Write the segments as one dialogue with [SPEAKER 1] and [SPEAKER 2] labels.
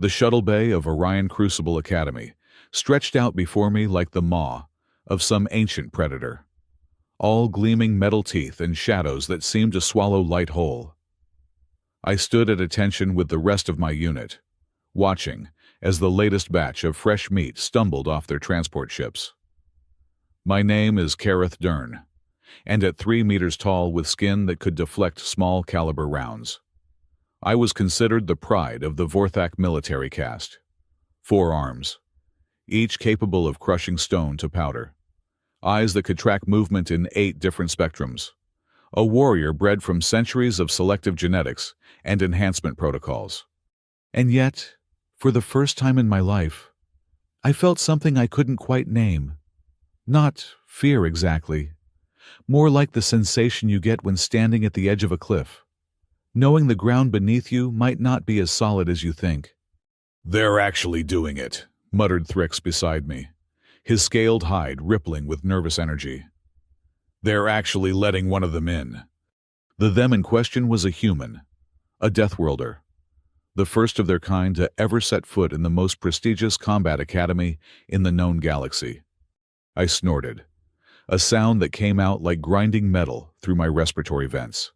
[SPEAKER 1] The shuttle bay of Orion Crucible Academy stretched out before me like the maw of some ancient predator, all gleaming metal teeth and shadows that seemed to swallow light whole. I stood at attention with the rest of my unit, watching as the latest batch of fresh meat stumbled off their transport ships. My name is Kareth Dern, and at 3 meters tall with skin that could deflect small-caliber rounds, I was considered the pride of the Vorthak military caste. 4 arms, each capable of crushing stone to powder. Eyes that could track movement in 8 different spectrums. A warrior bred from centuries of selective genetics and enhancement protocols. And yet, for the first time in my life, I felt something I couldn't quite name. Not fear exactly, more like the sensation you get when standing at the edge of a cliff, knowing the ground beneath you might not be as solid as you think. "They're actually doing it," muttered Thrix beside me, his scaled hide rippling with nervous energy. "They're actually letting one of them in." The them in question was a human, a Deathworlder, the first of their kind to ever set foot in the most prestigious combat academy in the known galaxy. I snorted, a sound that came out like grinding metal through my respiratory vents.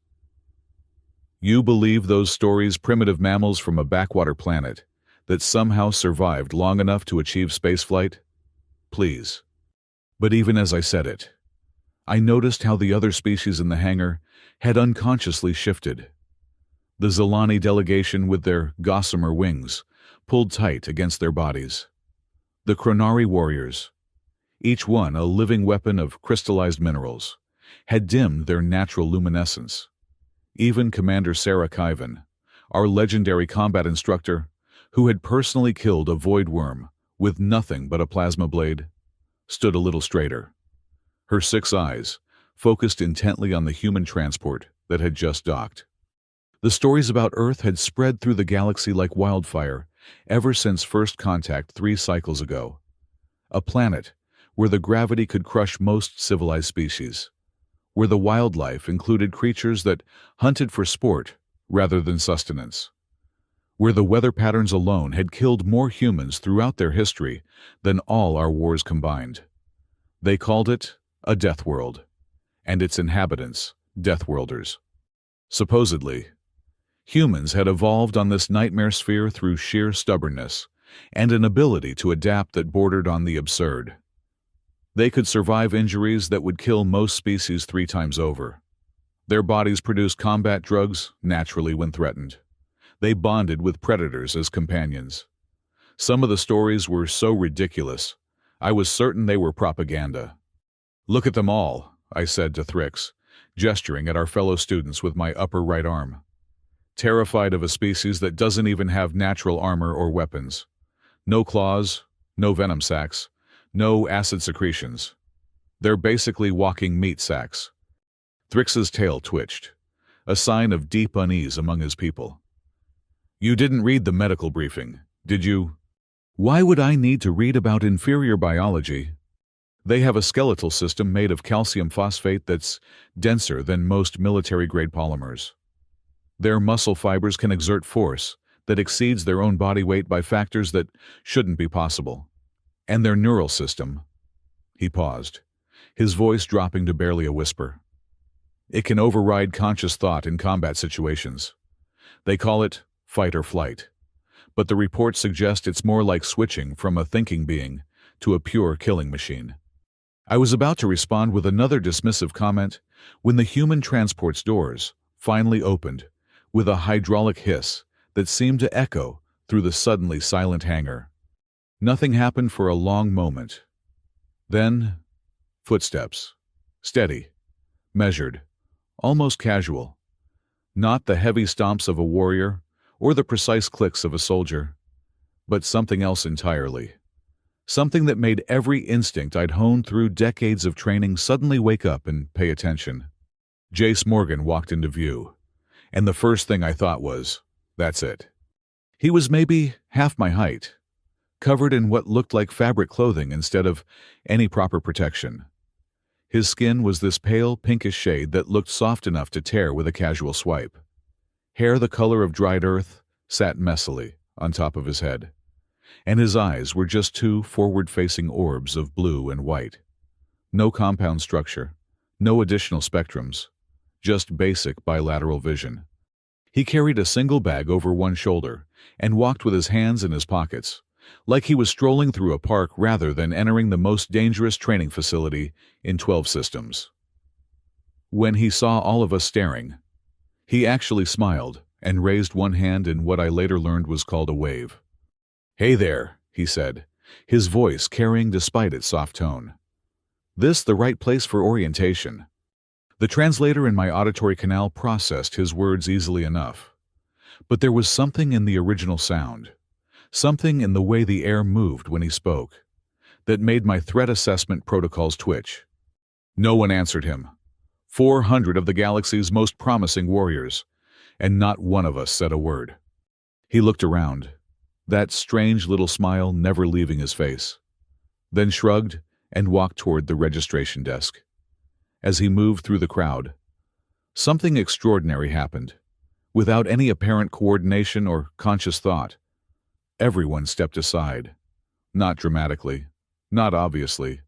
[SPEAKER 1] "You believe those stories, primitive mammals from a backwater planet that somehow survived long enough to achieve spaceflight? Please." But even as I said it, I noticed how the other species in the hangar had unconsciously shifted. The Zilani delegation with their gossamer wings pulled tight against their bodies. The Chronari warriors, each one a living weapon of crystallized minerals, had dimmed their natural luminescence. Even Commander Sarah Kyvan, our legendary combat instructor, who had personally killed a void worm with nothing but a plasma blade, stood a little straighter. Her 6 eyes focused intently on the human transport that had just docked. The stories about Earth had spread through the galaxy like wildfire ever since first contact 3 cycles ago. A planet where the gravity could crush most civilized species, where the wildlife included creatures that hunted for sport rather than sustenance, where the weather patterns alone had killed more humans throughout their history than all our wars combined. They called it a death world, and its inhabitants Deathworlders. Supposedly, humans had evolved on this nightmare sphere through sheer stubbornness and an ability to adapt that bordered on the absurd. They could survive injuries that would kill most species 3 times over. Their bodies produced combat drugs naturally when threatened. They bonded with predators as companions. Some of the stories were so ridiculous, I was certain they were propaganda. "Look at them all," I said to Thrix, gesturing at our fellow students with my upper right arm. "Terrified of a species that doesn't even have natural armor or weapons. No claws, no venom sacs, no acid secretions. They're basically walking meat sacks." Thrix's tail twitched, a sign of deep unease among his people. "You didn't read the medical briefing, did you?" "Why would I need to read about inferior biology? They have a skeletal system made of calcium phosphate that's denser than most military-grade polymers. Their muscle fibers can exert force that exceeds their own body weight by factors that shouldn't be possible. And their neural system," he paused, his voice dropping to barely a whisper, "it can override conscious thought in combat situations. They call it fight or flight, but the reports suggest it's more like switching from a thinking being to a pure killing machine." I was about to respond with another dismissive comment when the human transport's doors finally opened with a hydraulic hiss that seemed to echo through the suddenly silent hangar. Nothing happened for a long moment. Then, footsteps. Steady, measured, almost casual. Not the heavy stomps of a warrior or the precise clicks of a soldier, but something else entirely. Something that made every instinct I'd honed through decades of training suddenly wake up and pay attention. Jace Morgan walked into view, and the first thing I thought was, that's it. He was maybe half my height, covered in what looked like fabric clothing instead of any proper protection. His skin was this pale pinkish shade that looked soft enough to tear with a casual swipe. Hair the color of dried earth sat messily, on top of his head, and his eyes were just two forward-facing orbs of blue and white. No compound structure, no additional spectrums, just basic bilateral vision. He carried a single bag over one shoulder and walked with his hands in his pockets, like he was strolling through a park rather than entering the most dangerous training facility in 12 systems. When he saw all of us staring, he actually smiled and raised one hand in what I later learned was called a wave. "Hey there," he said, his voice carrying despite its soft tone. "This the right place for orientation?" The translator in my auditory canal processed his words easily enough. But there was something in the original sound, something in the way the air moved when he spoke, that made my threat assessment protocols twitch. No one answered him. 400 of the galaxy's most promising warriors, and not one of us said a word. He looked around, that strange little smile never leaving his face, then shrugged and walked toward the registration desk. As he moved through the crowd, something extraordinary happened. Without any apparent coordination or conscious thought, everyone stepped aside. Not dramatically, not obviously,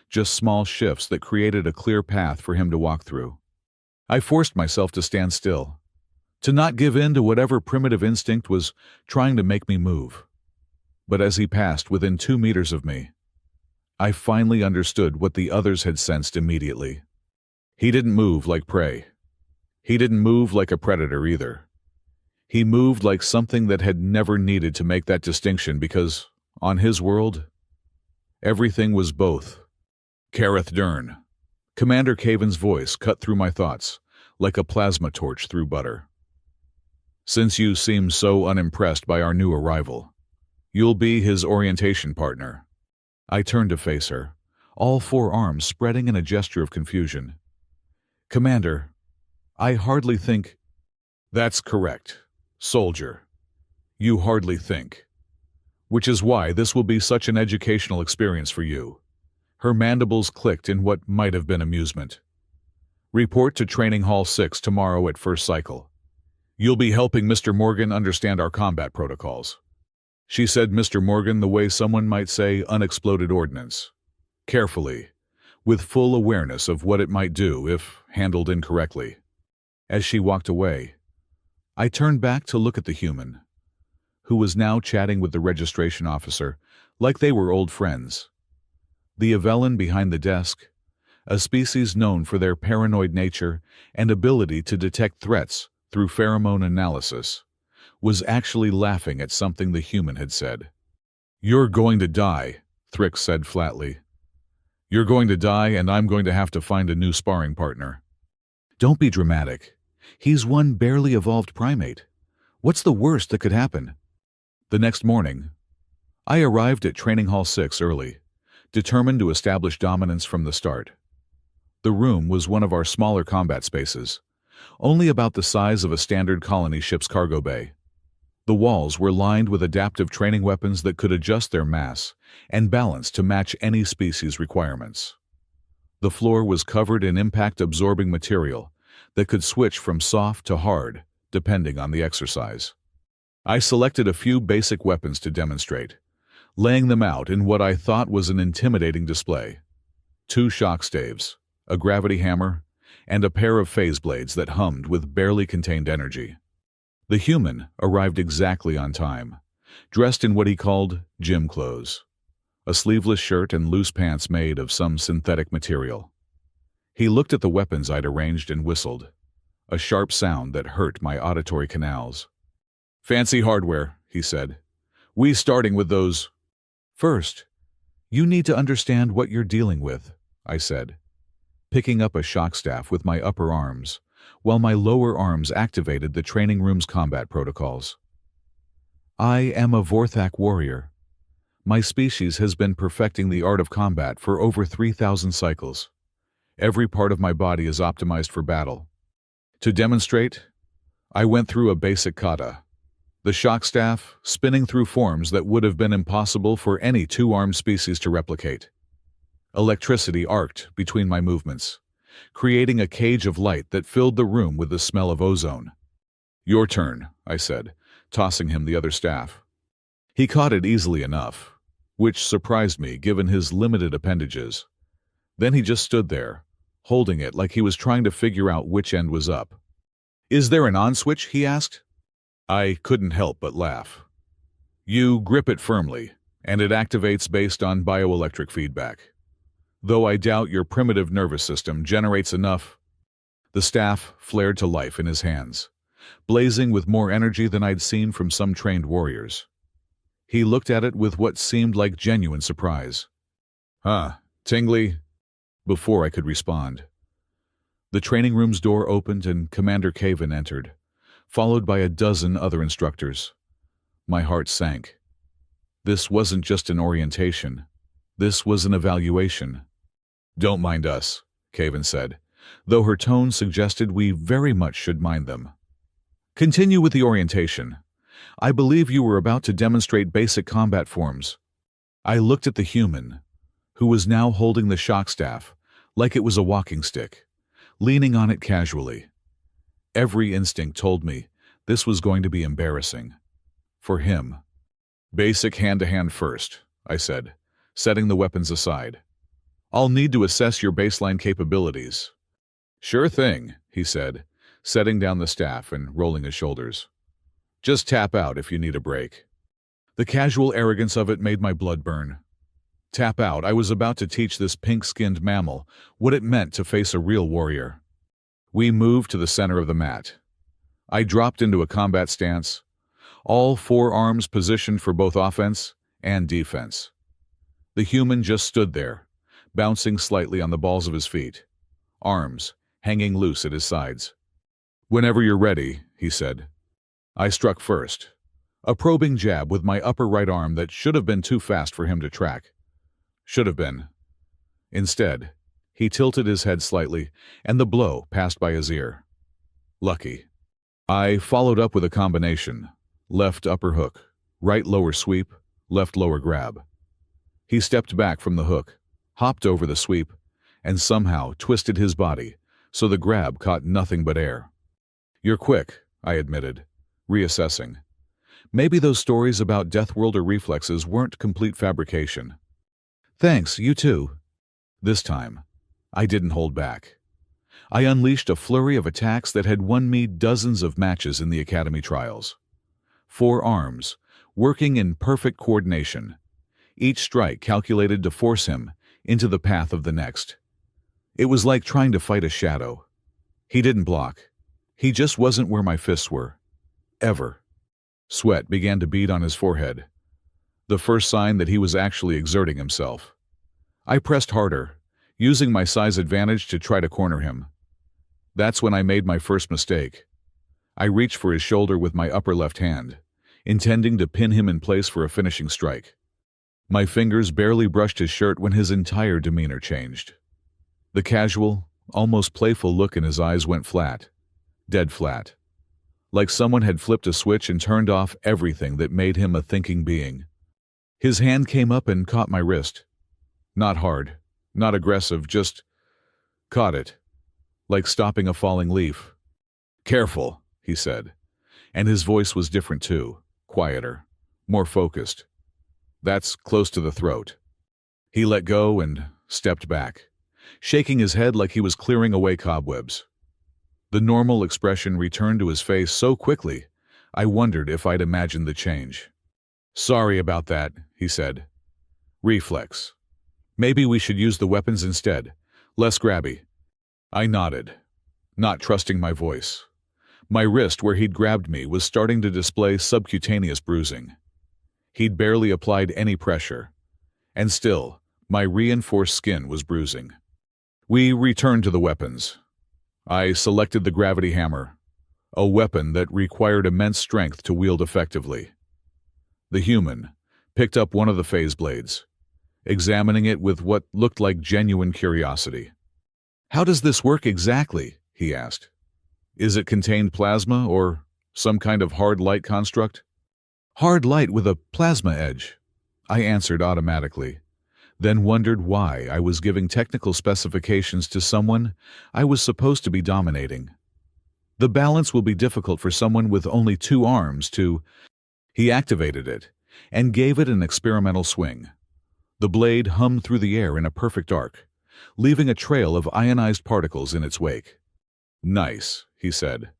[SPEAKER 1] just small shifts that created a clear path for him to walk through. I forced myself to stand still, to not give in to whatever primitive instinct was trying to make me move. But as he passed within 2 meters of me, I finally understood what the others had sensed immediately. He didn't move like prey. He didn't move like a predator either. He moved like something that had never needed to make that distinction because, on his world, everything was both. Kareth Dern. Commander Caven's voice cut through my thoughts like a plasma torch through butter. "Since you seem so unimpressed by our new arrival, you'll be his orientation partner." I turned to face her, all 4 arms spreading in a gesture of confusion. "Commander, I hardly think—" "That's correct, soldier. You hardly think. Which is why this will be such an educational experience for you." Her mandibles clicked in what might have been amusement. "Report to Training Hall 6 tomorrow at first cycle. You'll be helping Mr. Morgan understand our combat protocols." She said Mr. Morgan the way someone might say unexploded ordnance. Carefully, with full awareness of what it might do if handled incorrectly. As she walked away, I turned back to look at the human, who was now chatting with the registration officer like they were old friends. The Avellan behind the desk, a species known for their paranoid nature and ability to detect threats through pheromone analysis, was actually laughing at something the human had said. "You're going to die," Thrick said flatly. "You're going to die, and I'm going to have to find a new sparring partner." "Don't be dramatic. He's one barely evolved primate. What's the worst that could happen?" The next morning, I arrived at Training Hall 6 early, determined to establish dominance from the start. The room was one of our smaller combat spaces, only about the size of a standard colony ship's cargo bay. The walls were lined with adaptive training weapons that could adjust their mass and balance to match any species' requirements. The floor was covered in impact-absorbing material that could switch from soft to hard, depending on the exercise. I selected a few basic weapons to demonstrate, laying them out in what I thought was an intimidating display. 2 shock staves, a gravity hammer, and a pair of phase blades that hummed with barely contained energy. The human arrived exactly on time, dressed in what he called gym clothes, a sleeveless shirt and loose pants made of some synthetic material. He looked at the weapons I'd arranged and whistled, a sharp sound that hurt my auditory canals. "Fancy hardware," he said. "We starting with those—" "First, you need to understand what you're dealing with," I said, picking up a shock staff with my upper arms, while my lower arms activated the training room's combat protocols. "I am a Vorthak warrior. My species has been perfecting the art of combat for over 3,000 cycles. Every part of my body is optimized for battle. To demonstrate, I went through a basic kata, the shock staff spinning through forms that would have been impossible for any 2-armed species to replicate. Electricity arced between my movements, creating a cage of light that filled the room with the smell of ozone. "Your turn," I said, tossing him the other staff. He caught it easily enough, which surprised me given his limited appendages. Then he just stood there, holding it like he was trying to figure out which end was up. "Is there an on switch?" he asked. I couldn't help but laugh. "You grip it firmly, and it activates based on bioelectric feedback. Though I doubt your primitive nervous system generates enough." The staff flared to life in his hands, blazing with more energy than I'd seen from some trained warriors. He looked at it with what seemed like genuine surprise. "Huh, tingly?" Before I could respond. The training room's door opened and Commander Caven entered, followed by a dozen other instructors. My heart sank. This wasn't just an orientation. This was an evaluation. "Don't mind us," Caven said, though her tone suggested we very much should mind them. "Continue with the orientation. I believe you were about to demonstrate basic combat forms." I looked at the human, who was now holding the shock staff like it was a walking stick, leaning on it casually. Every instinct told me this was going to be embarrassing. For him. "Basic hand-to-hand first," I said, setting the weapons aside. "I'll need to assess your baseline capabilities." "Sure thing," he said, setting down the staff and rolling his shoulders. "Just tap out if you need a break." The casual arrogance of it made my blood burn. Tap out. I was about to teach this pink-skinned mammal what it meant to face a real warrior. We moved to the center of the mat. I dropped into a combat stance, all four arms positioned for both offense and defense. The human just stood there, bouncing slightly on the balls of his feet, arms hanging loose at his sides. "Whenever you're ready," he said. I struck first, a probing jab with my upper right arm that should have been too fast for him to track. Should have been. Instead, he tilted his head slightly, and the blow passed by his ear. Lucky. I followed up with a combination: left upper hook, right lower sweep, left lower grab. He stepped back from the hook, hopped over the sweep, and somehow twisted his body so the grab caught nothing but air. "You're quick," I admitted, reassessing. Maybe those stories about Deathworlder reflexes weren't complete fabrication. "Thanks, you too." This time, I didn't hold back. I unleashed a flurry of attacks that had won me dozens of matches in the Academy trials. 4 arms, working in perfect coordination, each strike calculated to force him into the path of the next. It was like trying to fight a shadow. He didn't block. He just wasn't where my fists were. Ever. Sweat began to bead on his forehead, the first sign that he was actually exerting himself. I pressed harder, using my size advantage to try to corner him. That's when I made my first mistake. I reached for his shoulder with my upper left hand, intending to pin him in place for a finishing strike. My fingers barely brushed his shirt when his entire demeanor changed. The casual, almost playful look in his eyes went flat, dead flat, like someone had flipped a switch and turned off everything that made him a thinking being. His hand came up and caught my wrist. Not hard, not aggressive, just caught it, like stopping a falling leaf. "Careful," he said, and his voice was different too, quieter, more focused. "That's close to the throat." He let go and stepped back, shaking his head like he was clearing away cobwebs. The normal expression returned to his face so quickly, I wondered if I'd imagined the change. "Sorry about that," he said. "Reflex. Maybe we should use the weapons instead. Less grabby." I nodded, not trusting my voice. My wrist where he'd grabbed me was starting to display subcutaneous bruising. He'd barely applied any pressure, and still, my reinforced skin was bruising. We returned to the weapons. I selected the gravity hammer, a weapon that required immense strength to wield effectively. The human picked up one of the phase blades, examining it with what looked like genuine curiosity. "How does this work exactly?" he asked. "Is it contained plasma or some kind of hard light construct?" "Hard light with a plasma edge," I answered automatically, then wondered why I was giving technical specifications to someone I was supposed to be dominating. The balance will be difficult for someone with only 2 arms to... He activated it, and gave it an experimental swing. The blade hummed through the air in a perfect arc, leaving a trail of ionized particles in its wake. "Nice," he said.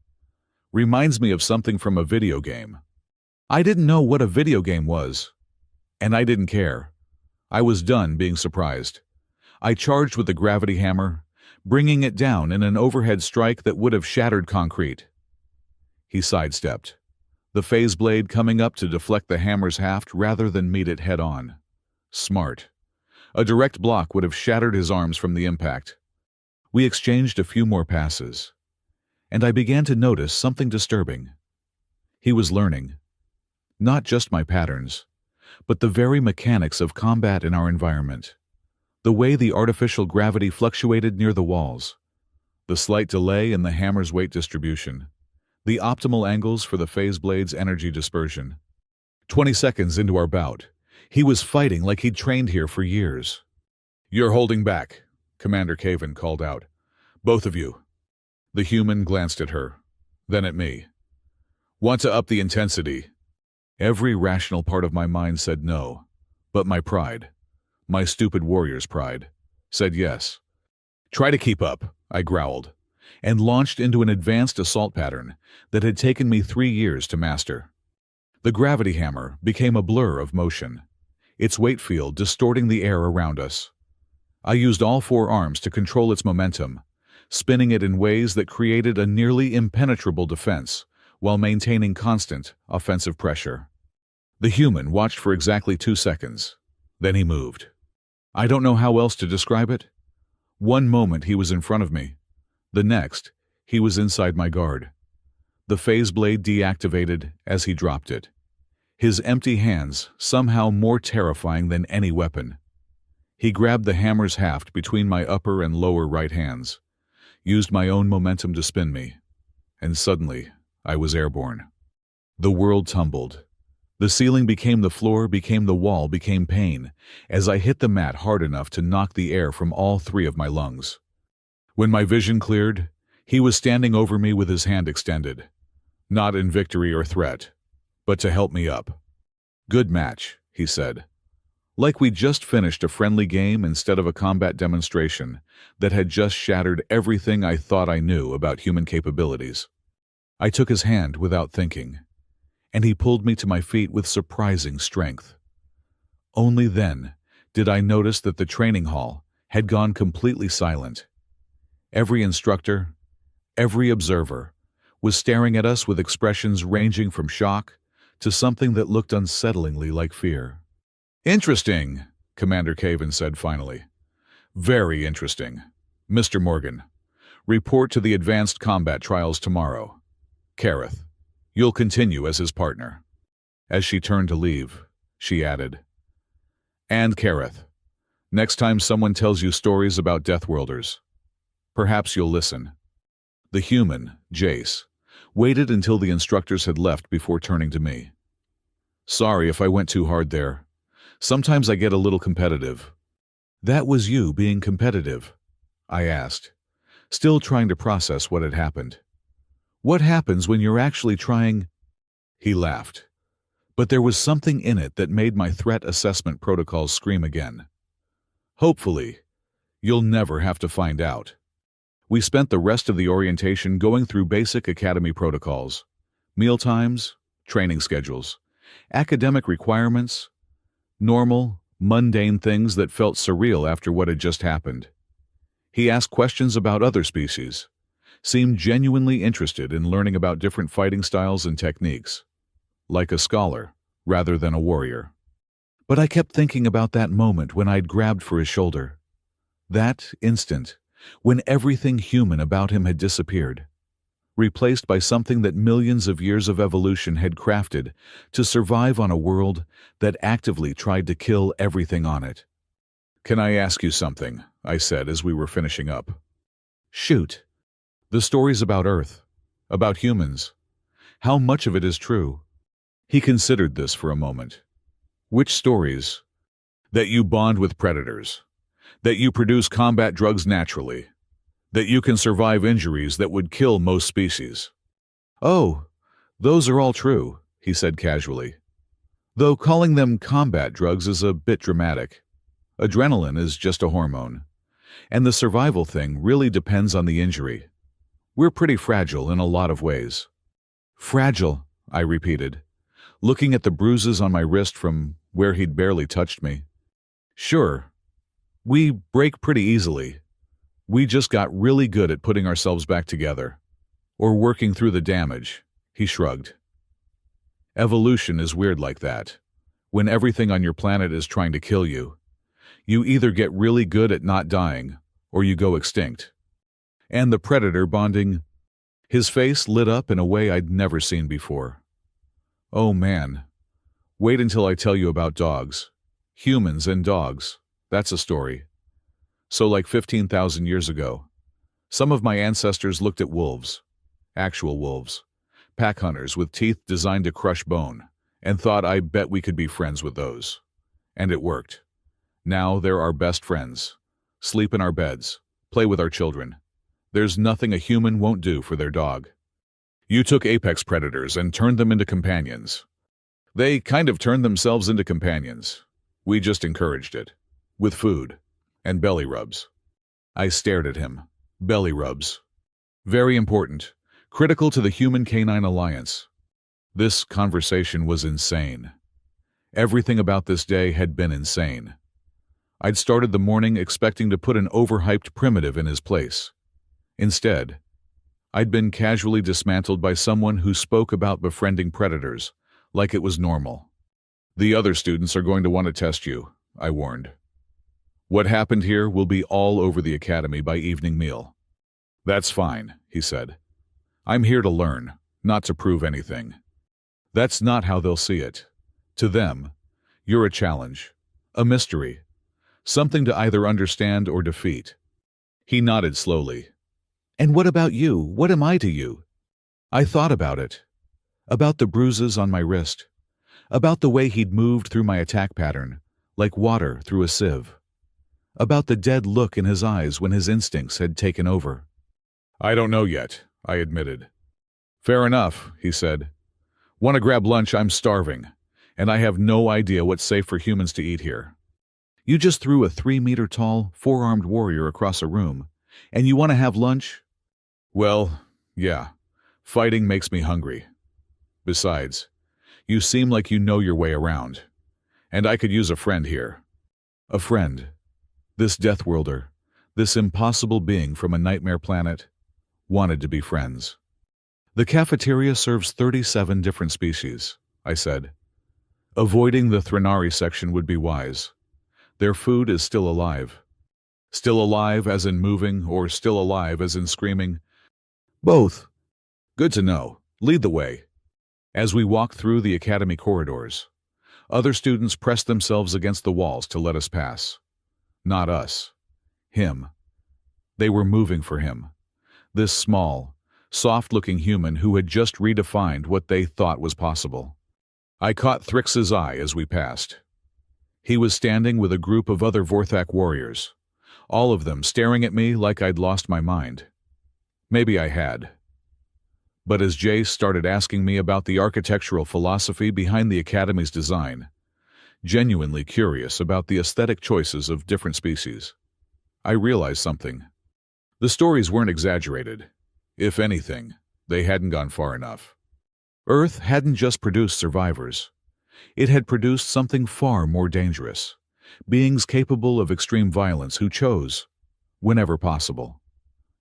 [SPEAKER 1] "Reminds me of something from a video game." I didn't know what a video game was, and I didn't care. I was done being surprised. I charged with the gravity hammer, bringing it down in an overhead strike that would have shattered concrete. He sidestepped, the phase blade coming up to deflect the hammer's haft rather than meet it head-on. Smart. A direct block would have shattered his arms from the impact. We exchanged a few more passes, and I began to notice something disturbing. He was learning. Not just my patterns, but the very mechanics of combat in our environment. The way the artificial gravity fluctuated near the walls, the slight delay in the hammer's weight distribution, the optimal angles for the phase blade's energy dispersion. 20 seconds into our bout, he was fighting like he'd trained here for years. "You're holding back," Commander Caven called out. "Both of you." The human glanced at her, then at me. "Want to up the intensity?" Every rational part of my mind said no, but my pride, my stupid warrior's pride, said yes. "Try to keep up," I growled, and launched into an advanced assault pattern that had taken me 3 years to master. The gravity hammer became a blur of motion, its weight field distorting the air around us. I used all 4 arms to control its momentum, spinning it in ways that created a nearly impenetrable defense while maintaining constant, offensive pressure. The human watched for exactly 2 seconds. Then he moved. I don't know how else to describe it. One moment he was in front of me. The next, he was inside my guard. The phase blade deactivated as he dropped it. His empty hands somehow more terrifying than any weapon. He grabbed the hammer's haft between my upper and lower right hands, used my own momentum to spin me, and suddenly I was airborne. The world tumbled. The ceiling became the floor, became the wall, became pain, as I hit the mat hard enough to knock the air from all 3 of my lungs. When my vision cleared, he was standing over me with his hand extended, not in victory or threat, but to help me up. "Good match," he said, like we'd just finished a friendly game instead of a combat demonstration that had just shattered everything I thought I knew about human capabilities. I took his hand without thinking, and he pulled me to my feet with surprising strength. Only then did I notice that the training hall had gone completely silent. Every instructor, every observer, was staring at us with expressions ranging from shock to something that looked unsettlingly like fear. "Interesting," Commander Caven said finally. "Very interesting. Mr. Morgan, report to the advanced combat trials tomorrow. Kareth, you'll continue as his partner." As she turned to leave, she added, "And Kareth, next time someone tells you stories about Deathworlders, perhaps you'll listen." The human, Jace, waited until the instructors had left before turning to me. "Sorry if I went too hard there. Sometimes I get a little competitive." "That was you being competitive?" I asked, still trying to process what had happened. "What happens when you're actually trying—" He laughed, but there was something in it that made my threat assessment protocols scream again. "Hopefully, you'll never have to find out." We spent the rest of the orientation going through basic academy protocols, mealtimes, training schedules, academic requirements, normal, mundane things that felt surreal after what had just happened. He asked questions about other species, seemed genuinely interested in learning about different fighting styles and techniques, like a scholar rather than a warrior. But I kept thinking about that moment when I'd grabbed for his shoulder. That instant, when everything human about him had disappeared, replaced by something that millions of years of evolution had crafted to survive on a world that actively tried to kill everything on it. "Can I ask you something?" I said as we were finishing up. "Shoot." "The stories about Earth, about humans, how much of it is true?" He considered this for a moment. "Which stories?" "That you bond with predators, that you produce combat drugs naturally, that you can survive injuries that would kill most species." "Oh, those are all true," he said casually. Though calling them combat drugs is a bit dramatic. Adrenaline is just a hormone. And the survival thing really depends on the injury. We're pretty fragile in a lot of ways. Fragile, I repeated, looking at the bruises on my wrist from where he'd barely touched me. Sure. We break pretty easily. We just got really good at putting ourselves back together. Or working through the damage, he shrugged. Evolution is weird like that. When everything on your planet is trying to kill you, you either get really good at not dying, or you go extinct. And the predator bonding. His face lit up in a way I'd never seen before. Oh man. Wait until I tell you about dogs. Humans and dogs. That's a story. So like 15,000 years ago, some of my ancestors looked at wolves. Actual wolves. Pack hunters with teeth designed to crush bone, and thought I bet we could be friends with those. And it worked. Now they're our best friends. Sleep in our beds. Play with our children. There's nothing a human won't do for their dog. You took apex predators and turned them into companions. They kind of turned themselves into companions. We just encouraged it. With food. And belly rubs. I stared at him. Belly rubs. Very important. Critical to the human-canine alliance. This conversation was insane. Everything about this day had been insane. I'd started the morning expecting to put an overhyped primitive in his place. Instead, I'd been casually dismantled by someone who spoke about befriending predators, like it was normal. The other students are going to want to test you, I warned. What happened here will be all over the academy by evening meal. That's fine, he said. I'm here to learn, not to prove anything. That's not how they'll see it. To them, you're a challenge, a mystery, something to either understand or defeat. He nodded slowly. And what about you? What am I to you? I thought about it. About the bruises on my wrist. About the way he'd moved through my attack pattern, like water through a sieve. About the dead look in his eyes when his instincts had taken over. I don't know yet, I admitted. Fair enough, he said. Want to grab lunch? I'm starving, and I have no idea what's safe for humans to eat here. You just threw a 3-meter-tall, 4-armed warrior across a room, and you want to have lunch? Well, yeah, fighting makes me hungry. Besides, you seem like you know your way around, and I could use a friend here. A friend. This Deathworlder, this impossible being from a nightmare planet, wanted to be friends. The cafeteria serves 37 different species, I said. Avoiding the Threnari section would be wise. Their food is still alive. Still alive as in moving, or still alive as in screaming? Both. Good to know. Lead the way. As we walked through the academy corridors, other students pressed themselves against the walls to let us pass. Not us. Him. They were moving for him. This small, soft-looking human who had just redefined what they thought was possible. I caught Thrix's eye as we passed. He was standing with a group of other Vorthak warriors, all of them staring at me like I'd lost my mind. Maybe I had. But as Jace started asking me about the architectural philosophy behind the Academy's design, genuinely curious about the aesthetic choices of different species, I realized something. The stories weren't exaggerated. If anything, they hadn't gone far enough. Earth hadn't just produced survivors. It had produced something far more dangerous, beings capable of extreme violence who chose, whenever possible,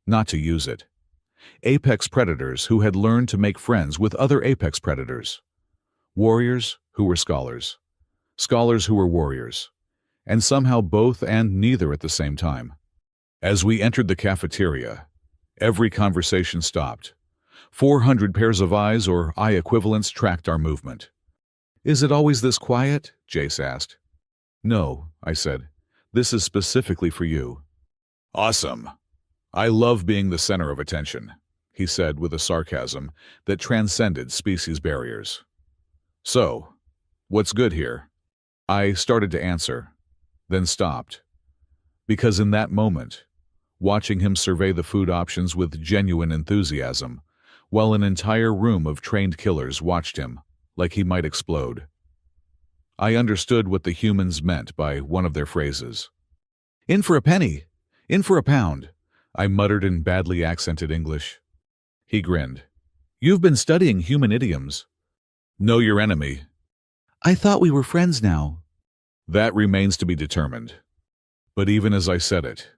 [SPEAKER 1] not to use it. Apex predators who had learned to make friends with other apex predators. Warriors who were scholars. Scholars who were warriors. And somehow both and neither at the same time. As we entered the cafeteria, every conversation stopped. 400 pairs of eyes or eye equivalents tracked our movement. Is it always this quiet? Jace asked. No, I said. This is specifically for you. Awesome. I love being the center of attention, he said with a sarcasm that transcended species barriers. So, what's good here? I started to answer, then stopped. Because in that moment, watching him survey the food options with genuine enthusiasm, while an entire room of trained killers watched him, like he might explode. I understood what the humans meant by one of their phrases. "In for a penny! In for a pound!" I muttered in badly accented English. He grinned. "You've been studying human idioms. Know your enemy." "I thought we were friends now." "That remains to be determined." But even as I said it,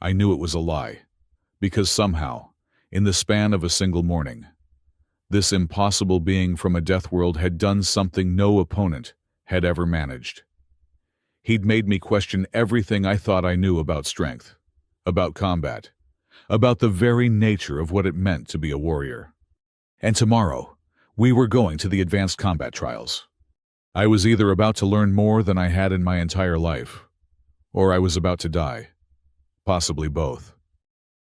[SPEAKER 1] I knew it was a lie, because somehow, in the span of a single morning, this impossible being from a death world had done something no opponent had ever managed. He'd made me question everything I thought I knew about strength, about combat, about the very nature of what it meant to be a warrior. And tomorrow, we were going to the advanced combat trials. I was either about to learn more than I had in my entire life, or I was about to die. Possibly both.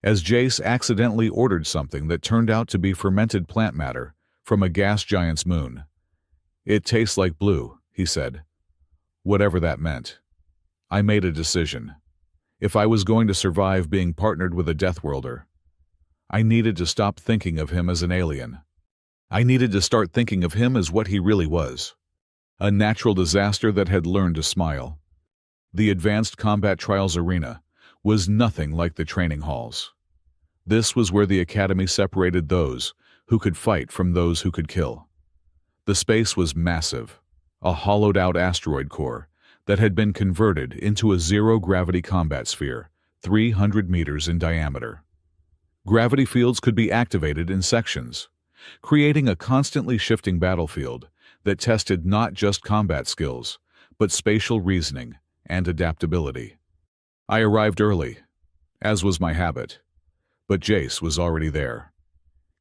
[SPEAKER 1] As Jace accidentally ordered something that turned out to be fermented plant matter from a gas giant's moon. "It tastes like blue," he said. Whatever that meant. I made a decision. If I was going to survive being partnered with a Deathworlder, I needed to stop thinking of him as an alien. I needed to start thinking of him as what he really was. A natural disaster that had learned to smile. The Advanced Combat Trials Arena was nothing like the training halls. This was where the Academy separated those who could fight from those who could kill. The space was massive, a hollowed-out asteroid core that had been converted into a zero-gravity combat sphere, 300 meters in diameter. Gravity fields could be activated in sections, creating a constantly shifting battlefield that tested not just combat skills, but spatial reasoning and adaptability. I arrived early, as was my habit, but Jace was already there.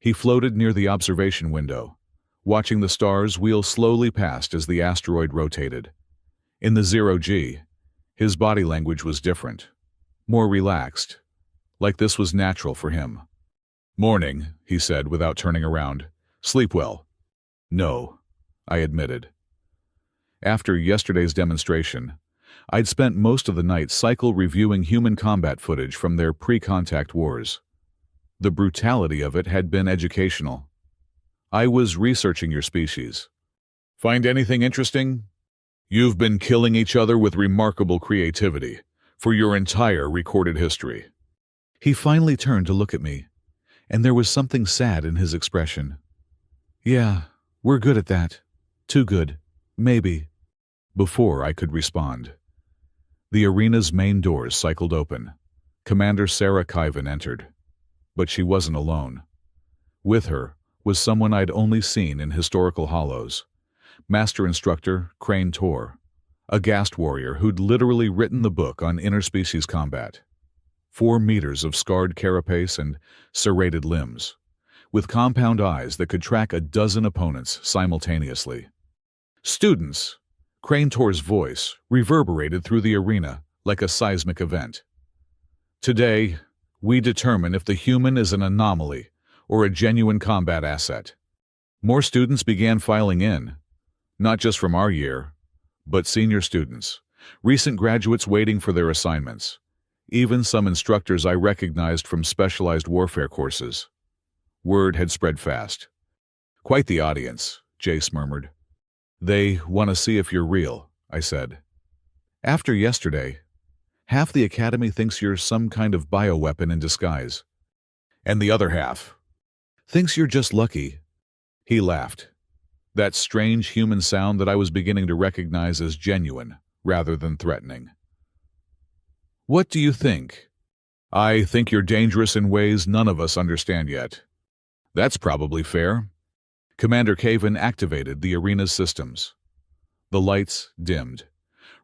[SPEAKER 1] He floated near the observation window, watching the stars wheel slowly past as the asteroid rotated. In the zero-G, his body language was different, more relaxed, like this was natural for him. "Morning," he said without turning around. "Sleep well?" "No," I admitted. After yesterday's demonstration, I'd spent most of the night cycle reviewing human combat footage from their pre-contact wars. The brutality of it had been educational. "I was researching your species. Find anything interesting?" "You've been killing each other with remarkable creativity for your entire recorded history." He finally turned to look at me, and there was something sad in his expression. "Yeah, we're good at that. Too good. Maybe." Before I could respond, the arena's main doors cycled open. Commander Sarah Kyvan entered. But she wasn't alone. With her was someone I'd only seen in historical hollows. Master Instructor Crane Tor, a Ghast warrior who'd literally written the book on interspecies combat. 4 meters of scarred carapace and serrated limbs, with compound eyes that could track a dozen opponents simultaneously. "Students!" Crane Tor's voice reverberated through the arena like a seismic event. "Today, we determine if the human is an anomaly or a genuine combat asset." More students began filing in, not just from our year, but senior students, recent graduates waiting for their assignments, even some instructors I recognized from specialized warfare courses. Word had spread fast. "Quite the audience," Jace murmured. "They want to see if you're real," I said. "After yesterday, half the Academy thinks you're some kind of bioweapon in disguise. And the other half thinks you're just lucky." He laughed. That strange human sound that I was beginning to recognize as genuine rather than threatening. "What do you think?" "I think you're dangerous in ways none of us understand yet." "That's probably fair." Commander Caven activated the arena's systems. The lights dimmed,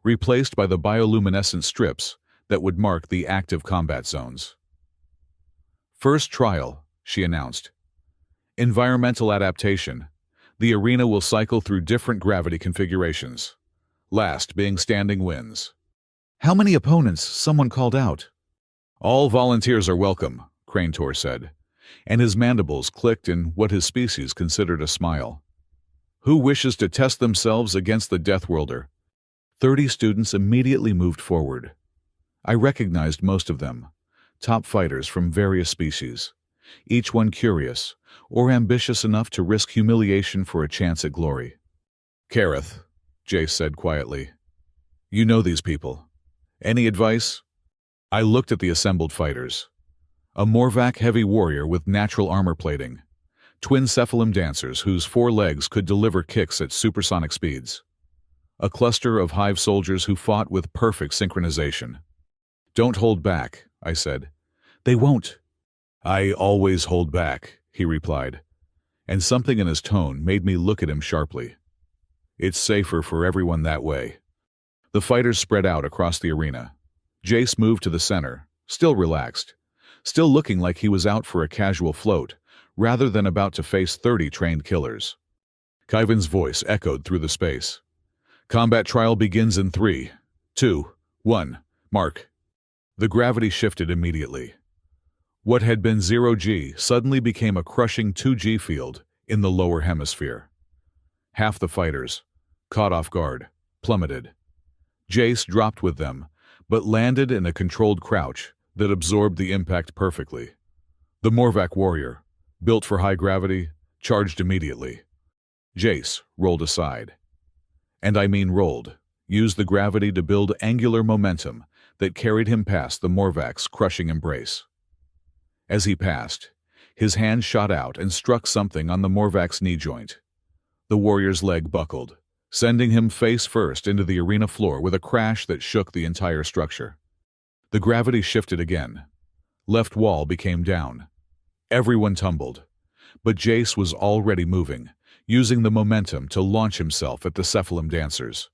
[SPEAKER 1] replaced by the bioluminescent strips that would mark the active combat zones. "First trial," she announced. "Environmental adaptation. The arena will cycle through different gravity configurations, last being standing winds." "How many opponents?" someone called out. "All volunteers are welcome," Crane Tor said, and his mandibles clicked in what his species considered a smile. "Who wishes to test themselves against the Deathworlder?" 30 students immediately moved forward. I recognized most of them, top fighters from various species, each one curious or ambitious enough to risk humiliation for a chance at glory. "Kareth," Jace said quietly. "You know these people. Any advice?" I looked at the assembled fighters. A Morvac heavy warrior with natural armor plating. Twin Cephalum dancers whose 4 legs could deliver kicks at supersonic speeds. A cluster of hive soldiers who fought with perfect synchronization. "Don't hold back," I said. "They won't." "I always hold back," he replied, and something in his tone made me look at him sharply. "It's safer for everyone that way." The fighters spread out across the arena. Jace moved to the center, still relaxed, still looking like he was out for a casual float, rather than about to face 30 trained killers. Kyvan's voice echoed through the space. "Combat trial begins in 3, 2, 1, mark." The gravity shifted immediately. What had been 0G suddenly became a crushing 2G field in the lower hemisphere. Half the fighters, caught off guard, plummeted. Jace dropped with them, but landed in a controlled crouch that absorbed the impact perfectly. The Morvac warrior, built for high gravity, charged immediately. Jace rolled aside. And I mean rolled, used the gravity to build angular momentum that carried him past the Morvac's crushing embrace. As he passed, his hand shot out and struck something on the Morvac's knee joint. The warrior's leg buckled, sending him face first into the arena floor with a crash that shook the entire structure. The gravity shifted again. Left wall became down. Everyone tumbled, but Jace was already moving, using the momentum to launch himself at the Cephalum dancers.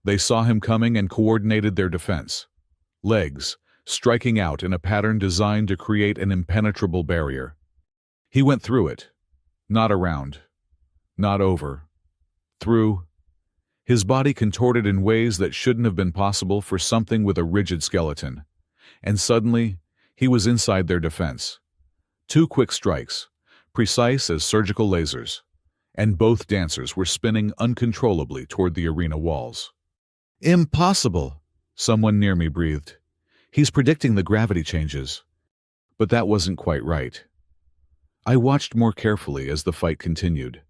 [SPEAKER 1] They saw him coming and coordinated their defense. Legs, striking out in a pattern designed to create an impenetrable barrier. He went through it. Not around. Not over. Through. His body contorted in ways that shouldn't have been possible for something with a rigid skeleton. And suddenly, he was inside their defense. 2 quick strikes, precise as surgical lasers, and both dancers were spinning uncontrollably toward the arena walls. "Impossible," someone near me breathed. "He's predicting the gravity changes." But that wasn't quite right. I watched more carefully as the fight continued.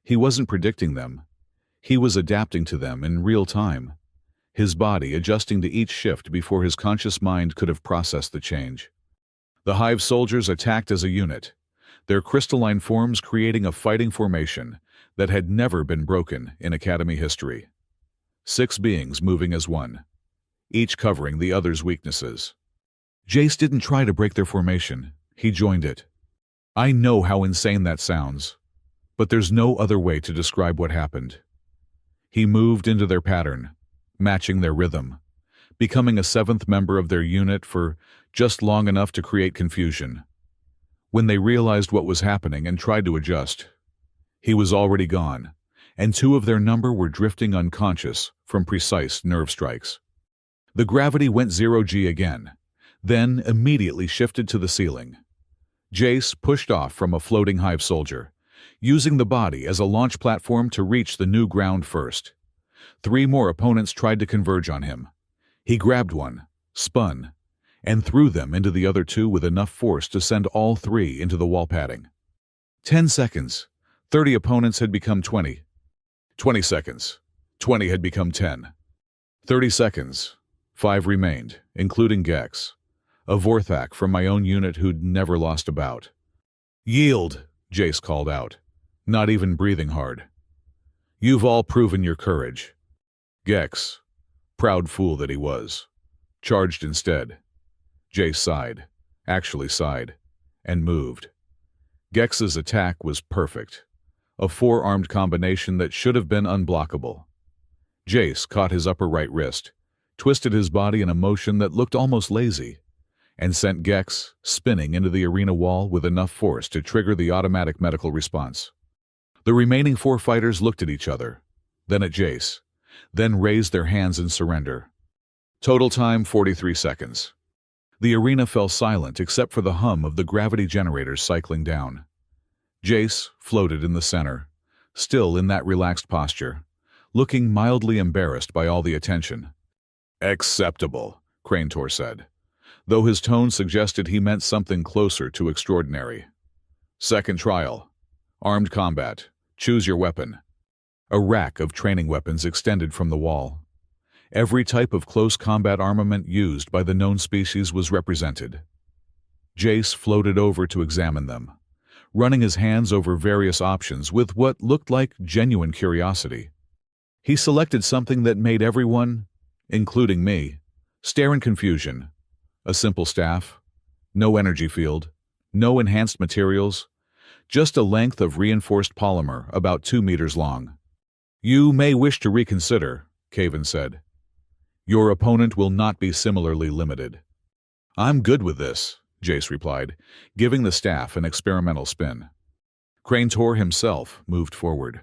[SPEAKER 1] He wasn't predicting them. He was adapting to them in real time, his body adjusting to each shift before his conscious mind could have processed the change. The hive soldiers attacked as a unit, their crystalline forms creating a fighting formation that had never been broken in Academy history. 6 beings moving as one, each covering the other's weaknesses. Jace didn't try to break their formation, he joined it. I know how insane that sounds, but there's no other way to describe what happened. He moved into their pattern, matching their rhythm, becoming a 7th member of their unit for just long enough to create confusion. When they realized what was happening and tried to adjust, he was already gone, and 2 of their number were drifting unconscious from precise nerve strikes. The gravity went 0G again, then immediately shifted to the ceiling. Jace pushed off from a floating hive soldier, using the body as a launch platform to reach the new ground first. 3 more opponents tried to converge on him. He grabbed one, spun, and threw them into the other 2 with enough force to send all 3 into the wall padding. 10 seconds. 30 opponents had become 20. 20 seconds. 20 had become 10. 30 seconds. 5 remained, including Gex, a Vorthak from my own unit who'd never lost a bout. "Yield," Jace called out, not even breathing hard. "You've all proven your courage." Gex, proud fool that he was, charged instead. Jace sighed, actually sighed, and moved. Gex's attack was perfect, a 4-armed combination that should have been unblockable. Jace caught his upper right wrist, twisted his body in a motion that looked almost lazy, and sent Gex spinning into the arena wall with enough force to trigger the automatic medical response. The remaining 4 fighters looked at each other, then at Jace, then raised their hands in surrender. Total time 43 seconds. The arena fell silent except for the hum of the gravity generators cycling down. Jace floated in the center, still in that relaxed posture, looking mildly embarrassed by all the attention. "Acceptable," Cranetor said, though his tone suggested he meant something closer to extraordinary. "Second trial. Armed combat. Choose your weapon." A rack of training weapons extended from the wall. Every type of close combat armament used by the known species was represented. Jace floated over to examine them, running his hands over various options with what looked like genuine curiosity. He selected something that made everyone, including me, stare in confusion. A simple staff, no energy field, no enhanced materials, just a length of reinforced polymer about 2 meters long. "You may wish to reconsider," Caven said. "Your opponent will not be similarly limited." "I'm good with this," Jace replied, giving the staff an experimental spin. Crane Tor himself moved forward.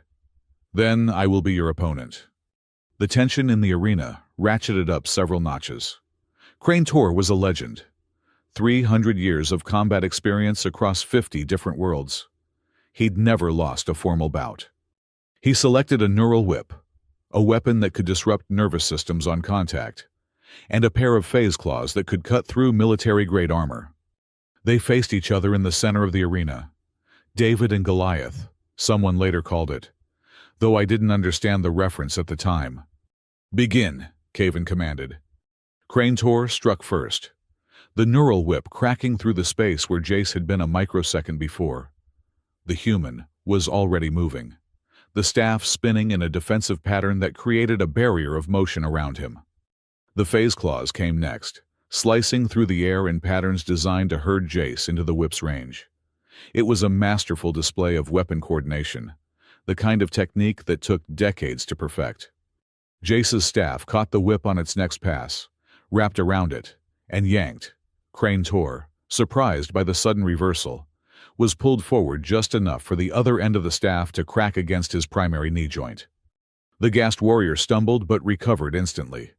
[SPEAKER 1] "Then I will be your opponent." The tension in the arena ratcheted up several notches. Crane Tor was a legend. 300 years of combat experience across 50 different worlds. He'd never lost a formal bout. He selected a neural whip, a weapon that could disrupt nervous systems on contact, and a pair of phase claws that could cut through military-grade armor. They faced each other in the center of the arena. David and Goliath, someone later called it, though I didn't understand the reference at the time. "Begin," Caven commanded. Crane Tor struck first, the neural whip cracking through the space where Jace had been a microsecond before. The human was already moving, the staff spinning in a defensive pattern that created a barrier of motion around him. The phase claws came next, slicing through the air in patterns designed to herd Jace into the whip's range. It was a masterful display of weapon coordination, the kind of technique that took decades to perfect. Jace's staff caught the whip on its next pass, wrapped around it, and yanked. Crane Tor, surprised by the sudden reversal, was pulled forward just enough for the other end of the staff to crack against his primary knee joint. The gassed warrior stumbled but recovered instantly,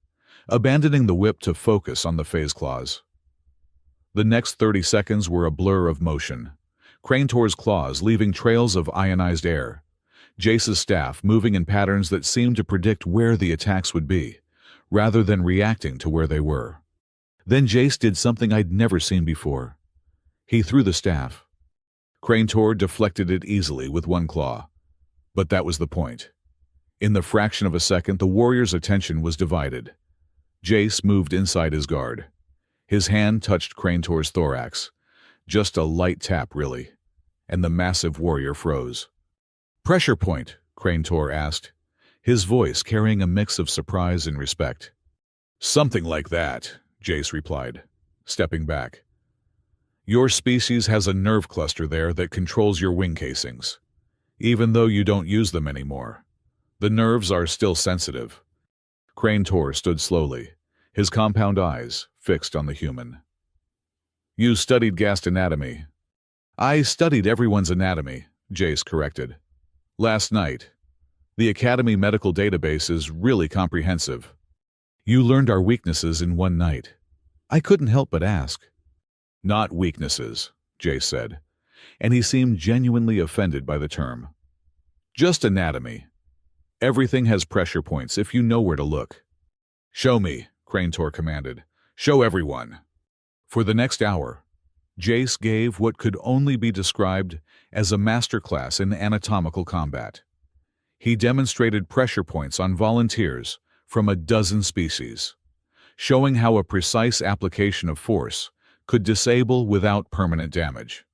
[SPEAKER 1] abandoning the whip to focus on the phase claws. The next 30 seconds were a blur of motion, Crane Tor's claws leaving trails of ionized air, Jace's staff moving in patterns that seemed to predict where the attacks would be, rather than reacting to where they were. Then Jace did something I'd never seen before. He threw the staff. Crane Tor deflected it easily with one claw. But that was the point. In the fraction of a second, the warrior's attention was divided. Jace moved inside his guard. His hand touched Crane Tor's thorax. Just a light tap, really. And the massive warrior froze. "Pressure point?" Crane Tor asked, his voice carrying a mix of surprise and respect. "Something like that," Jace replied, stepping back. "Your species has a nerve cluster there that controls your wing casings. Even though you don't use them anymore, the nerves are still sensitive." Crane Tor stood slowly, his compound eyes fixed on the human. "You studied gassed anatomy." "I studied everyone's anatomy," Jace corrected. "Last night. The Academy medical database is really comprehensive. You learned our weaknesses in one night." I couldn't help but ask. "Not weaknesses," Jace said, and he seemed genuinely offended by the term. "Just anatomy. Everything has pressure points if you know where to look." "Show me," Crane Tor commanded. "Show everyone." For the next hour, Jace gave what could only be described as a masterclass in anatomical combat. He demonstrated pressure points on volunteers from a dozen species, showing how a precise application of force could disable without permanent damage.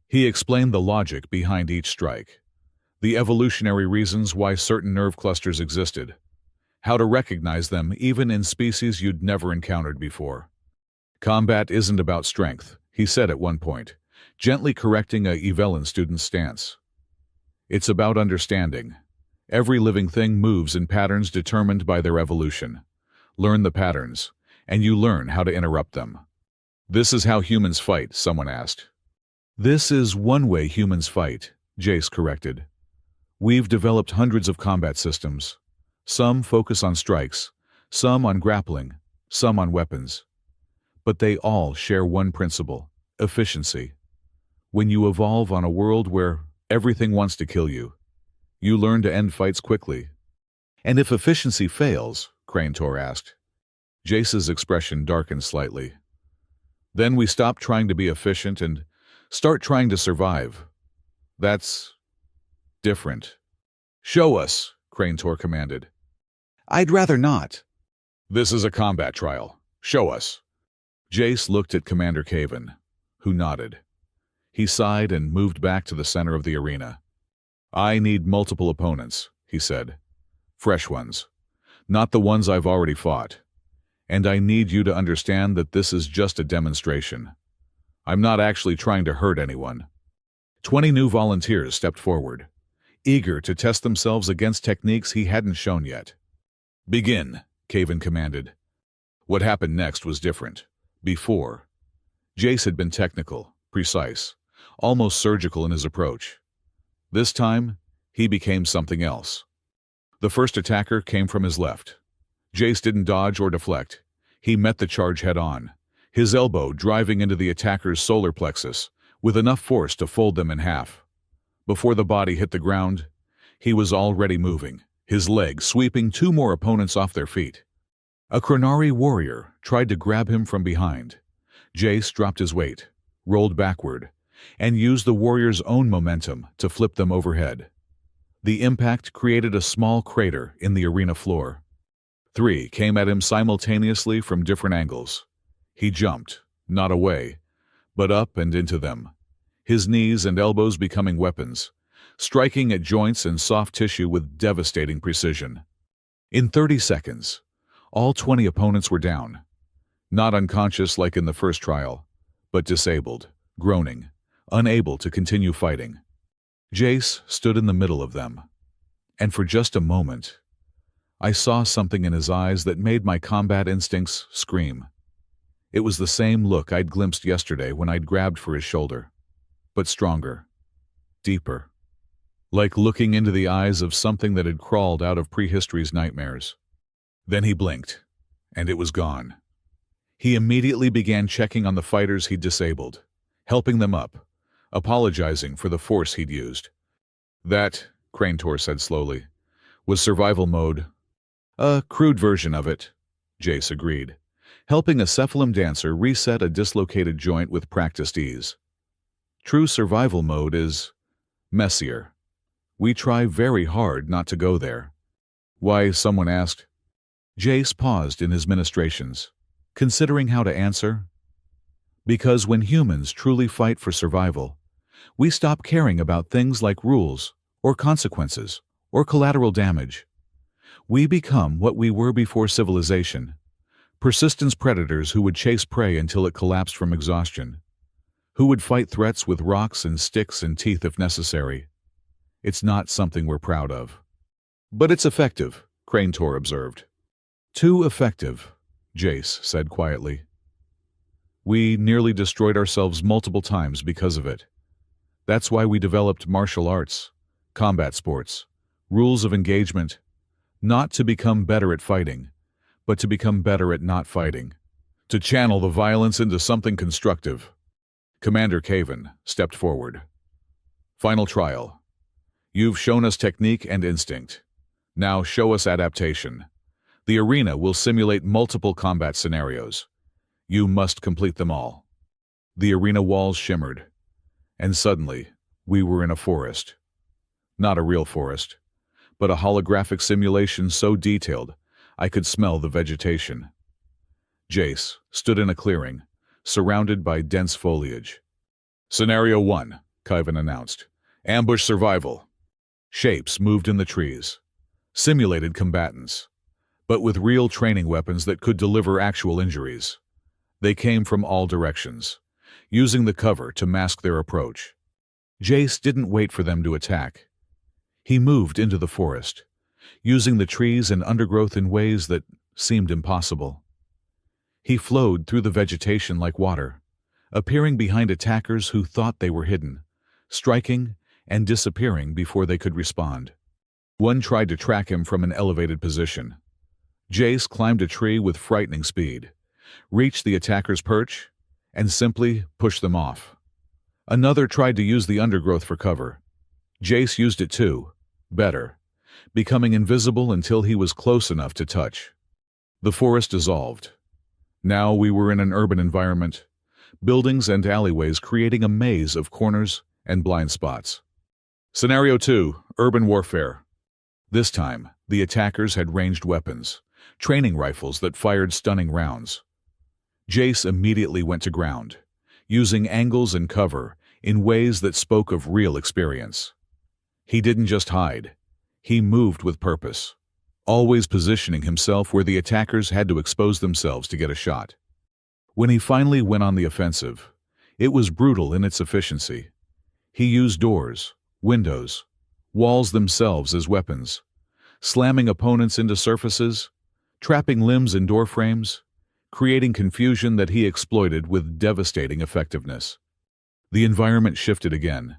[SPEAKER 1] He explained the logic behind each strike, the evolutionary reasons why certain nerve clusters existed, how to recognize them even in species you'd never encountered before. "Combat isn't about strength," he said at one point, gently correcting a Evelyn student's stance. "It's about understanding. Every living thing moves in patterns determined by their evolution. Learn the patterns, and you learn how to interrupt them." "This is how humans fight," someone asked. "This is one way humans fight," Jace corrected. "We've developed hundreds of combat systems. Some focus on strikes, some on grappling, some on weapons. But they all share one principle: efficiency. When you evolve on a world where everything wants to kill you, you learn to end fights quickly." "And if efficiency fails?" Crane Tor asked. Jace's expression darkened slightly. "Then we stop trying to be efficient and start trying to survive. That's different." "Show us," Crane-Tor commanded.
[SPEAKER 2] I'd rather not.
[SPEAKER 1] This is a combat trial. Show us. Jace looked at Commander Caven, who nodded. He sighed and moved back to the center of the arena. I need multiple opponents, he said. Fresh ones. Not the ones I've already fought. And I need you to understand that this is just a demonstration. I'm not actually trying to hurt anyone. 20 new volunteers stepped forward, eager to test themselves against techniques he hadn't shown yet. Begin, Caven commanded. What happened next was different. Before, Jace had been technical, precise, almost surgical in his approach. This time, he became something else. The first attacker came from his left. Jace didn't dodge or deflect. He met the charge head-on, his elbow driving into the attacker's solar plexus, with enough force to fold them in half. Before the body hit the ground, he was already moving, his leg sweeping two more opponents off their feet. A Chronari warrior tried to grab him from behind. Jace dropped his weight, rolled backward, and used the warrior's own momentum to flip them overhead. The impact created a small crater in the arena floor. 3 came at him simultaneously from different angles. He jumped, not away, but up and into them, his knees and elbows becoming weapons, striking at joints and soft tissue with devastating precision. In 30 seconds, all 20 opponents were down, not unconscious like in the first trial, but disabled, groaning, unable to continue fighting. Jace stood in the middle of them, and for just a moment, I saw something in his eyes that made my combat instincts scream. It was the same look I'd glimpsed yesterday when I'd grabbed for his shoulder, but stronger, deeper, like looking into the eyes of something that had crawled out of prehistory's nightmares. Then he blinked, and it was gone. He immediately began checking on the fighters he'd disabled, helping them up, apologizing for the force he'd used. That, Crane-Tor said slowly, was survival mode. A crude version of it, Jace agreed, helping a cephalum dancer reset a dislocated joint with practiced ease. True survival mode is messier. We try very hard not to go there. Why, someone asked. Jace paused in his ministrations, considering how to answer. Because when humans truly fight for survival, we stop caring about things like rules, or consequences, or collateral damage. We become what we were before civilization, persistence predators who would chase prey until it collapsed from exhaustion, who would fight threats with rocks and sticks and teeth if necessary. It's not something we're proud of. But it's effective, Crane-Tor observed. Too effective, Jace said quietly. We nearly destroyed ourselves multiple times because of it. That's why we developed martial arts, combat sports, rules of engagement, not to become better at fighting, but to become better at not fighting, to channel the violence into something constructive. Commander Caven stepped forward. Final trial. You've shown us technique and instinct. Now show us adaptation. The arena will simulate multiple combat scenarios. You must complete them all. The arena walls shimmered, and suddenly we were in a forest. Not a real forest, but a holographic simulation so detailed I could smell the vegetation. Jace stood in a clearing, surrounded by dense foliage. Scenario 1, Caven announced. Ambush survival. Shapes moved in the trees. Simulated combatants, but with real training weapons that could deliver actual injuries. They came from all directions, using the cover to mask their approach. Jace didn't wait for them to attack. He moved into the forest, using the trees and undergrowth in ways that seemed impossible. He flowed through the vegetation like water, appearing behind attackers who thought they were hidden, striking and disappearing before they could respond. One tried to track him from an elevated position. Jace climbed a tree with frightening speed, reached the attacker's perch, and simply pushed them off. Another tried to use the undergrowth for cover. Jace used it too, better, becoming invisible until he was close enough to touch. The forest dissolved. Now we were in an urban environment, buildings and alleyways creating a maze of corners and blind spots. Scenario 2, urban warfare. This time, the attackers had ranged weapons, training rifles that fired stunning rounds. Jace immediately went to ground, using angles and cover in ways that spoke of real experience. He didn't just hide. He moved with purpose, always positioning himself where the attackers had to expose themselves to get a shot. When he finally went on the offensive, it was brutal in its efficiency. He used doors, windows, walls themselves as weapons, slamming opponents into surfaces, trapping limbs in door frames, creating confusion that he exploited with devastating effectiveness. The environment shifted again.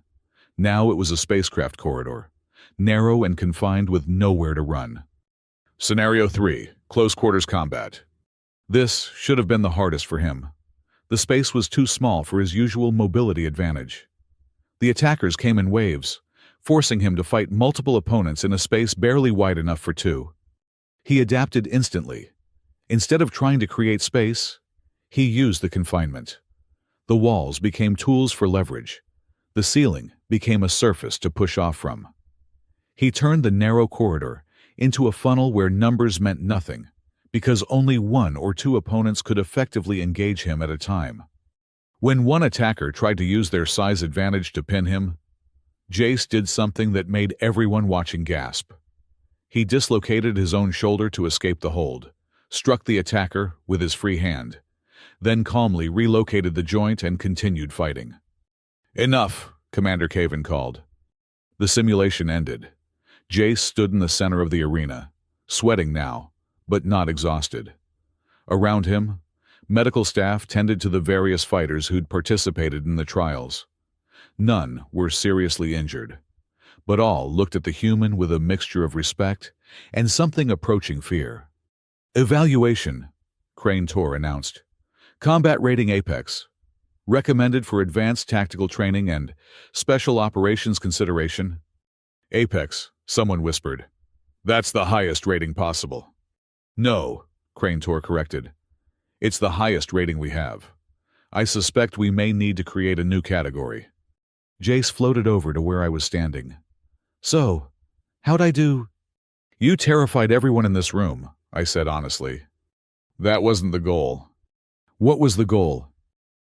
[SPEAKER 1] Now it was a spacecraft corridor, narrow and confined with nowhere to run. Scenario 3, Close Quarters Combat. This should have been the hardest for him. The space was too small for his usual mobility advantage. The attackers came in waves, forcing him to fight multiple opponents in a space barely wide enough for two. He adapted instantly. Instead of trying to create space, he used the confinement. The walls became tools for leverage. The ceiling became a surface to push off from. He turned the narrow corridor into a funnel where numbers meant nothing, because only one or two opponents could effectively engage him at a time. When one attacker tried to use their size advantage to pin him, Jace did something that made everyone watching gasp. He dislocated his own shoulder to escape the hold, struck the attacker with his free hand, then calmly relocated the joint and continued fighting. "Enough," Commander Caven called. The simulation ended. Jace stood in the center of the arena, sweating now, but not exhausted. Around him, medical staff tended to the various fighters who'd participated in the trials. None were seriously injured, but all looked at the human with a mixture of respect and something approaching fear. "Evaluation," Crane Tor announced. "Combat rating Apex. Recommended for advanced tactical training and special operations consideration." "Apex," someone whispered. "That's the highest rating possible." "No," Crane Tor corrected. "It's the highest rating we have. I suspect we may need to create a new category." Jace floated over to where I was standing. "So, how'd I do?" "You terrified everyone in this room," I said honestly. "That wasn't the goal." "What was the goal?"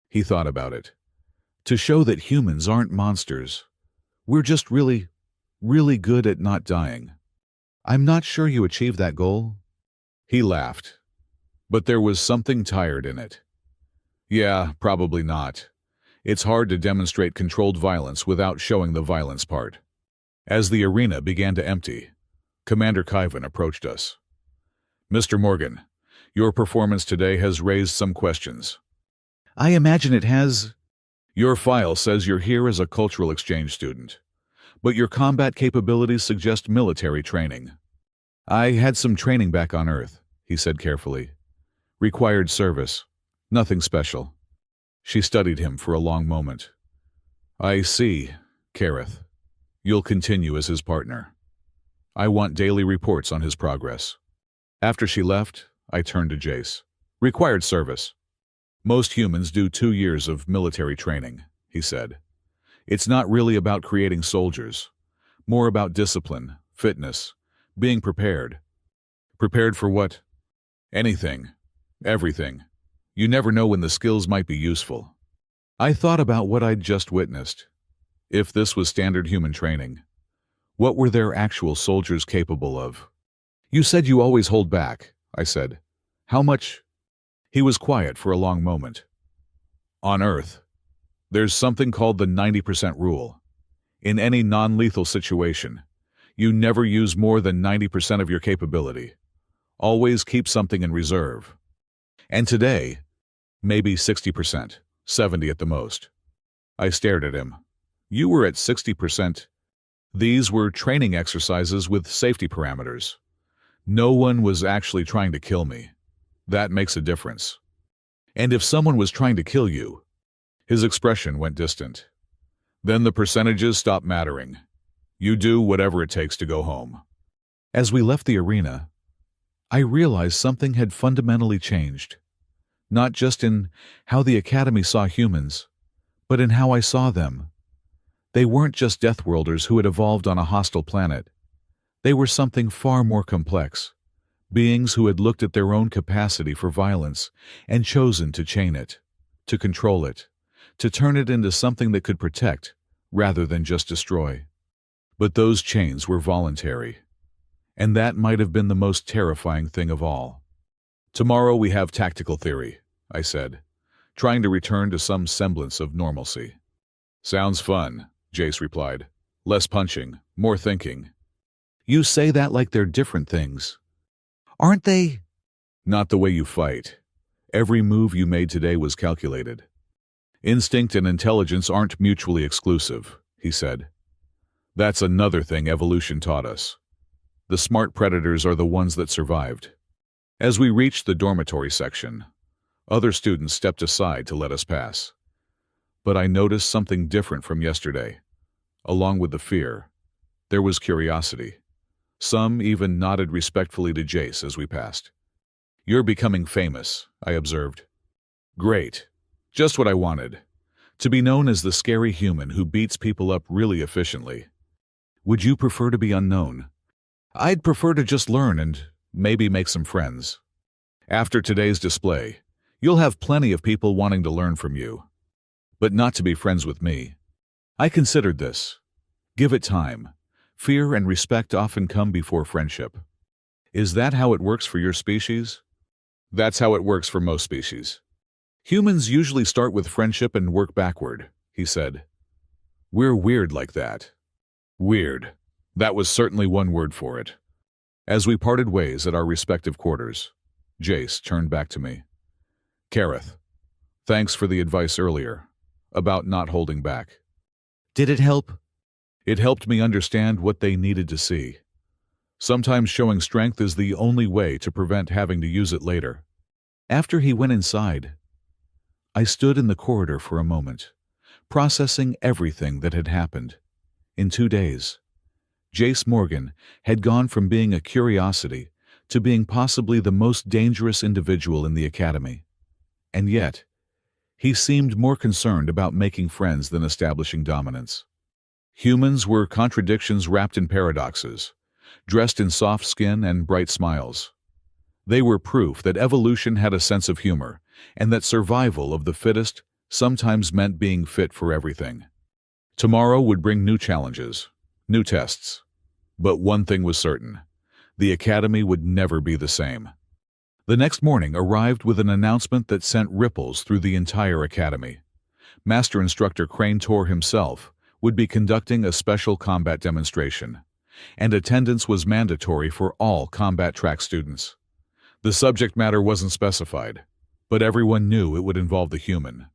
[SPEAKER 1] He thought about it. "To show that humans aren't monsters. We're just really good at not dying." "I'm not sure you achieved that goal." He laughed. But there was something tired in it. "Yeah, probably not. It's hard to demonstrate controlled violence without showing the violence part." As the arena began to empty, Commander Caven approached us. "Mr. Morgan, your performance today has raised some questions."
[SPEAKER 2] I imagine it has.
[SPEAKER 1] "Your file says you're here as a cultural exchange student, but your combat capabilities suggest military training."
[SPEAKER 2] I had some training back on Earth,"
[SPEAKER 1] he said carefully. "Required service. Nothing special." She studied him for a long moment. "I see, Kareth. You'll continue as his partner. I want daily reports on his progress." After she left, I turned to Jace. "Required service. Most humans do 2 years of military training," he said. "It's not really about creating soldiers. More about discipline, fitness, being prepared." "Prepared for what?" "Anything. Everything. You never know when the skills might be useful." I thought about what I'd just witnessed. If this was standard human training, what were their actual soldiers capable of? "You said you always hold back," I said. "How much?" He was quiet for a long moment. "On Earth, there's something called the 90% rule. In any non-lethal situation, you never use more than 90% of your capability. Always keep something in reserve. And today, maybe 60%, 70 at the most." I stared at him. "You were at 60%. These were training exercises with safety parameters. No one was actually trying to kill me. That makes a difference. And if someone was trying to kill you..." His expression went distant. "Then the percentages stop mattering. You do whatever it takes to go home." As we left the arena, I realized something had fundamentally changed. Not just in how the Academy saw humans, but in how I saw them. They weren't just Deathworlders who had evolved on a hostile planet. They were something far more complex, beings who had looked at their own capacity for violence and chosen to chain it, to control it, to turn it into something that could protect rather than just destroy. But those chains were voluntary, and that might have been the most terrifying thing of all. "Tomorrow we have tactical theory," I said, trying to return to some semblance of normalcy. "Sounds fun," Jace replied. "Less punching, more thinking."
[SPEAKER 2] You say that like they're different things. Aren't they?
[SPEAKER 1] "Not the way you fight. Every move you made today was calculated. Instinct and intelligence aren't mutually exclusive," he said. "That's another thing evolution taught us. The smart predators are the ones that survived." As we reached the dormitory section, other students stepped aside to let us pass. But I noticed something different from yesterday. Along with the fear, there was curiosity. Some even nodded respectfully to Jace as we passed. "You're becoming famous," I observed. "Great. Just what I wanted. To be known as the scary human who beats people up really efficiently."
[SPEAKER 2] Would you prefer to be unknown?
[SPEAKER 1] "I'd prefer to just learn and maybe make some friends. After today's display, you'll have plenty of people wanting to learn from you. But not to be friends with me." I considered this. Give it time. Fear and respect often come before friendship. "Is that how it works for your species?" "That's how it works for most species. Humans usually start with friendship and work backward," he said. "We're weird like that." Weird. That was certainly one word for it. As we parted ways at our respective quarters, Jace turned back to me. "Kareth, thanks for the advice earlier, about not holding back.
[SPEAKER 2] Did it help?
[SPEAKER 1] It helped me understand what they needed to see. Sometimes showing strength is the only way to prevent having to use it later."
[SPEAKER 2] After he went inside, I stood in the corridor for a moment, processing everything that had happened. In 2 days, Jace Morgan had gone from being a curiosity to being possibly the most dangerous individual in the academy. And yet, he seemed more concerned about making friends than establishing dominance. Humans were contradictions wrapped in paradoxes, dressed in soft skin and bright smiles. They were proof that evolution had a sense of humor, and that survival of the fittest sometimes meant being fit for everything. Tomorrow would bring new challenges, new tests. But one thing was certain: the academy would never be the same. The next morning arrived with an announcement that sent ripples through the entire academy. Master Instructor Crane Tor himself would be conducting a special combat demonstration, and attendance was mandatory for all combat track students. The subject matter wasn't specified, but everyone knew it would involve the human.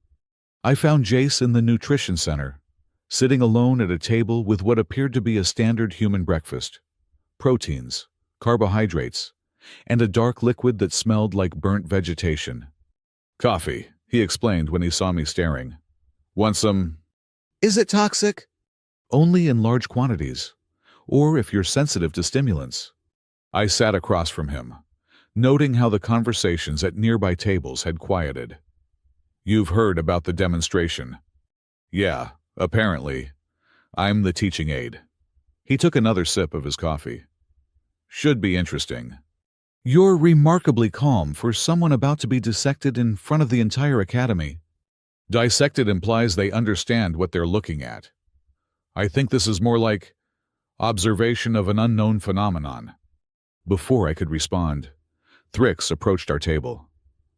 [SPEAKER 2] I found Jace in the nutrition center, sitting alone at a table with what appeared to be a standard human breakfast: proteins, carbohydrates, and a dark liquid that smelled like burnt vegetation. "Coffee," he explained when he saw me staring. "Want some?" Is it toxic? Only in large quantities, or if you're sensitive to stimulants.
[SPEAKER 1] I sat across from him, noting how the conversations at nearby tables had quieted. "You've heard about the demonstration." "Yeah, apparently. I'm the teaching aide." He took another sip of his coffee. "Should be interesting."
[SPEAKER 2] You're remarkably calm for someone about to be dissected in front of the entire academy.
[SPEAKER 1] Dissected implies they understand what they're looking at. I think this is more like observation of an unknown phenomenon. Before I could respond, Thrix approached our table.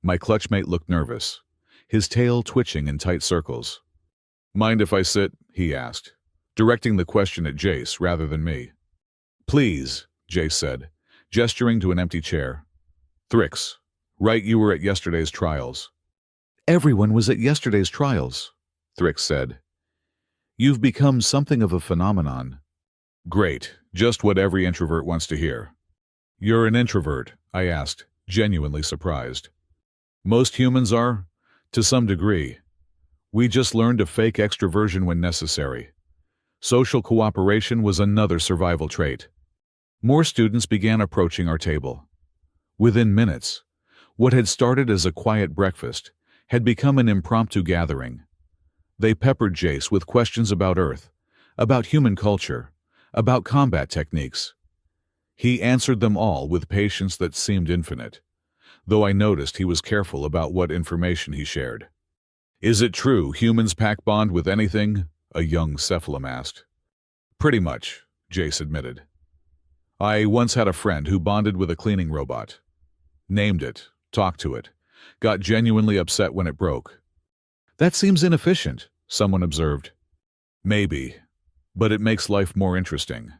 [SPEAKER 1] My clutchmate looked nervous, his tail twitching in tight circles. "Mind if I sit?" he asked, directing the question at Jace rather than me. "Please," Jace said, gesturing to an empty chair. "Thrix, right, you were at yesterday's trials."
[SPEAKER 2] Everyone was at yesterday's trials,
[SPEAKER 1] Thrix said.
[SPEAKER 2] You've become something of a phenomenon.
[SPEAKER 1] Great, just what every introvert wants to hear. "You're an introvert?" I asked, genuinely surprised. "Most humans are, to some degree. We just learned to fake extroversion when necessary. Social cooperation was another survival trait." More students began approaching our table. Within minutes, what had started as a quiet breakfast had become an impromptu gathering. They peppered Jace with questions about Earth, about human culture, about combat techniques. He answered them all with patience that seemed infinite, though I noticed he was careful about what information he shared. "Is it true humans pack bond with anything?" a young Cephalum asked. "Pretty much," Jace admitted. "I once had a friend who bonded with a cleaning robot. Named it, talked to it, got genuinely upset when it broke." "That seems inefficient," someone observed. "Maybe, but it makes life more interesting.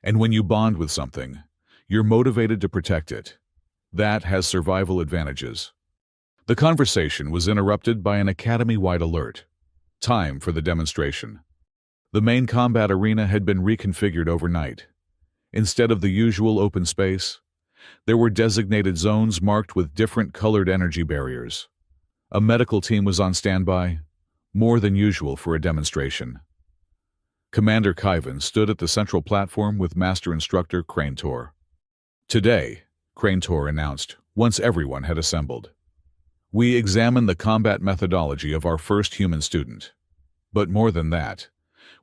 [SPEAKER 1] And when you bond with something, you're motivated to protect it. That has survival advantages." The conversation was interrupted by an academy-wide alert. Time for the demonstration. The main combat arena had been reconfigured overnight. Instead of the usual open space, there were designated zones marked with different colored energy barriers. A medical team was on standby, more than usual for a demonstration. Commander Kyvan stood at the central platform with Master Instructor Cranetor. "Today," Cranetor announced, once everyone had assembled, "we examine the combat methodology of our first human student. But more than that,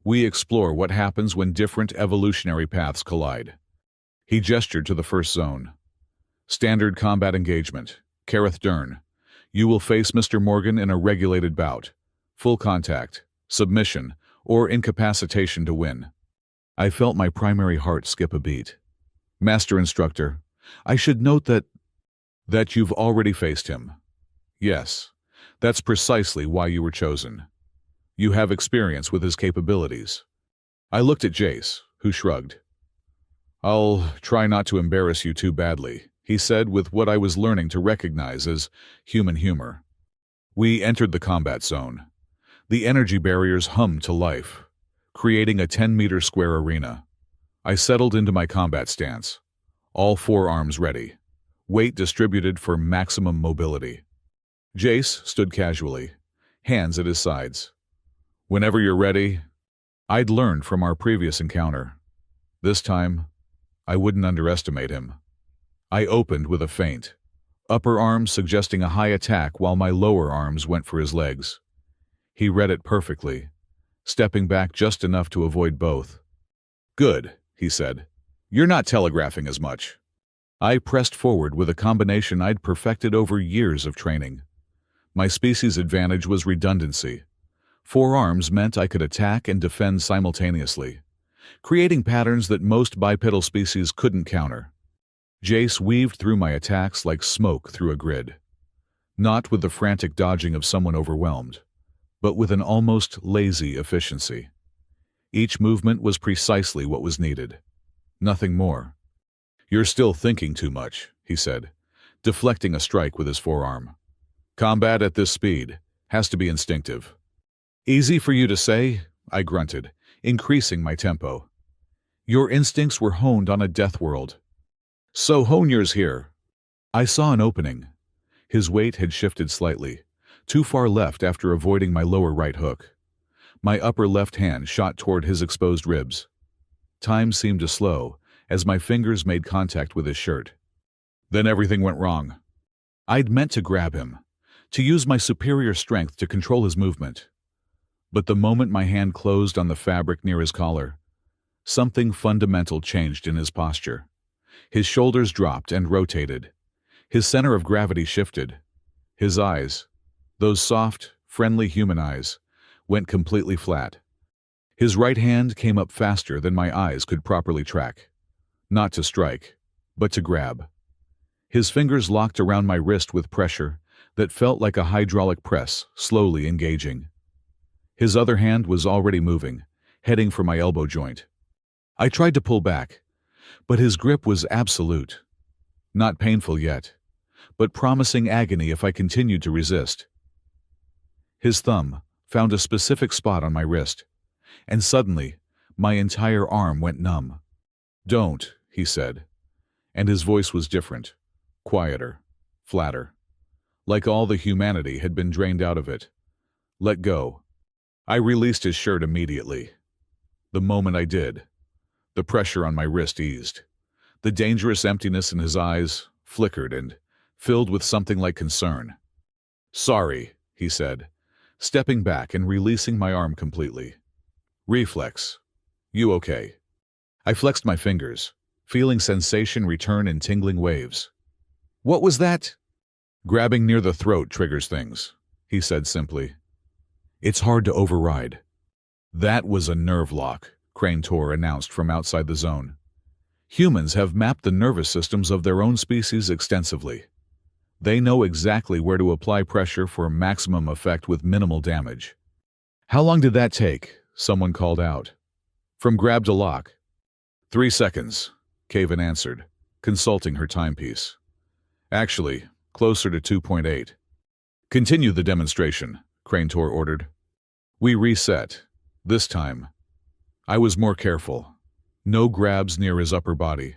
[SPEAKER 1] we explore what happens when different evolutionary paths collide." He gestured to the first zone. "Standard combat engagement. Kareth Dern. You will face Mr. Morgan in a regulated bout. Full contact, submission, or incapacitation to win." I felt my primary heart skip a beat. "Master Instructor, I should note that you've already faced him." "Yes, that's precisely why you were chosen. You have experience with his capabilities." I looked at Jace, who shrugged. "I'll try not to embarrass you too badly," he said with what I was learning to recognize as human humor. We entered the combat zone. The energy barriers hummed to life, creating a 10-meter square arena. I settled into my combat stance, all four arms ready, weight distributed for maximum mobility. Jace stood casually, hands at his sides. "Whenever you're ready." I'd learned from our previous encounter. This time, I wouldn't underestimate him. I opened with a feint, upper arms suggesting a high attack while my lower arms went for his legs. He read it perfectly, stepping back just enough to avoid both. "Good," he said. "You're not telegraphing as much." I pressed forward with a combination I'd perfected over years of training. My species' advantage was redundancy. 4 arms meant I could attack and defend simultaneously, creating patterns that most bipedal species couldn't counter. Jace weaved through my attacks like smoke through a grid. Not with the frantic dodging of someone overwhelmed, but with an almost lazy efficiency. Each movement was precisely what was needed. Nothing more. "You're still thinking too much," he said, deflecting a strike with his forearm. "Combat at this speed has to be instinctive." "Easy for you to say," I grunted, increasing my tempo. "Your instincts were honed on a death world. So hone yours here." I saw an opening. His weight had shifted slightly, too far left after avoiding my lower right hook. My upper left hand shot toward his exposed ribs. Time seemed to slow as my fingers made contact with his shirt. Then everything went wrong. I'd meant to grab him, to use my superior strength to control his movement. But the moment my hand closed on the fabric near his collar, something fundamental changed in his posture. His shoulders dropped and rotated. His center of gravity shifted. His eyes, those soft, friendly human eyes, went completely flat. His right hand came up faster than my eyes could properly track. Not to strike, but to grab. His fingers locked around my wrist with pressure that felt like a hydraulic press, slowly engaging. His other hand was already moving, heading for my elbow joint. I tried to pull back, but his grip was absolute. Not painful yet, but promising agony if I continued to resist. His thumb found a specific spot on my wrist, and suddenly, my entire arm went numb. "Don't," he said, and his voice was different, quieter, flatter, like all the humanity had been drained out of it. "Let go." I released his shirt immediately. The moment I did, the pressure on my wrist eased. The dangerous emptiness in his eyes flickered and filled with something like concern. "Sorry," he said, stepping back and releasing my arm completely. "Reflex. You okay?" I flexed my fingers, feeling sensation return in tingling waves. "What was that?" "Grabbing near the throat triggers things," he said simply. "It's hard to override." "That was a nerve lock," Crane Tor announced from outside the zone. "Humans have mapped the nervous systems of their own species extensively. They know exactly where to apply pressure for maximum effect with minimal damage." "How long did that take?" someone called out. "From grab to lock?" 3 seconds, Caven answered, consulting her timepiece. "Actually, closer to 2.8. "Continue the demonstration," Crane Tor ordered. We reset. This time, I was more careful. No grabs near his upper body.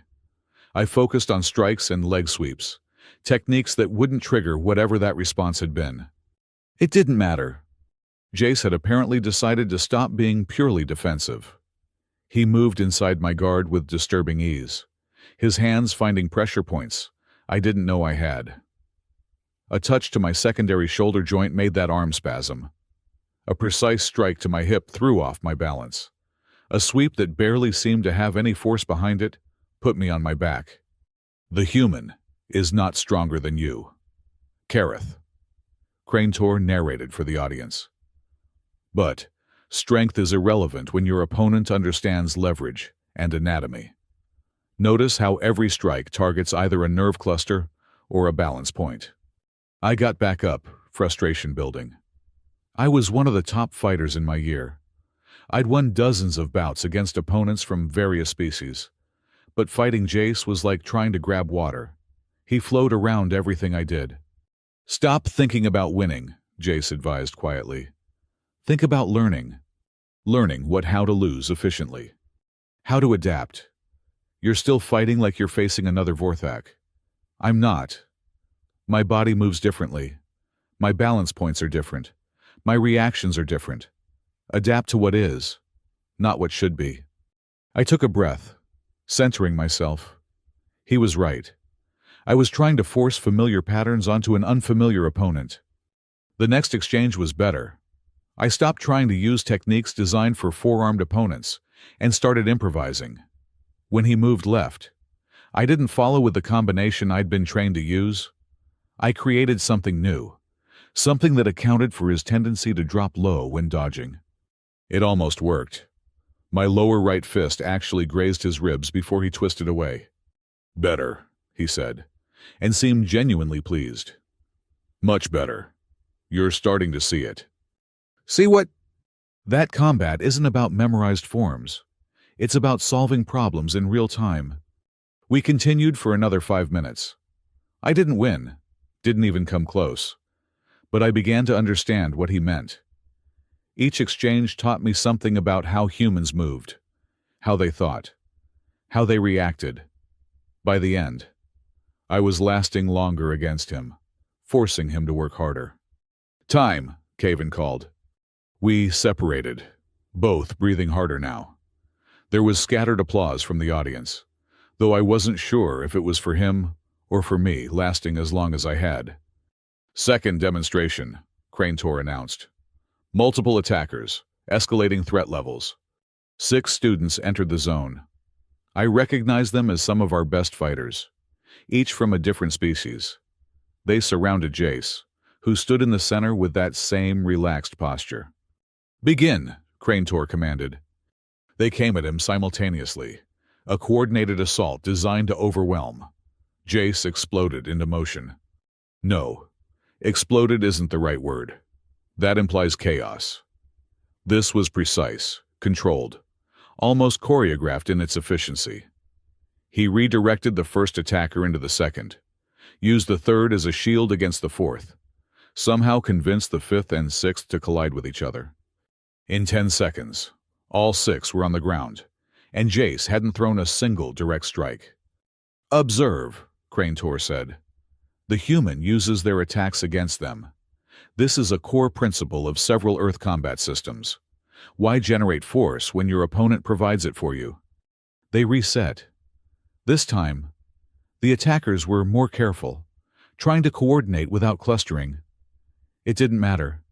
[SPEAKER 1] I focused on strikes and leg sweeps, techniques that wouldn't trigger whatever that response had been. It didn't matter. Jace had apparently decided to stop being purely defensive. He moved inside my guard with disturbing ease, his hands finding pressure points I didn't know I had. A touch to my secondary shoulder joint made that arm spasm. A precise strike to my hip threw off my balance. A sweep that barely seemed to have any force behind it put me on my back. "The human is not stronger than you." Kareth. Crane Tor narrated for the audience. "But strength is irrelevant when your opponent understands leverage and anatomy. Notice how every strike targets either a nerve cluster or a balance point." I got back up, frustration building. I was one of the top fighters in my year. I'd won dozens of bouts against opponents from various species. But fighting Jace was like trying to grab water. He flowed around everything I did. "Stop thinking about winning," Jace advised quietly. "Think about learning. Learning how to lose efficiently. How to adapt. You're still fighting like you're facing another Vorthak. I'm not. My body moves differently. My balance points are different. My reactions are different. Adapt to what is, not what should be." I took a breath, centering myself. He was right. I was trying to force familiar patterns onto an unfamiliar opponent. The next exchange was better. I stopped trying to use techniques designed for four-armed opponents and started improvising. When he moved left, I didn't follow with the combination I'd been trained to use. I created something new, something that accounted for his tendency to drop low when dodging. It almost worked. My lower right fist actually grazed his ribs before he twisted away. "Better," he said, and seemed genuinely pleased. "Much better. You're starting to see it." "See what?" That combat isn't about memorized forms. It's about solving problems in real time. We continued for another 5 minutes. I didn't win, didn't even come close. But I began to understand what he meant. Each exchange taught me something about how humans moved, how they thought, how they reacted. By the end, I was lasting longer against him, forcing him to work harder. "Time," Caven called. We separated, both breathing harder now. There was scattered applause from the audience, though I wasn't sure if it was for him or for me lasting as long as I had. "Second demonstration," Crane Tor announced. "Multiple attackers, escalating threat levels." 6 students entered the zone. I recognized them as some of our best fighters, each from a different species. They surrounded Jace, who stood in the center with that same relaxed posture. "Begin," Crane Tor commanded. They came at him simultaneously, a coordinated assault designed to overwhelm. Jace exploded into motion. No, exploded isn't the right word. That implies chaos. This was precise, controlled, almost choreographed in its efficiency. He redirected the first attacker into the second, used the third as a shield against the fourth, somehow convinced the fifth and sixth to collide with each other. In 10 seconds, all 6 were on the ground, and Jace hadn't thrown a single direct strike. "Observe," Crane Tor said. "The human uses their attacks against them. This is a core principle of several Earth combat systems. Why generate force when your opponent provides it for you?" They reset. This time, the attackers were more careful, trying to coordinate without clustering. It didn't matter.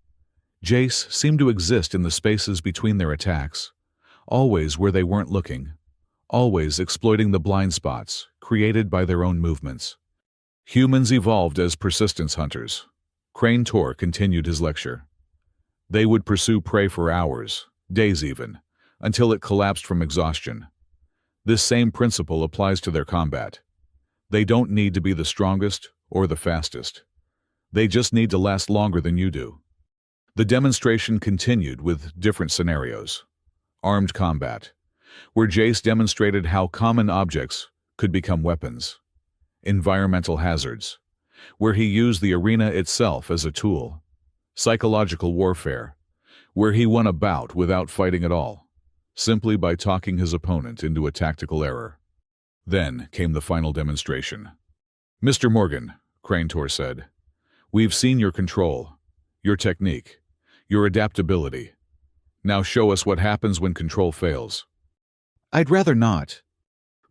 [SPEAKER 1] Jace seemed to exist in the spaces between their attacks, always where they weren't looking, always exploiting the blind spots created by their own movements. Humans evolved as persistence hunters. Crane Tor continued his lecture. They would pursue prey for hours, days even, until it collapsed from exhaustion. This same principle applies to their combat. They don't need to be the strongest or the fastest. They just need to last longer than you do. The demonstration continued with different scenarios. Armed combat, where Jace demonstrated how common objects could become weapons. Environmental hazards, where he used the arena itself as a tool. Psychological warfare, where he won a bout without fighting at all, simply by talking his opponent into a tactical error. Then came the final demonstration. "Mr. Morgan," Crane Tor said, "we've seen your control, your technique, your adaptability. Now show us what happens when control fails."
[SPEAKER 2] "I'd rather not."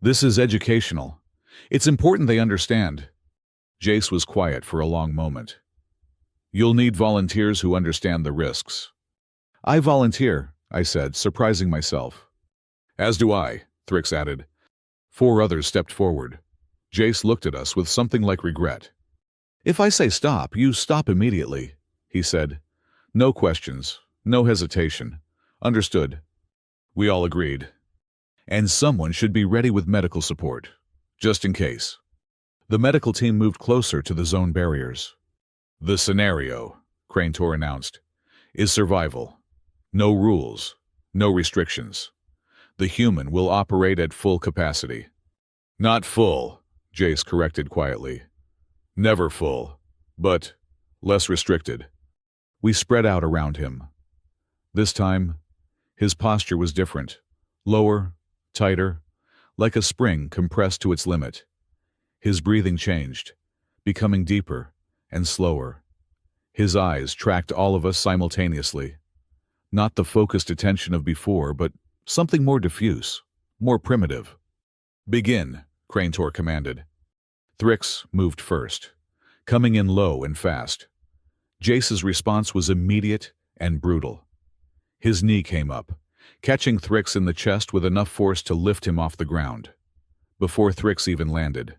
[SPEAKER 1] "This is educational. It's important they understand." Jace was quiet for a long moment. "You'll need volunteers who understand the risks."
[SPEAKER 2] "I volunteer," I said, surprising myself.
[SPEAKER 1] "As do I," Thrix added. 4 others stepped forward. Jace looked at us with something like regret.
[SPEAKER 2] "If I say stop, you stop immediately,"
[SPEAKER 1] he said. "No questions, no hesitation. Understood." We all agreed. And someone should be ready with medical support, just in case. The medical team moved closer to the zone barriers. "The scenario," Crane Tor announced, "is survival. No rules, no restrictions. The human will operate at full capacity." "Not full," Jace corrected quietly. "Never full, but less restricted." We spread out around him. This time, his posture was different. Lower, tighter, like a spring compressed to its limit. His breathing changed, becoming deeper and slower. His eyes tracked all of us simultaneously. Not the focused attention of before, but something more diffuse, more primitive. "Begin," Crane Tor commanded. Thrix moved first, coming in low and fast. Jace's response was immediate and brutal. His knee came up, catching Thrix in the chest with enough force to lift him off the ground. Before Thrix even landed,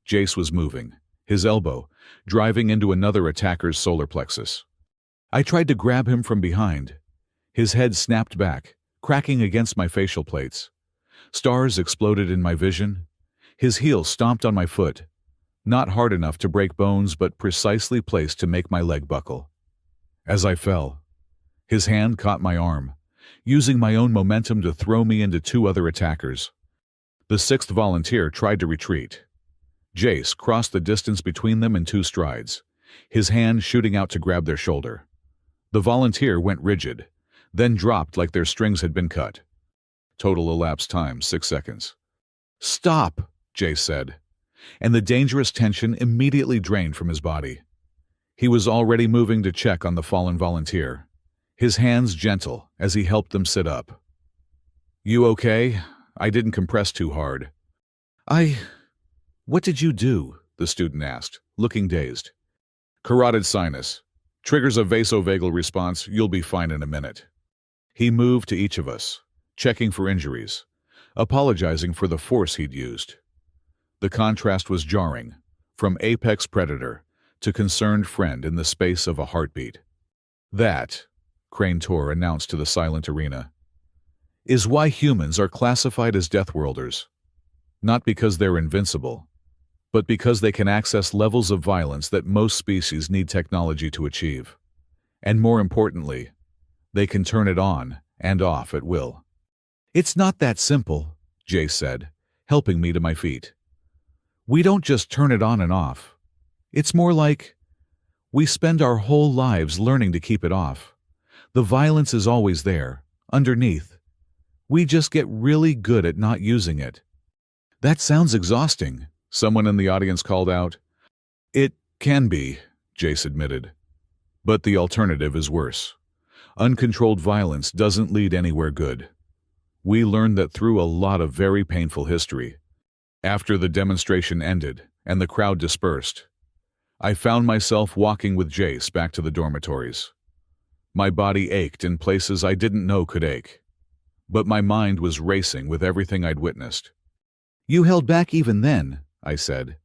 [SPEAKER 1] Jace was moving, his elbow driving into another attacker's solar plexus. I tried to grab him from behind. His head snapped back, cracking against my facial plates. Stars exploded in my vision. His heel stomped on my foot, not hard enough to break bones but precisely placed to make my leg buckle. As I fell, his hand caught my arm, using my own momentum to throw me into 2 other attackers. The 6th volunteer tried to retreat. Jace crossed the distance between them in 2 strides, his hand shooting out to grab their shoulder. The volunteer went rigid, then dropped like their strings had been cut. Total elapsed time, 6 seconds. "Stop," Jace said, and the dangerous tension immediately drained from his body. He was already moving to check on the fallen volunteer, his hands gentle as he helped them sit up. "You okay? I didn't compress too hard."
[SPEAKER 2] What did you do?" the student asked, looking dazed.
[SPEAKER 1] "Carotid sinus. Triggers a vasovagal response. You'll be fine in a minute." He moved to each of us, checking for injuries, apologizing for the force he'd used. The contrast was jarring, from apex predator to concerned friend in the space of a heartbeat. "That," Crane Tor announced to the silent arena, "is why humans are classified as Deathworlders. Not because they're invincible, but because they can access levels of violence that most species need technology to achieve. And more importantly, they can turn it on and off at will."
[SPEAKER 2] "It's not that simple," Jace said, helping me to my feet. "We don't just turn it on and off. It's more like we spend our whole lives learning to keep it off. The violence is always there, underneath. We just get really good at not using it."
[SPEAKER 1] "That sounds exhausting," someone in the audience called out. "It can be," Jace admitted. "But the alternative is worse. Uncontrolled violence doesn't lead anywhere good. We learned that through a lot of very painful history. After the demonstration ended and the crowd dispersed, I found myself walking with Jace back to the dormitories. My body ached in places I didn't know could ache. but my mind was racing with everything I'd witnessed.
[SPEAKER 2] "You held back even then," I said.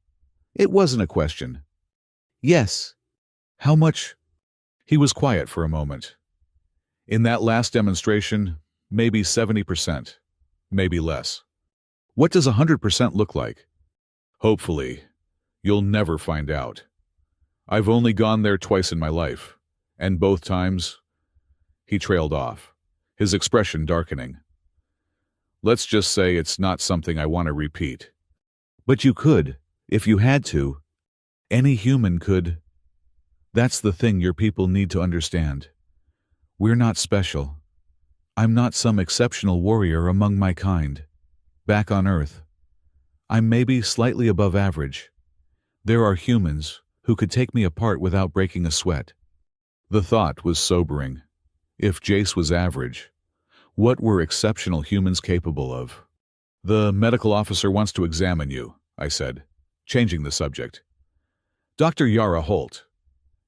[SPEAKER 2] "It wasn't a question." "Yes."
[SPEAKER 1] "How much?" He was quiet for a moment. "In that last demonstration, maybe 70%, maybe less."
[SPEAKER 2] "What does 100% look like?"
[SPEAKER 1] "Hopefully, you'll never find out. I've only gone there twice in my life, and both times..." He trailed off, his expression darkening. "Let's just say it's not something I want to repeat."
[SPEAKER 2] "But you could, if you had to. Any human could. That's the thing your people need to understand. We're not special. I'm not some exceptional warrior among my kind. Back on Earth, I'm maybe slightly above average. There are humans who could take me apart without breaking a sweat."
[SPEAKER 1] The thought was sobering. If Jace was average, what were exceptional humans capable of? "The medical officer wants to examine you," I said, changing the subject. "Dr. Yara Holt.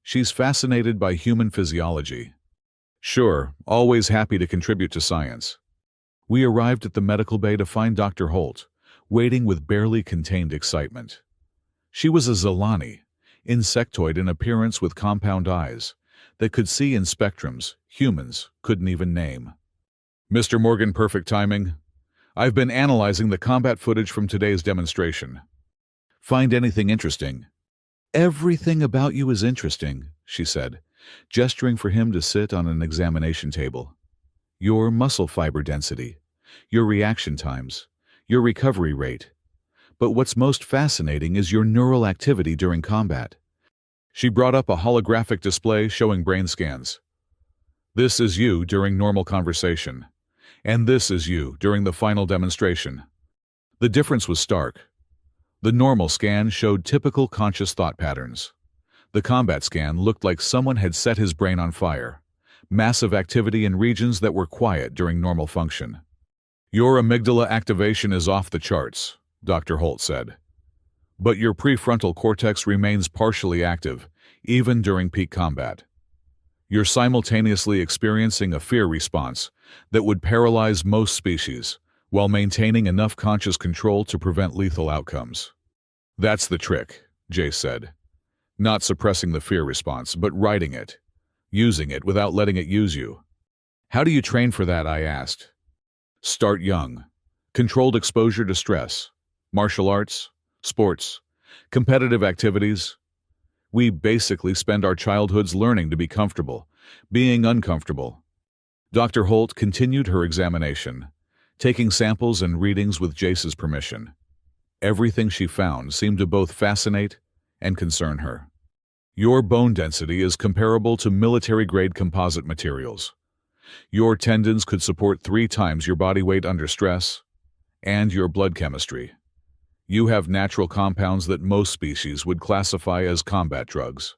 [SPEAKER 1] She's fascinated by human physiology." "Sure, always happy to contribute to science." We arrived at the medical bay to find Dr. Holt, waiting with barely contained excitement. She was a Zilani, insectoid in appearance with compound eyes, that could see in spectrums humans couldn't even name. "Mr. Morgan, perfect timing. I've been analyzing the combat footage from today's demonstration."
[SPEAKER 2] "Find anything interesting?" "Everything about you is interesting," she said, gesturing for him to sit on an examination table. "Your muscle fiber density, your reaction times, your recovery rate. But what's most fascinating is your neural activity during combat."
[SPEAKER 1] She brought up a holographic display showing brain scans. "This is you during normal conversation, and this is you during the final demonstration." The difference was stark. The normal scan showed typical conscious thought patterns. The combat scan looked like someone had set his brain on fire. Massive activity in regions that were quiet during normal function. "Your amygdala activation is off the charts," Dr. Holt said. "But your prefrontal cortex remains partially active, even during peak combat. You're simultaneously experiencing a fear response that would paralyze most species, while maintaining enough conscious control to prevent lethal outcomes." "That's the trick," Jace said. "Not suppressing the fear response, but riding it. Using it without letting it use you." "How do you train for that?" I asked. "Start young. Controlled exposure to stress. Martial arts, sports, competitive activities. We basically spend our childhoods learning to be comfortable, being uncomfortable." Dr. Holt continued her examination, taking samples and readings with Jace's permission. Everything she found seemed to both fascinate and concern her. "Your bone density is comparable to military-grade composite materials. Your tendons could support 3 times your body weight under stress, and your blood chemistry. You have natural compounds that most species would classify as combat drugs.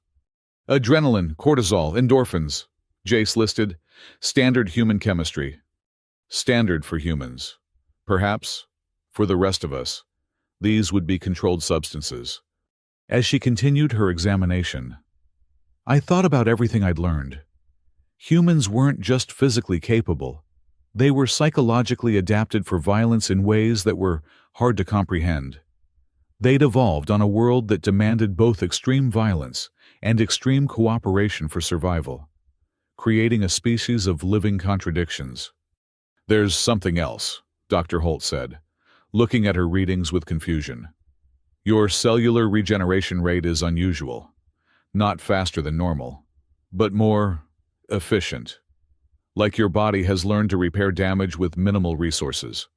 [SPEAKER 1] Adrenaline, cortisol, endorphins," Jace listed, "standard human chemistry." Standard for humans. Perhaps, for the rest of us, these would be controlled substances. As she continued her examination, I thought about everything I'd learned. Humans weren't just physically capable. They were psychologically adapted for violence in ways that were hard to comprehend. They'd evolved on a world that demanded both extreme violence and extreme cooperation for survival, creating a species of living contradictions. "There's something else," Dr. Holt said, looking at her readings with confusion. "Your cellular regeneration rate is unusual. Not faster than normal, but more efficient. Like your body has learned to repair damage with minimal resources."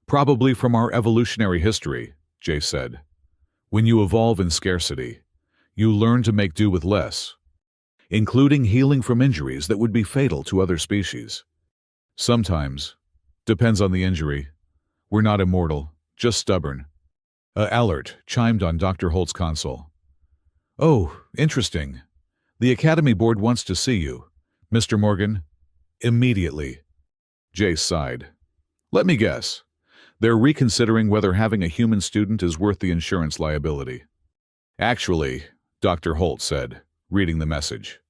[SPEAKER 1] "Probably from our evolutionary history," Jay said. "When you evolve in scarcity, you learn to make do with less, including healing from injuries that would be fatal to other species. Sometimes, depends on the injury. We're not immortal, just stubborn." Alert chimed on Dr. Holt's console. "Oh, interesting. The Academy Board wants to see you, Mr. Morgan. Immediately." Jace sighed. "Let me guess. They're reconsidering whether having a human student is worth the insurance liability." "Actually," Dr. Holt said, reading the message,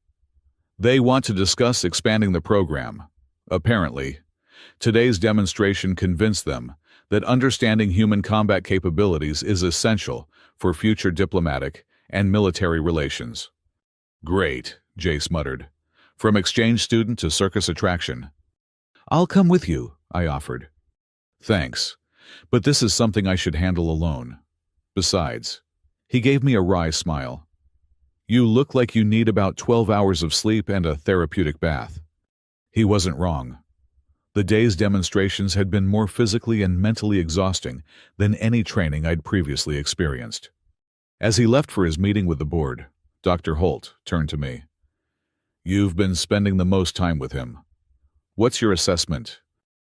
[SPEAKER 1] "they want to discuss expanding the program. Apparently, Today's demonstration convinced them that understanding human combat capabilities is essential for future diplomatic and military relations. Great, Jace muttered. From exchange student to circus attraction. I'll come with you, I offered. Thanks, but this is something I should handle alone. Besides, he gave me a wry smile. You look like you need about 12 hours of sleep and a therapeutic bath. He wasn't wrong. The day's demonstrations had been more physically and mentally exhausting than any training I'd previously experienced. As he left for his meeting with the board, Dr. Holt turned to me. You've been spending the most time with him. What's your assessment?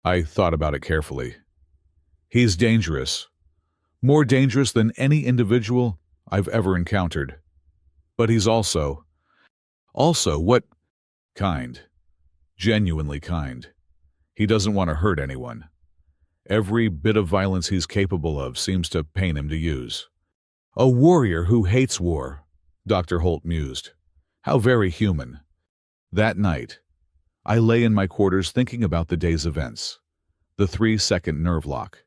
[SPEAKER 1] I thought about it carefully. He's dangerous. More dangerous than any individual I've ever encountered. But he's also what? Kind. Genuinely kind. He doesn't want to hurt anyone. Every bit of violence he's capable of seems to pain him to use. A warrior who hates war, Dr. Holt mused. How very human. That night, I lay in my quarters thinking about the day's events. The 3-second nerve lock.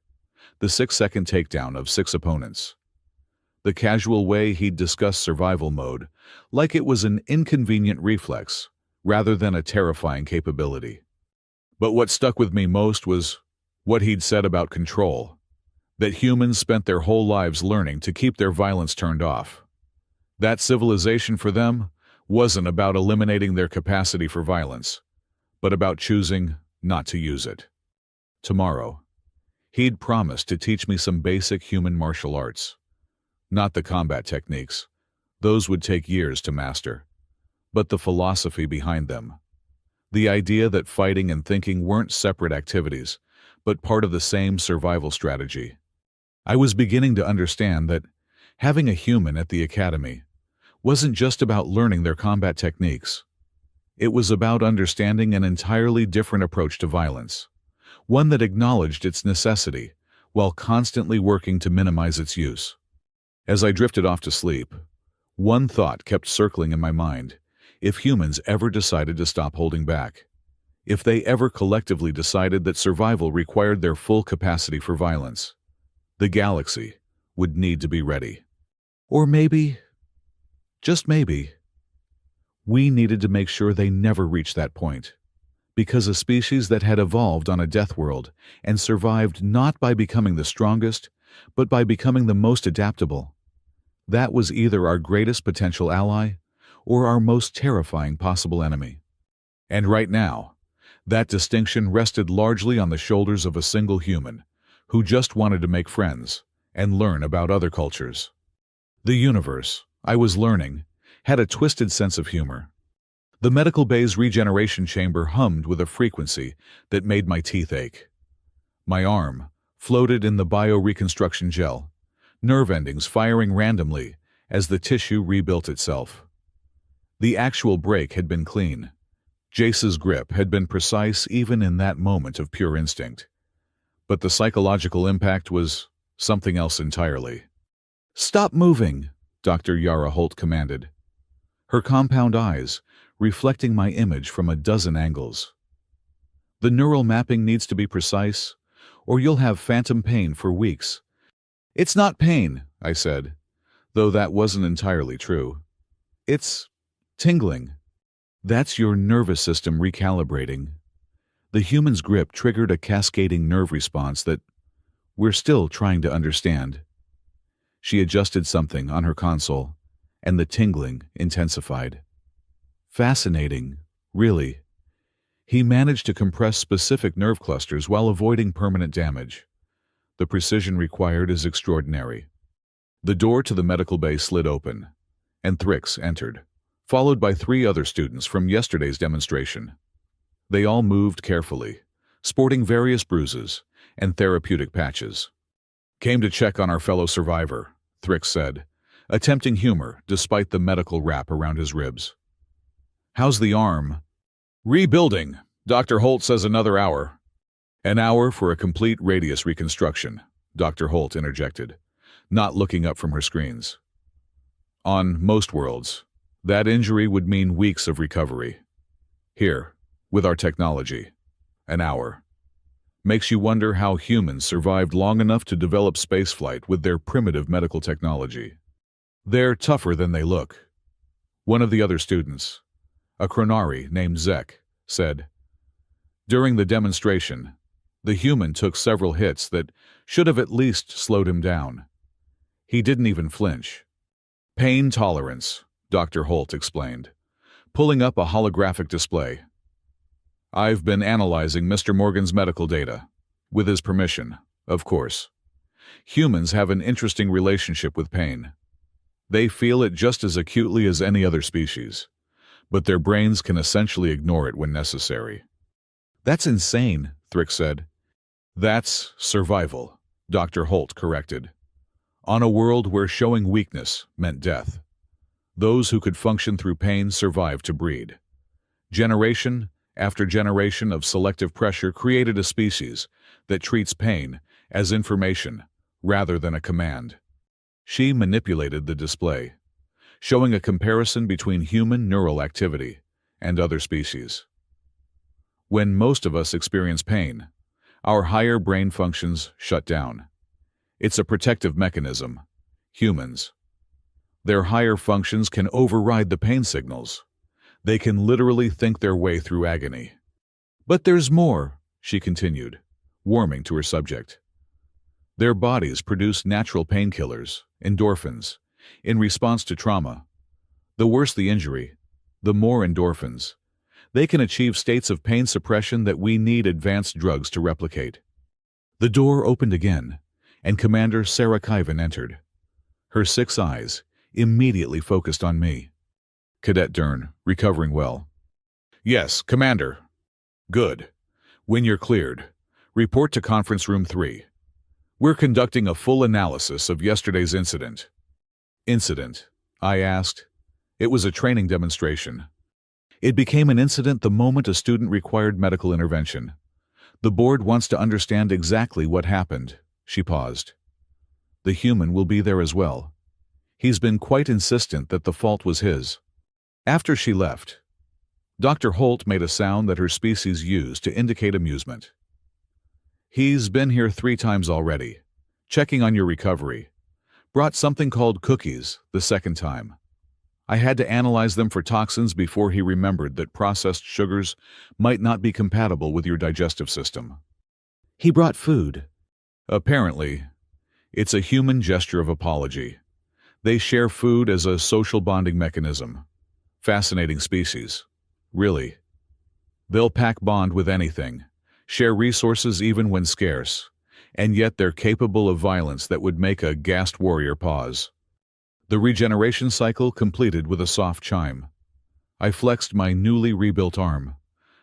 [SPEAKER 1] The 6-second takedown of 6 opponents. The casual way he'd discuss survival mode, like it was an inconvenient reflex, rather than a terrifying capability. But what stuck with me most was what he'd said about control. That humans spent their whole lives learning to keep their violence turned off. That civilization for them wasn't about eliminating their capacity for violence, but about choosing not to use it. Tomorrow, he'd promised to teach me some basic human martial arts. Not the combat techniques. Those would take years to master. But the philosophy behind them. The idea that fighting and thinking weren't separate activities, but part of the same survival strategy. I was beginning to understand that having a human at the academy wasn't just about learning their combat techniques. It was about understanding an entirely different approach to violence, one that acknowledged its necessity while constantly working to minimize its use. As I drifted off to sleep, one thought kept circling in my mind. If humans ever decided to stop holding back, if they ever collectively decided that survival required their full capacity for violence, the galaxy would need to be ready. Or maybe, just maybe, we needed to make sure they never reached that point, because a species that had evolved on a death world and survived not by becoming the strongest, but by becoming the most adaptable, that was either our greatest potential ally or our most terrifying possible enemy. And right now, that distinction rested largely on the shoulders of a single human who just wanted to make friends and learn about other cultures. The universe, I was learning, had a twisted sense of humor. The medical bay's regeneration chamber hummed with a frequency that made my teeth ache. My arm floated in the bioreconstruction gel, nerve endings firing randomly as the tissue rebuilt itself. The actual break had been clean. Jace's grip had been precise even in that moment of pure instinct. But the psychological impact was something else entirely. "Stop moving," Dr. Yara Holt commanded, her compound eyes reflecting my image from a dozen angles. "The neural mapping needs to be precise, or you'll have phantom pain for weeks." "It's not pain," I said, though that wasn't entirely true. "It's tingling." "That's your nervous system recalibrating." The human's grip triggered a cascading nerve response that we're still trying to understand. She adjusted something on her console, and the tingling intensified. Fascinating, really. He managed to compress specific nerve clusters while avoiding permanent damage. The precision required is extraordinary. The door to the medical bay slid open, and Thrix entered, followed by 3 other students from yesterday's demonstration. They all moved carefully, sporting various bruises and therapeutic patches. "Came to check on our fellow survivor," Thrix said, attempting humor despite the medical wrap around his ribs. "How's the arm?" "Rebuilding. Dr. Holt says another hour." "An hour for a complete radius reconstruction," Dr. Holt interjected, not looking up from her screens. "On most worlds, that injury would mean weeks of recovery. Here, with our technology, an hour." Makes you wonder how humans survived long enough to develop spaceflight with their primitive medical technology. They're tougher than they look. One of the other students, a Chronari named Zek, said. During the demonstration, the human took several hits that should have at least slowed him down. He didn't even flinch. Pain tolerance, Dr. Holt explained, pulling up a holographic display. I've been analyzing Mr. Morgan's medical data. With his permission, of course. Humans have an interesting relationship with pain. They feel it just as acutely as any other species, but their brains can essentially ignore it when necessary. That's insane, Thrick said. That's survival, Dr. Holt corrected. On a world where showing weakness meant death. Those who could function through pain survived to breed. Generation after generation of selective pressure created a species that treats pain as information rather than a command. She manipulated the display, showing a comparison between human neural activity and other species. When most of us experience pain, our higher brain functions shut down. It's a protective mechanism. Humans. Their higher functions can override the pain signals. They can literally think their way through agony. But there's more, she continued, warming to her subject. Their bodies produce natural painkillers, endorphins, in response to trauma. The worse the injury, the more endorphins. They can achieve states of pain suppression that we need advanced drugs to replicate. The door opened again, and Commander Sarah Kiven entered. Her 6 eyes immediately focused on me. Cadet Dern, recovering well. Yes, Commander. Good. When you're cleared, report to Conference Room 3. We're conducting a full analysis of yesterday's incident. Incident? I asked. It was a training demonstration. It became an incident the moment a student required medical intervention. The board wants to understand exactly what happened. She paused. The human will be there as well. He's been quite insistent that the fault was his. After she left, Dr. Holt made a sound that her species used to indicate amusement. He's been here 3 times already, checking on your recovery. Brought something called cookies the 2nd time. I had to analyze them for toxins before he remembered that processed sugars might not be compatible with your digestive system. He brought food. Apparently, it's a human gesture of apology. They share food as a social bonding mechanism. Fascinating species. Really. They'll pack bond with anything, share resources even when scarce, and yet they're capable of violence that would make a gassed warrior pause. The regeneration cycle completed with a soft chime. I flexed my newly rebuilt arm,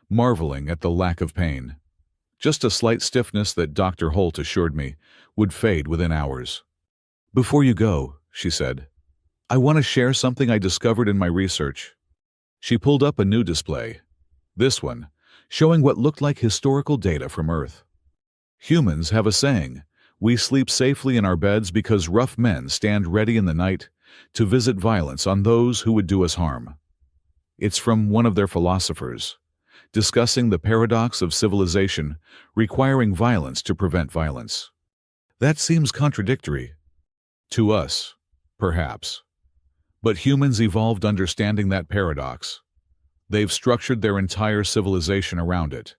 [SPEAKER 1] marveling at the lack of pain. Just a slight stiffness that Dr. Holt assured me would fade within hours. Before you go, she said, I want to share something I discovered in my research. She pulled up a new display, this one, showing what looked like historical data from Earth. Humans have a saying, we sleep safely in our beds because rough men stand ready in the night to visit violence on those who would do us harm. It's from one of their philosophers, discussing the paradox of civilization requiring violence to prevent violence. That seems contradictory. To us, perhaps. But humans evolved understanding that paradox. They've structured their entire civilization around it.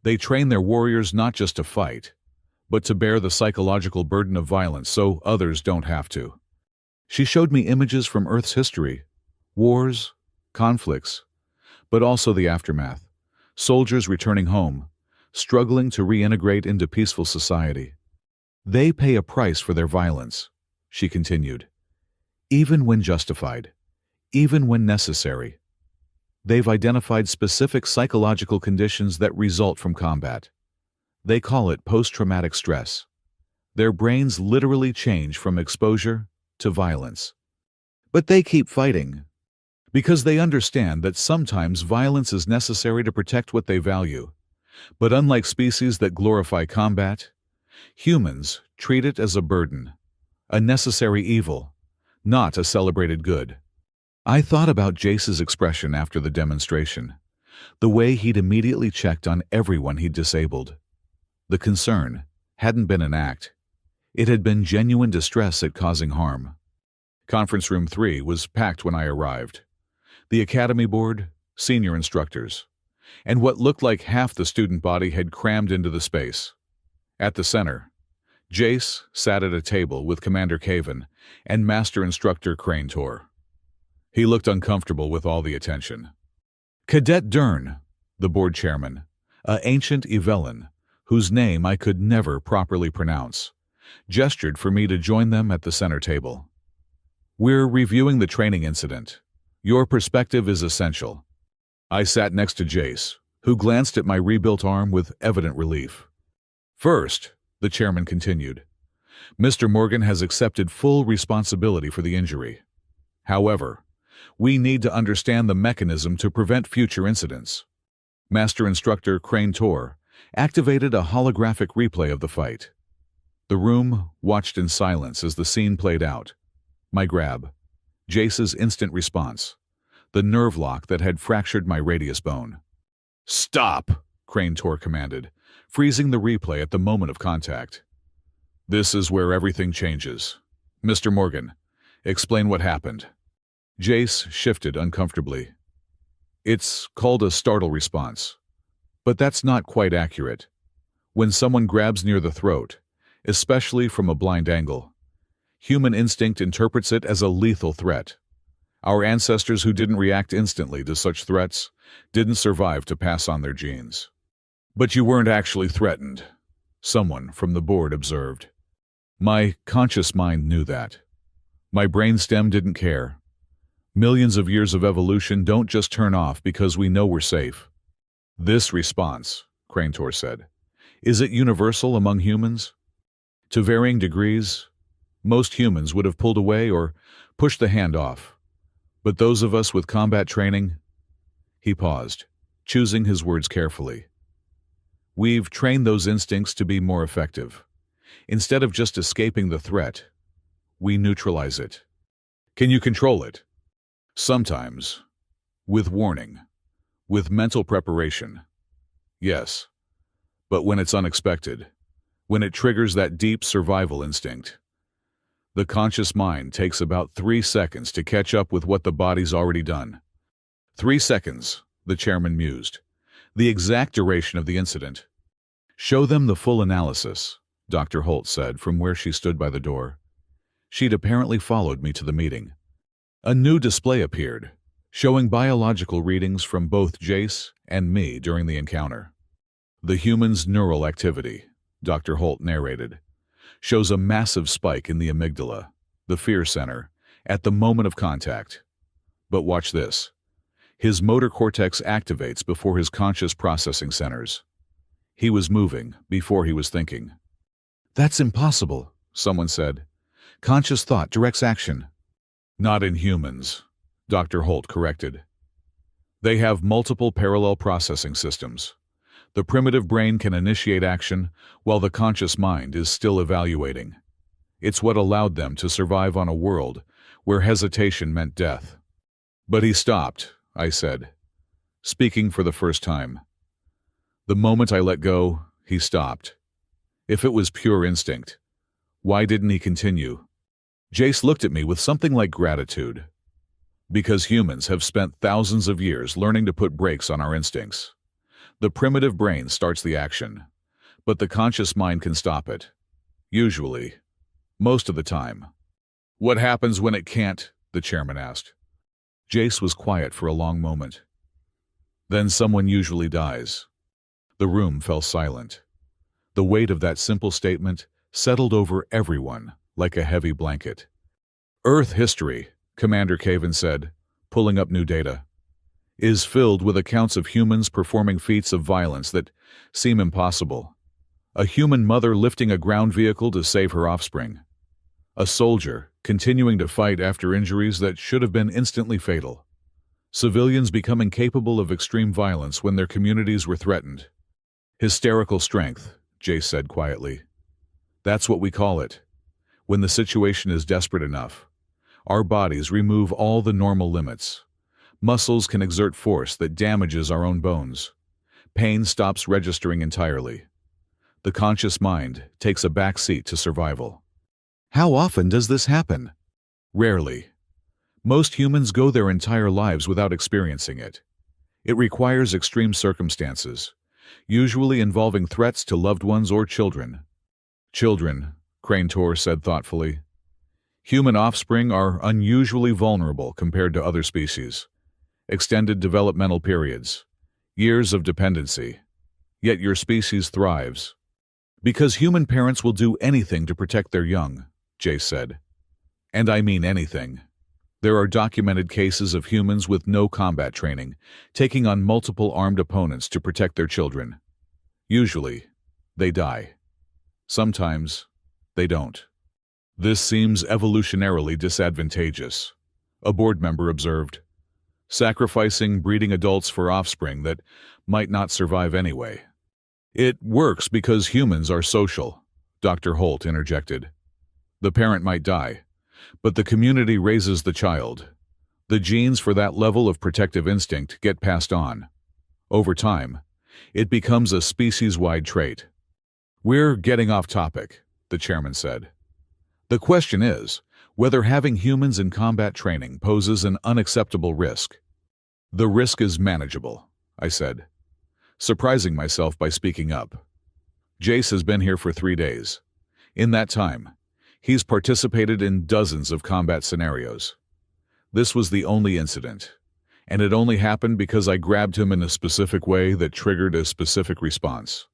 [SPEAKER 1] They train their warriors not just to fight, but to bear the psychological burden of violence so others don't have to. She showed me images from Earth's history, wars, conflicts, but also the aftermath. Soldiers returning home, struggling to reintegrate into peaceful society. They pay a price for their violence, she continued. Even when justified, even when necessary. They've identified specific psychological conditions that result from combat. They call it post-traumatic stress. Their brains literally change from exposure to violence. But they keep fighting, because they understand that sometimes violence is necessary to protect what they value. But unlike species that glorify combat, humans treat it as a burden, a necessary evil, not a celebrated good. I thought about Jace's expression after the demonstration, the way he'd immediately checked on everyone he'd disabled.
[SPEAKER 2] The concern hadn't been an act. It had been genuine distress at causing harm. Conference Room 3 was packed when I arrived. The Academy Board, senior instructors, and what looked like half the student body had crammed into the space. At the center, Jace sat at a table with Commander Caven and Master Instructor Crane Tor. He looked uncomfortable with all the attention. Cadet Dern, the board chairman, an ancient Evelyn, whose name I could never properly pronounce, gestured for me to join them at the center table. We're reviewing the training incident. Your perspective is essential. I sat next to Jace, who glanced at my rebuilt arm with evident relief. First, the chairman continued, Mr. Morgan has accepted full responsibility for the injury. However, we need to understand the mechanism to prevent future incidents. Master Instructor Crane Tor activated a holographic replay of the fight. The room watched in silence as the scene played out. My grab, Jace's instant response, the nerve lock that had fractured my radius bone. Stop, Crane Tor commanded, freezing the replay at the moment of contact. This is where everything changes. Mr. Morgan, explain what happened. Jace shifted uncomfortably. It's called a startle response, but that's not quite accurate. When someone grabs near the throat, especially from a blind angle, human instinct interprets it as a lethal threat. Our ancestors who didn't react instantly to such threats didn't survive to pass on their genes. But you weren't actually threatened, someone from the board observed. My conscious mind knew that. My brainstem didn't care. Millions of years of evolution don't just turn off because we know we're safe. This response, Crane Tor said, is it universal among humans? To varying degrees, most humans would have pulled away or pushed the hand off. But those of us with combat training... He paused, choosing his words carefully. We've trained those instincts to be more effective. Instead of just escaping the threat, we neutralize it. Can you control it? Sometimes. With warning. With mental preparation. Yes. But when it's unexpected, when it triggers that deep survival instinct, the conscious mind takes about 3 seconds to catch up with what the body's already done. 3 seconds, the chairman mused. The exact duration of the incident. Show them the full analysis, Dr. Holt said from where she stood by the door. She'd apparently followed me to the meeting. A new display appeared, showing biological readings from both Jace and me during the encounter. The human's neural activity, Dr. Holt narrated, shows a massive spike in the amygdala, the fear center, at the moment of contact. But watch this. His motor cortex activates before his conscious processing centers. He was moving before he was thinking. That's impossible, someone said. Conscious thought directs action. Not in humans, Dr. Holt corrected. They have multiple parallel processing systems. The primitive brain can initiate action while the conscious mind is still evaluating. It's what allowed them to survive on a world where hesitation meant death. But he stopped, I said, speaking for the first time. The moment I let go, he stopped. If it was pure instinct, why didn't he continue? Jace looked at me with something like gratitude. Because humans have spent thousands of years learning to put brakes on our instincts. The primitive brain starts the action, but the conscious mind can stop it. Usually. Most of the time. What happens when it can't? The chairman asked. Jace was quiet for a long moment. Then someone usually dies. The room fell silent. The weight of that simple statement settled over everyone like a heavy blanket. Earth history, Commander Caven said, pulling up new data, is filled with accounts of humans performing feats of violence that seem impossible. A human mother lifting a ground vehicle to save her offspring. A soldier continuing to fight after injuries that should have been instantly fatal. Civilians becoming capable of extreme violence when their communities were threatened. Hysterical strength, Jace said quietly. That's what we call it. When the situation is desperate enough, our bodies remove all the normal limits. Muscles can exert force that damages our own bones. Pain stops registering entirely.
[SPEAKER 1] The conscious mind takes a back seat to survival.
[SPEAKER 2] How often does this happen?
[SPEAKER 1] Rarely. Most humans go their entire lives without experiencing it. It requires extreme circumstances, usually involving threats to loved ones or children. Children, Crane Tor said thoughtfully. Human offspring are unusually vulnerable compared to other species. Extended developmental periods, years of dependency. Yet your species thrives. Because human parents will do anything to protect their young, Jace said. And I mean anything. There are documented cases of humans with no combat training, taking on multiple armed opponents to protect their children. Usually, they die. Sometimes, they don't. This seems evolutionarily disadvantageous, a board member observed. Sacrificing breeding adults for offspring that might not survive anyway. It works because humans are social, Dr. Holt interjected. The parent might die, but the community raises the child. The genes for that level of protective instinct get passed on. Over time, it becomes a species-wide trait. We're getting off topic, the chairman said. The question is whether having humans in combat training poses an unacceptable risk. The risk is manageable, I said, surprising myself by speaking up. Jace has been here for 3 days. In that time, he's participated in dozens of combat scenarios. This was the only incident, and it only happened because I grabbed him in a specific way that triggered a specific response.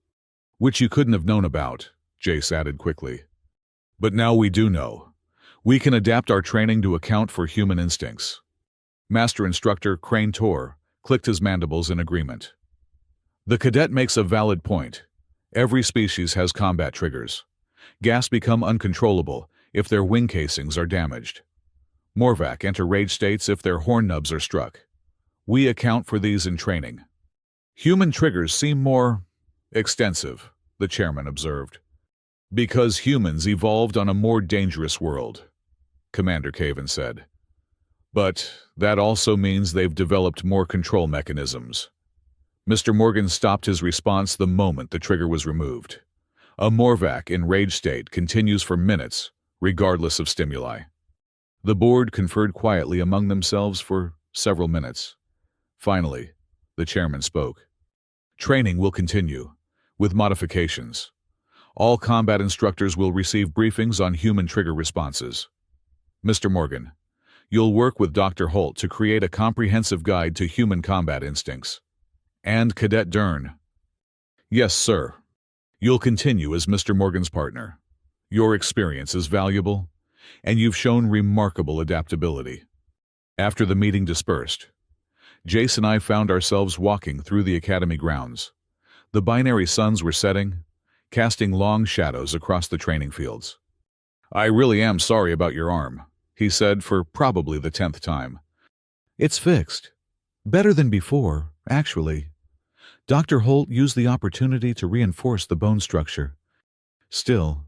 [SPEAKER 1] Which you couldn't have known about, Jace added quickly. But now we do know. We can adapt our training to account for human instincts. Master Instructor Crane Tor clicked his mandibles in agreement. The cadet makes a valid point. Every species has combat triggers. Gas become uncontrollable if their wing casings are damaged. Morvac enter rage states if their horn nubs are struck. We account for these in training. Human triggers seem more extensive, the chairman observed. Because humans evolved on a more dangerous world, Commander Caven said. But that also means they've developed more control mechanisms. Mr. Morgan stopped his response the moment the trigger was removed. A Morvac in rage state continues for minutes, regardless of stimuli. The board conferred quietly among themselves for several minutes. Finally, the chairman spoke. Training will continue, with modifications. All combat instructors will receive briefings on human trigger responses. Mr. Morgan, you'll work with Dr. Holt to create a comprehensive guide to human combat instincts. And Cadet Dern. Yes, sir. You'll continue as Mr. Morgan's partner. Your experience is valuable, and you've shown remarkable adaptability. After the meeting dispersed, Jace and I found ourselves walking through the academy grounds. The binary suns were setting, casting long shadows across the training fields. I really am sorry about your arm, he said for probably the 10th time.
[SPEAKER 2] It's fixed. Better than before, actually. Dr. Holt used the opportunity to reinforce the bone structure. Still,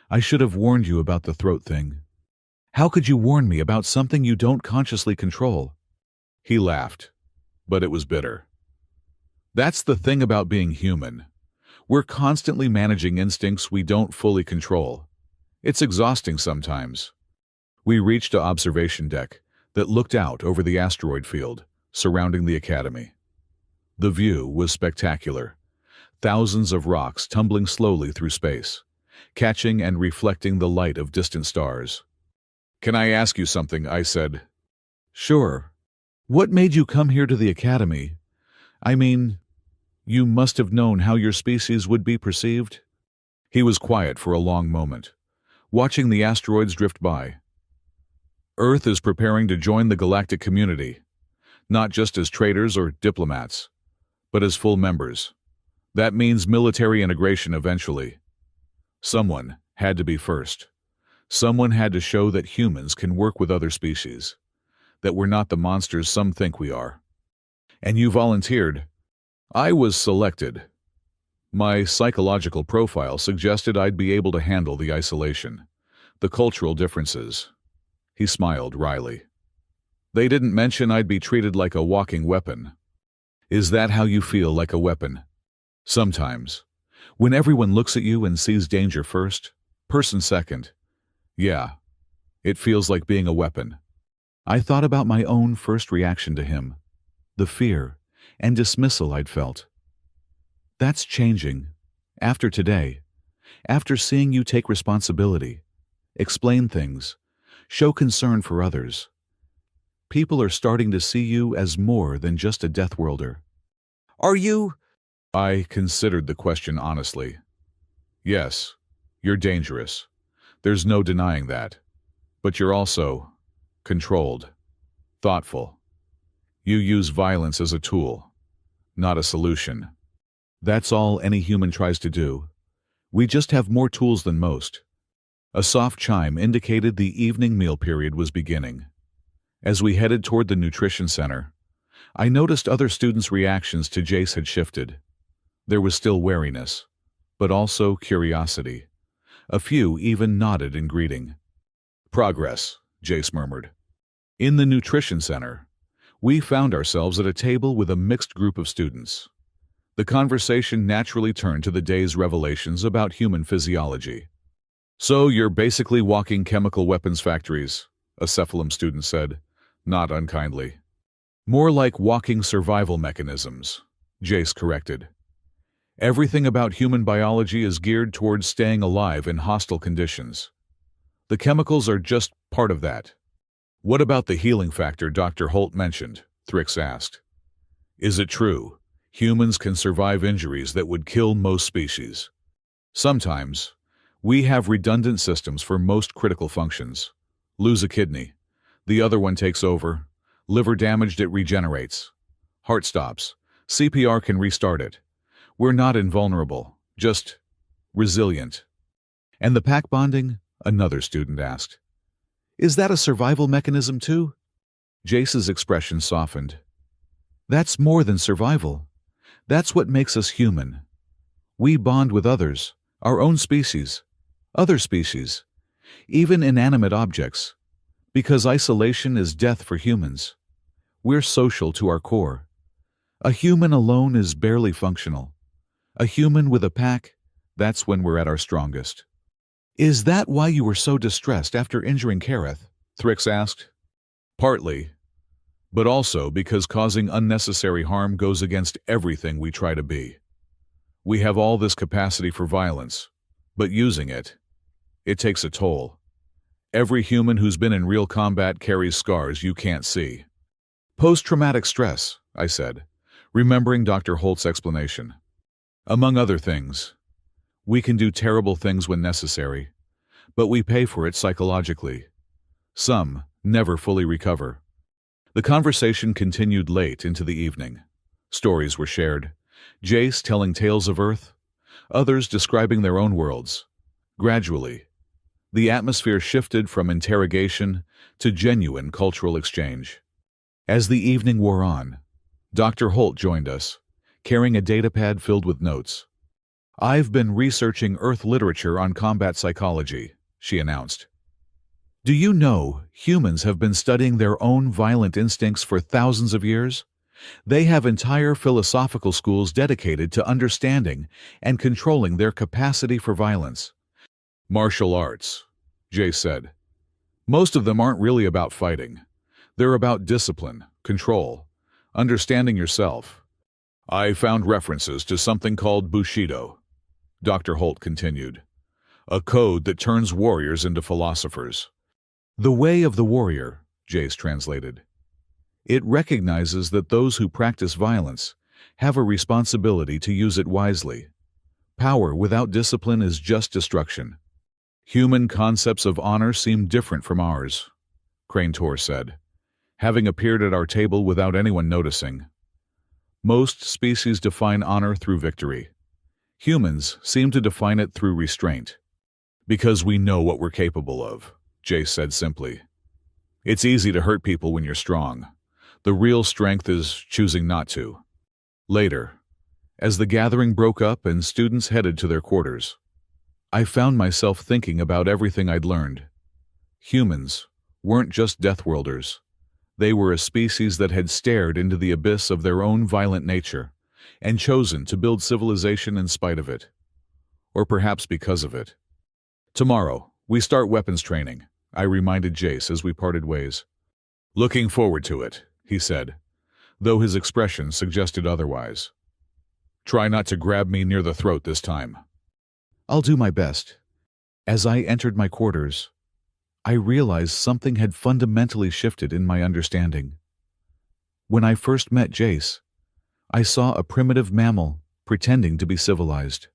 [SPEAKER 2] I should have warned you about the throat thing. How could you warn me about something you don't consciously control?
[SPEAKER 1] He laughed, but it was bitter. That's the thing about being human. We're constantly managing instincts we don't fully control. It's exhausting sometimes. We reached an observation deck that looked out over the asteroid field surrounding the academy. The view was spectacular. Thousands of rocks tumbling slowly through space, catching and reflecting the light of distant stars. Can I ask you something? I said.
[SPEAKER 2] Sure. What made you come here to the academy? I mean, you must have known how your species would be perceived.
[SPEAKER 1] He was quiet for a long moment, watching the asteroids drift by. Earth is preparing to join the galactic community, not just as traders or diplomats, but as full members. That means military integration eventually. Someone had to be first. Someone had to show that humans can work with other species, that we're not the monsters some think we are. And you volunteered. I was selected. My psychological profile suggested I'd be able to handle the isolation, the cultural differences. He smiled wryly. They didn't mention I'd be treated like a walking weapon. Is that how you feel, like a weapon? Sometimes. When everyone looks at you and sees danger first, person second. Yeah, it feels like being a weapon. I thought about my own first reaction to him, the fear and dismissal I'd felt. That's changing. After today, after seeing you take responsibility, explain things, show concern for others, people are starting to see you as more than just a Deathworlder.
[SPEAKER 2] Are you?
[SPEAKER 1] I considered the question honestly. Yes, you're dangerous. There's no denying that. But you're also controlled, thoughtful. You use violence as a tool, not a solution. That's all any human tries to do. We just have more tools than most. A soft chime indicated the evening meal period was beginning. As we headed toward the nutrition center, I noticed other students' reactions to Jace had shifted. There was still wariness, but also curiosity. A few even nodded in greeting. Progress, Jace murmured. In the nutrition center, we found ourselves at a table with a mixed group of students. The conversation naturally turned to the day's revelations about human physiology. So you're basically walking chemical weapons factories, a Cephalum student said, not unkindly. More like walking survival mechanisms, Jace corrected. Everything about human biology is geared towards staying alive in hostile conditions. The chemicals are just part of that. What about the healing factor Dr. Holt mentioned? Thrix asked. Is it true? Humans can survive injuries that would kill most species. Sometimes, we have redundant systems for most critical functions. Lose a kidney. The other one takes over. Liver damaged, it regenerates. Heart stops. CPR can restart it. We're not invulnerable, just resilient. And the pack bonding? Another student asked. Is that a survival mechanism too? Jace's expression softened. That's more than survival. That's what makes us human. We bond with others, our own species, other species, even inanimate objects, because isolation is death for humans. We're social to our core. A human alone is barely functional. A human with a pack, that's when we're at our strongest. Is that why you were so distressed after injuring Kareth? Thrix asked. Partly, but also because causing unnecessary harm goes against everything we try to be. We have all this capacity for violence, but using it takes a toll. Every human who's been in real combat carries scars you can't see. Post-traumatic stress, I said, remembering Dr. Holt's explanation. Among other things, we can do terrible things when necessary, but we pay for it psychologically. Some never fully recover. The conversation continued late into the evening. Stories were shared, Jace telling tales of Earth, others describing their own worlds. Gradually, the atmosphere shifted from interrogation to genuine cultural exchange. As the evening wore on, Dr. Holt joined us, carrying a datapad filled with notes. I've been researching Earth literature on combat psychology, she announced. Do you know humans have been studying their own violent instincts for thousands of years? They have entire philosophical schools dedicated to understanding and controlling their capacity for violence. Martial arts, Jay said. Most of them aren't really about fighting. They're about discipline, control, understanding yourself. I found references to something called Bushido, Dr. Holt continued. A code that turns warriors into philosophers. The way of the warrior, Jace translated. It recognizes that those who practice violence have a responsibility to use it wisely. Power without discipline is just destruction. Human concepts of honor seem different from ours, Crane Tor said, having appeared at our table without anyone noticing. Most species define honor through victory. Humans seem to define it through restraint. Because we know what we're capable of, Jace said simply. It's easy to hurt people when you're strong. The real strength is choosing not to. Later, as the gathering broke up and students headed to their quarters, I found myself thinking about everything I'd learned. Humans weren't just Deathworlders. They were a species that had stared into the abyss of their own violent nature and chosen to build civilization in spite of it. or perhaps because of it. Tomorrow, we start weapons training, I reminded Jace as we parted ways. Looking forward to it, he said, though his expression suggested otherwise. Try not to grab me near the throat this time.
[SPEAKER 2] I'll do my best. As I entered my quarters, I realized something had fundamentally shifted in my understanding. When I first met Jace, I saw a primitive mammal pretending to be civilized.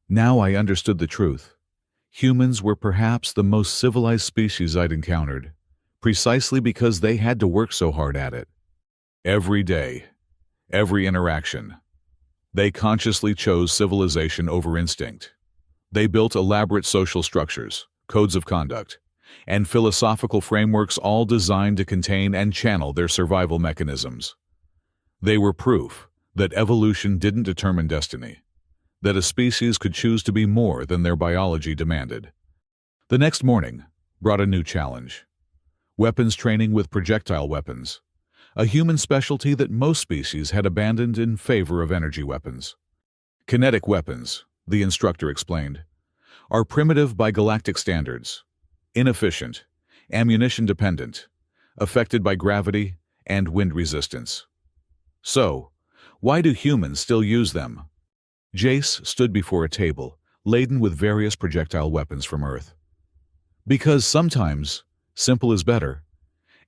[SPEAKER 2] Now I understood the truth. Humans were perhaps the most civilized species I'd encountered, precisely because they had to work so hard at it.
[SPEAKER 1] Every day, every interaction, they consciously chose civilization over instinct. They built elaborate social structures, codes of conduct, and philosophical frameworks all designed to contain and channel their survival mechanisms. They were proof that evolution didn't determine destiny, that a species could choose to be more than their biology demanded. The next morning brought a new challenge. Weapons training with projectile weapons, a human specialty that most species had abandoned in favor of energy weapons. Kinetic weapons, the instructor explained, are primitive by galactic standards, inefficient, ammunition-dependent, affected by gravity and wind resistance. So, why do humans still use them? Jace stood before a table, laden with various projectile weapons from Earth. Because sometimes, simple is better.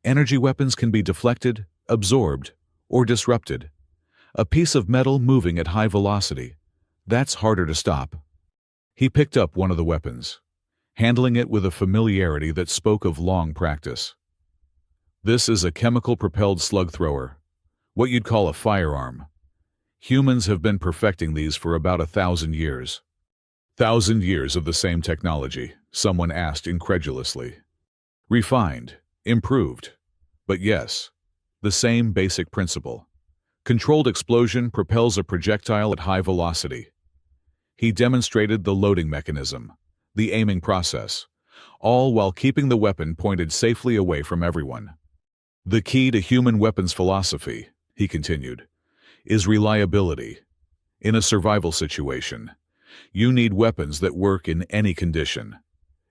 [SPEAKER 1] Energy weapons can be deflected, absorbed, or disrupted. A piece of metal moving at high velocity, that's harder to stop. He picked up one of the weapons, handling it with a familiarity that spoke of long practice. This is a chemical-propelled slug thrower, what you'd call a firearm. Humans have been perfecting these for about 1,000 years. 1,000 years of the same technology, someone asked incredulously. Refined, improved, but yes, the same basic principle. Controlled explosion propels a projectile at high velocity. He demonstrated the loading mechanism, the aiming process, all while keeping the weapon pointed safely away from everyone. The key to human weapons philosophy, he continued, is reliability. In a survival situation, you need weapons that work in any condition.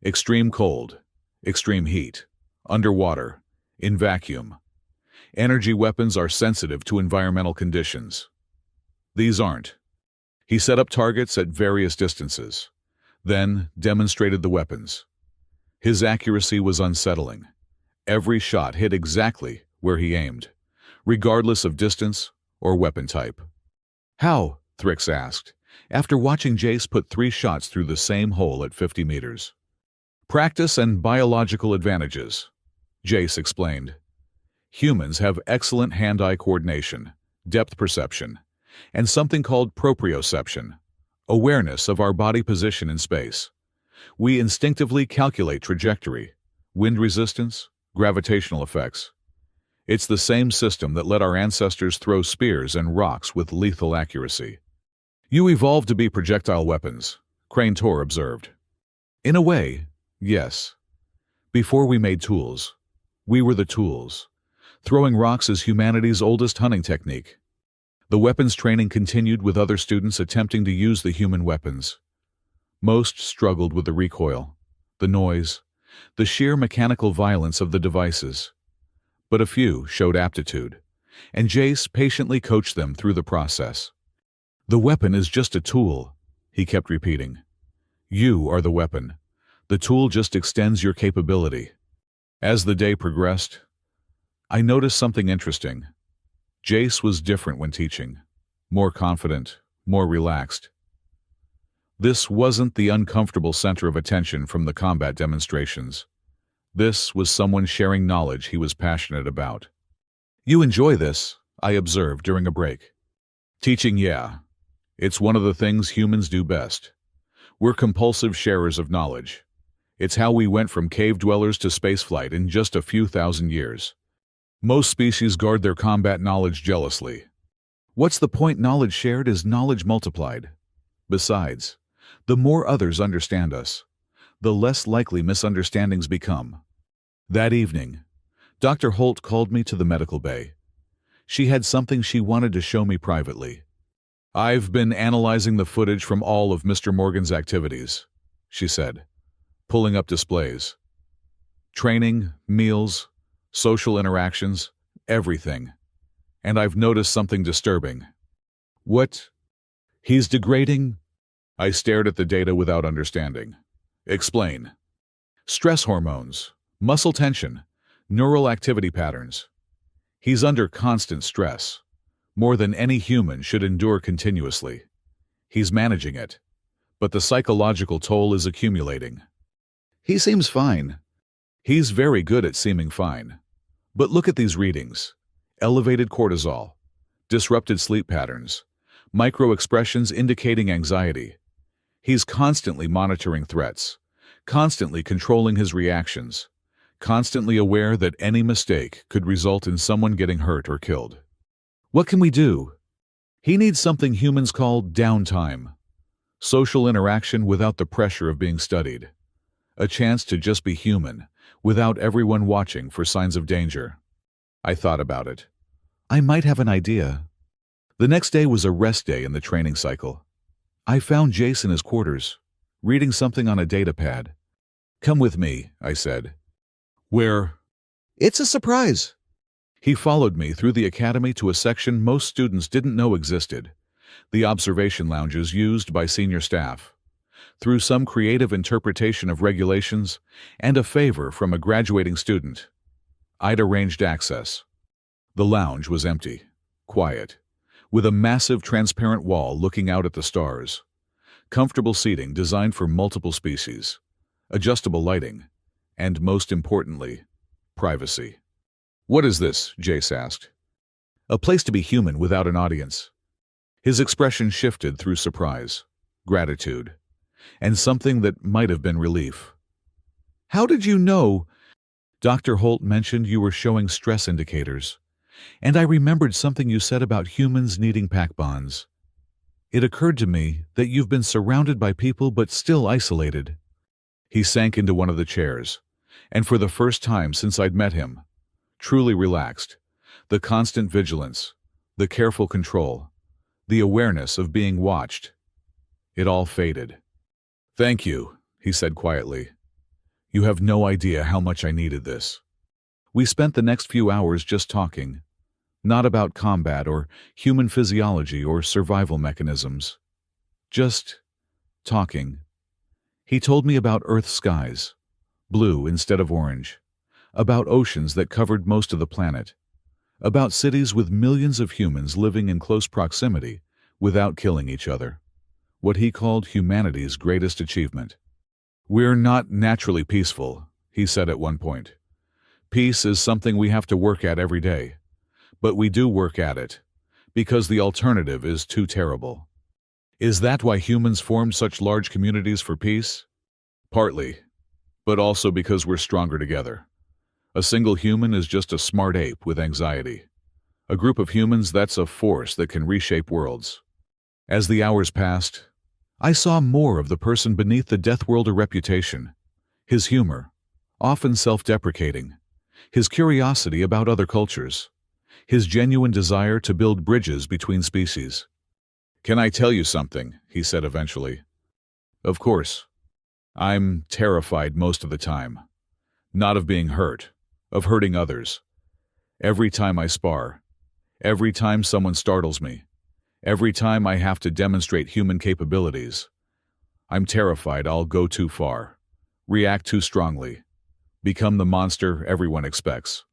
[SPEAKER 1] Extreme cold, extreme heat, underwater, in vacuum. Energy weapons are sensitive to environmental conditions. These aren't. He set up targets at various distances, then demonstrated the weapons. His accuracy was unsettling. Every shot hit exactly where he aimed, regardless of distance or weapon type. How? Thrix asked, after watching Jace put 3 shots through the same hole at 50 meters. Practice and biological advantages, Jace explained. Humans have excellent hand-eye coordination, depth perception, and something called proprioception, awareness of our body position in space. We instinctively calculate trajectory, wind resistance, gravitational effects. It's the same system that let our ancestors throw spears and rocks with lethal accuracy. You evolved to be projectile weapons, Crane Tor observed. In a way, yes. Before we made tools, we were the tools. Throwing rocks is humanity's oldest hunting technique. The weapons training continued with other students attempting to use the human weapons. Most struggled with the recoil, the noise, the sheer mechanical violence of the devices. But a few showed aptitude, and Jace patiently coached them through the process. The weapon is just a tool, he kept repeating. You are the weapon. The tool just extends your capability. As the day progressed, I noticed something interesting. Jace was different when teaching, more confident, more relaxed. This wasn't the uncomfortable center of attention from the combat demonstrations. This was someone sharing knowledge he was passionate about. You enjoy this, I observed during a break. Teaching, yeah. It's one of the things humans do best. We're compulsive sharers of knowledge. It's how we went from cave dwellers to spaceflight in just a few thousand years. Most species guard their combat knowledge jealously. What's the point? Knowledge shared is knowledge multiplied. Besides, the more others understand us, the less likely misunderstandings become. That evening, Dr. Holt called me to the medical bay. She had something she wanted to show me privately. I've been analyzing the footage from all of Mr. Morgan's activities, she said, pulling up displays. Training, meals, social interactions, everything. And I've noticed something disturbing. What? He's degrading? I stared at the data without understanding. Explain. Stress hormones, muscle tension, neural activity patterns. He's under constant stress, more than any human should endure continuously. He's managing it, but the psychological toll is accumulating. He seems fine. He's very good at seeming fine. But look at these readings. Elevated cortisol, disrupted sleep patterns, micro-expressions indicating anxiety. He's constantly monitoring threats, constantly controlling his reactions, constantly aware that any mistake could result in someone getting hurt or killed. What can we do? He needs something humans call downtime. Social interaction without the pressure of being studied. A chance to just be human, without everyone watching for signs of danger. I thought about it. I might have an idea. The next day was a rest day in the training cycle. I found Jace in his quarters, reading something on a data pad. Come with me, I said. Where? It's a surprise. He followed me through the academy to a section most students didn't know existed, the observation lounges used by senior staff. Through some creative interpretation of regulations and a favor from a graduating student, I'd arranged access. The lounge was empty, quiet, with a massive transparent wall looking out at the stars. Comfortable seating designed for multiple species, adjustable lighting, and most importantly, privacy. What is this? Jace asked. A place to be human without an audience. His expression shifted through surprise, gratitude, and something that might have been relief. How did you know? Dr. Holt mentioned you were showing stress indicators, and I remembered something you said about humans needing pack bonds. It occurred to me that you've been surrounded by people but still isolated. He sank into one of the chairs, and for the first time since I'd met him, truly relaxed, the constant vigilance, the careful control, the awareness of being watched. It all faded. Thank you, he said quietly. You have no idea how much I needed this. We spent the next few hours just talking, not about combat or human physiology or survival mechanisms. Just talking. He told me about Earth's skies, blue instead of orange, about oceans that covered most of the planet, about cities with millions of humans living in close proximity without killing each other, what he called humanity's greatest achievement. We're not naturally peaceful, he said at one point. Peace is something we have to work at every day, but we do work at it, because the alternative is too terrible. Is that why humans formed such large communities for peace? Partly, but also because we're stronger together. A single human is just a smart ape with anxiety. A group of humans, that's a force that can reshape worlds. As the hours passed, I saw more of the person beneath the Deathworlder reputation. His humor, often self-deprecating. His curiosity about other cultures. His genuine desire to build bridges between species. Can I tell you something? He said eventually. Of course. I'm terrified most of the time. Not of being hurt, of hurting others. Every time I spar, every time someone startles me, every time I have to demonstrate human capabilities, I'm terrified I'll go too far, react too strongly, become the monster everyone expects.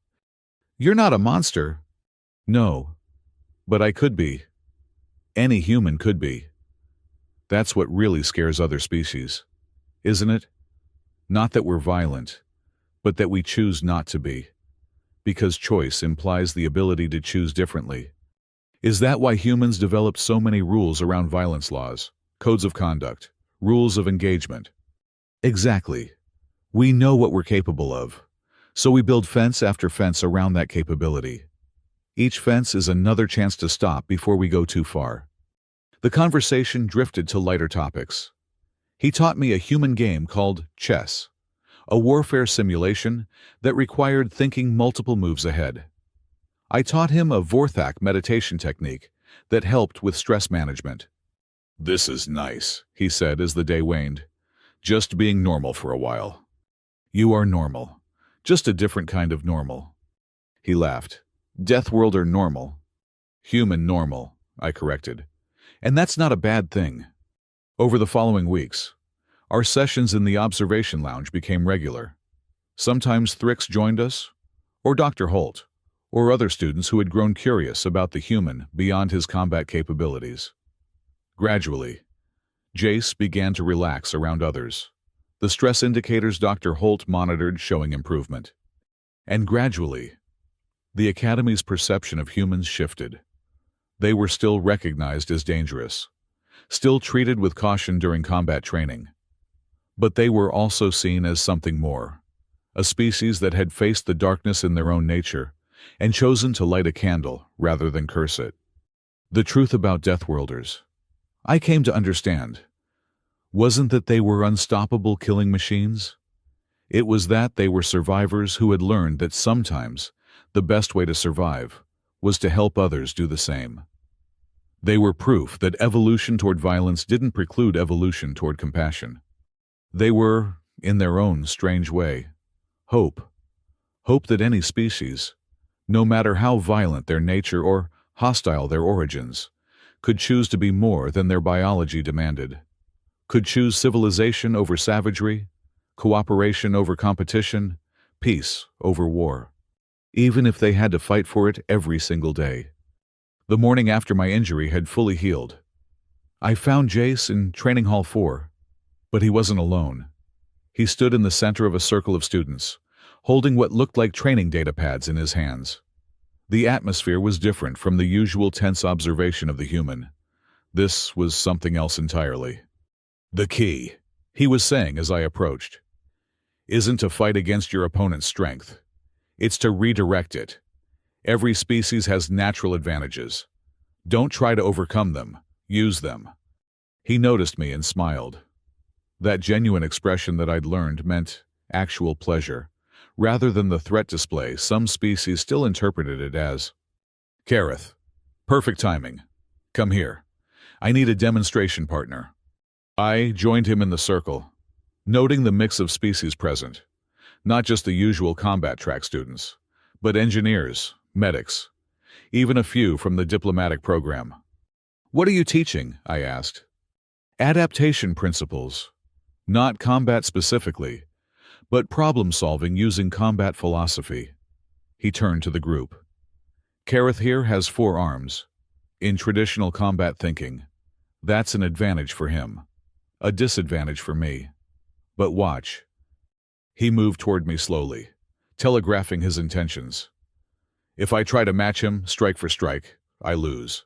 [SPEAKER 1] You're not a monster. No, but I could be. Any human could be. That's what really scares other species, isn't it? Not that we're violent, but that we choose not to be, because choice implies the ability to choose differently. Is that why humans developed so many rules around violence laws, codes of conduct, rules of engagement? Exactly. We know what we're capable of, so we build fence after fence around that capability. Each fence is another chance to stop before we go too far. The conversation drifted to lighter topics. He taught me a human game called chess, a warfare simulation that required thinking multiple moves ahead. I taught him a Vorthak meditation technique that helped with stress management. "This is nice," he said as the day waned. "Just being normal for a while." "You are normal. Just a different kind of normal." He laughed. "Deathworlder normal." "Human normal," I corrected. "And that's not a bad thing." Over the following weeks, our sessions in the observation lounge became regular. Sometimes Thrix joined us, or Dr. Holt, or other students who had grown curious about the human beyond his combat capabilities. Gradually, Jace began to relax around others, the stress indicators Dr. Holt monitored showing improvement. And gradually, the Academy's perception of humans shifted. They were still recognized as dangerous, still treated with caution during combat training. But they were also seen as something more, a species that had faced the darkness in their own nature and chosen to light a candle rather than curse it. The truth about Deathworlders, I came to understand, wasn't that they were unstoppable killing machines. It was that they were survivors who had learned that sometimes the best way to survive was to help others do the same. They were proof that evolution toward violence didn't preclude evolution toward compassion. They were, in their own strange way, hope. Hope that any species, no matter how violent their nature or hostile their origins, could choose to be more than their biology demanded, could choose civilization over savagery, cooperation over competition, peace over war, even if they had to fight for it every single day. The morning after my injury had fully healed, I found Jace in Training Hall 4, but he wasn't alone. He stood in the center of a circle of students, holding what looked like training data pads in his hands. The atmosphere was different from the usual tense observation of the human. This was something else entirely. "The key," he was saying as I approached, "isn't to fight against your opponent's strength. It's to redirect it. Every species has natural advantages. Don't try to overcome them. Use them." He noticed me and smiled. That genuine expression that I'd learned meant actual pleasure, rather than the threat display some species still interpreted it as. "Kareth, perfect timing. Come here. I need a demonstration partner." I joined him in the circle, noting the mix of species present, not just the usual combat track students, but engineers, medics, even a few from the diplomatic program. "What are you teaching?" I asked. "Adaptation principles. Not combat specifically, but problem-solving using combat philosophy." He turned to the group. "Kareth here has 4 arms. In traditional combat thinking, that's an advantage for him, a disadvantage for me. But watch." He moved toward me slowly, telegraphing his intentions. "If I try to match him, strike for strike, I lose.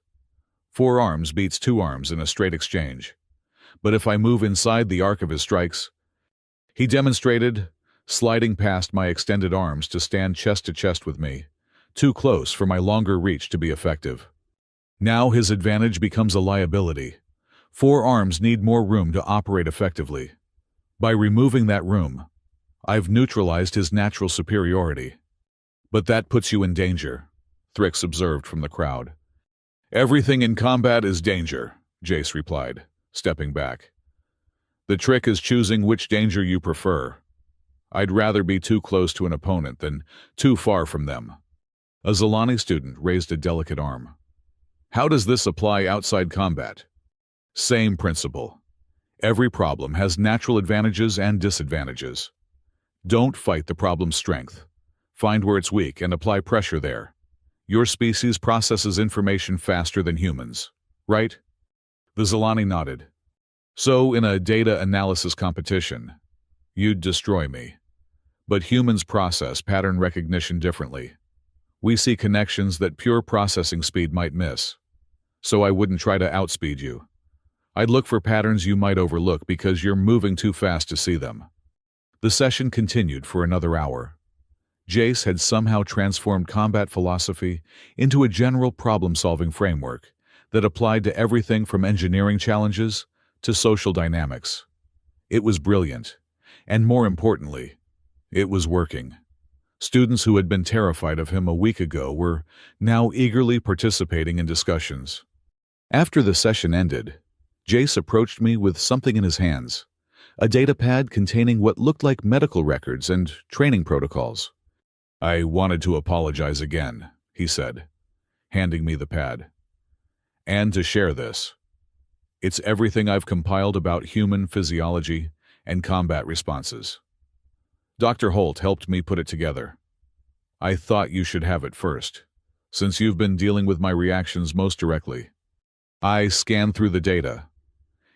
[SPEAKER 1] 4 arms beats 2 arms in a straight exchange. But if I move inside the arc of his strikes," he demonstrated, sliding past my extended arms to stand chest to chest with me, too close for my longer reach to be effective. "Now his advantage becomes a liability. 4 arms need more room to operate effectively. By removing that room, I've neutralized his natural superiority." "But that puts you in danger," Thrix observed from the crowd. "Everything in combat is danger," Jace replied, stepping back. "The trick is choosing which danger you prefer. I'd rather be too close to an opponent than too far from them." A Zalani student raised a delicate arm. "How does this apply outside combat?" "Same principle. Every problem has natural advantages and disadvantages. Don't fight the problem's strength. Find where it's weak and apply pressure there. Your species processes information faster than humans, right?" The Zalani nodded. "So in a data analysis competition, you'd destroy me. But humans process pattern recognition differently. We see connections that pure processing speed might miss. So I wouldn't try to outspeed you. I'd look for patterns you might overlook because you're moving too fast to see them." The session continued for another hour. Jace had somehow transformed combat philosophy into a general problem-solving framework that applied to everything from engineering challenges to social dynamics. It was brilliant, and more importantly, it was working. Students who had been terrified of him a week ago were now eagerly participating in discussions,
[SPEAKER 2] After the session ended, Jace approached me with something in his hands, a data pad containing what looked like medical records and training protocols.
[SPEAKER 1] "I wanted to apologize again," he said, handing me the pad. "And to share this. It's everything I've compiled about human physiology and combat responses. Dr. Holt helped me put it together. I thought you should have it first, since you've been dealing with my reactions most directly." I scanned through the data.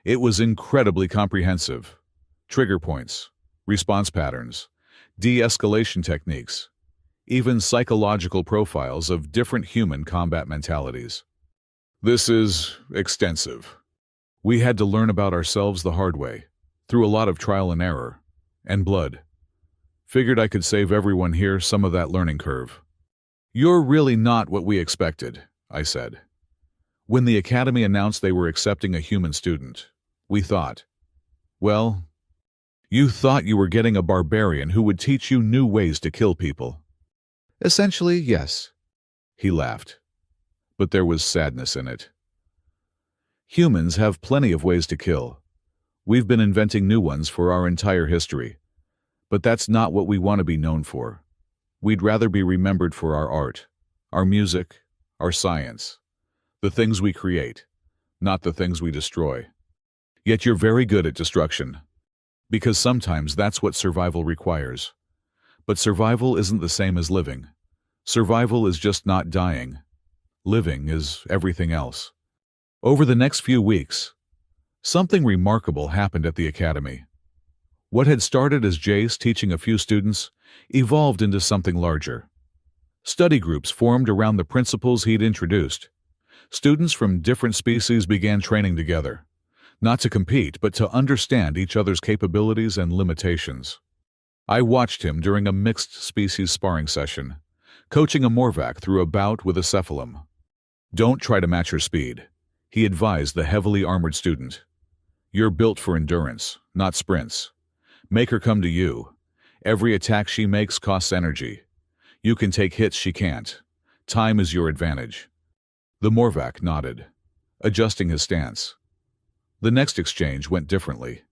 [SPEAKER 1] It was incredibly comprehensive. Trigger points, response patterns, de-escalation techniques, even psychological profiles of different human combat mentalities. This is extensive. We had to learn about ourselves the hard way, through a lot of trial and error, and blood. Figured I could save everyone here some of that learning curve. "You're really not what we expected," I said. "When the Academy announced they were accepting a human student, we thought, well, you thought you were getting a barbarian who would teach you new ways to kill people."
[SPEAKER 2] "Essentially, yes,"
[SPEAKER 1] he laughed. But there was sadness in it.
[SPEAKER 2] "Humans have plenty of ways to kill. We've been inventing new ones for our entire history. But that's not what we want to be known for. We'd rather be remembered for our art, our music, our science. The things we create, not the things we destroy. Yet you're very good at destruction. Because sometimes that's what survival requires. But survival isn't the same as living. Survival is just not dying. Living is everything else." Over the next few weeks, something remarkable happened at the Academy. What had started as Jace teaching a few students evolved into something larger. Study groups formed around the principles he'd introduced. Students from different species began training together, not to compete, but to understand each other's capabilities and limitations. I watched him during a mixed-species sparring session, coaching a Morvac through a bout with a Cephalum. "Don't try to match her speed," he advised the heavily armored student. "You're built for endurance, not sprints. Make her come to you. Every attack she makes costs energy. You can take hits she can't. Time is your advantage." The Morvac nodded, adjusting his stance. The next exchange went differently.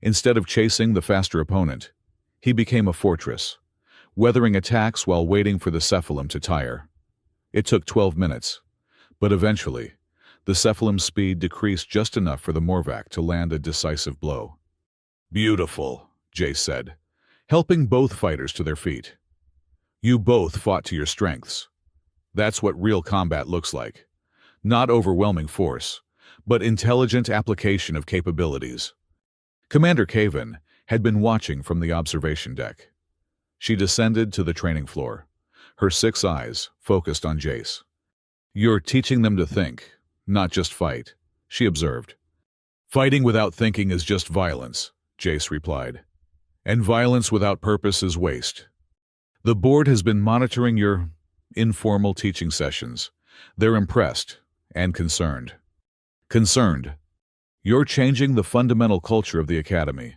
[SPEAKER 2] Instead of chasing the faster opponent, he became a fortress, weathering attacks while waiting for the Cephalum to tire. It took 12 minutes, but eventually, the Cephalum's speed decreased just enough for the Morvac to land a decisive blow. "Beautiful," Jace said, helping both fighters to their feet. "You both fought to your strengths. That's what real combat looks like. Not overwhelming force, but intelligent application of capabilities." Commander Caven had been watching from the observation deck. She descended to the training floor, her 6 eyes focused on Jace. "You're teaching them to think, not just fight," she observed. "Fighting without thinking is just violence," Jace replied. "And violence without purpose is waste. The board has been monitoring your informal teaching sessions. They're impressed and concerned." "Concerned. You're changing the fundamental culture of the Academy.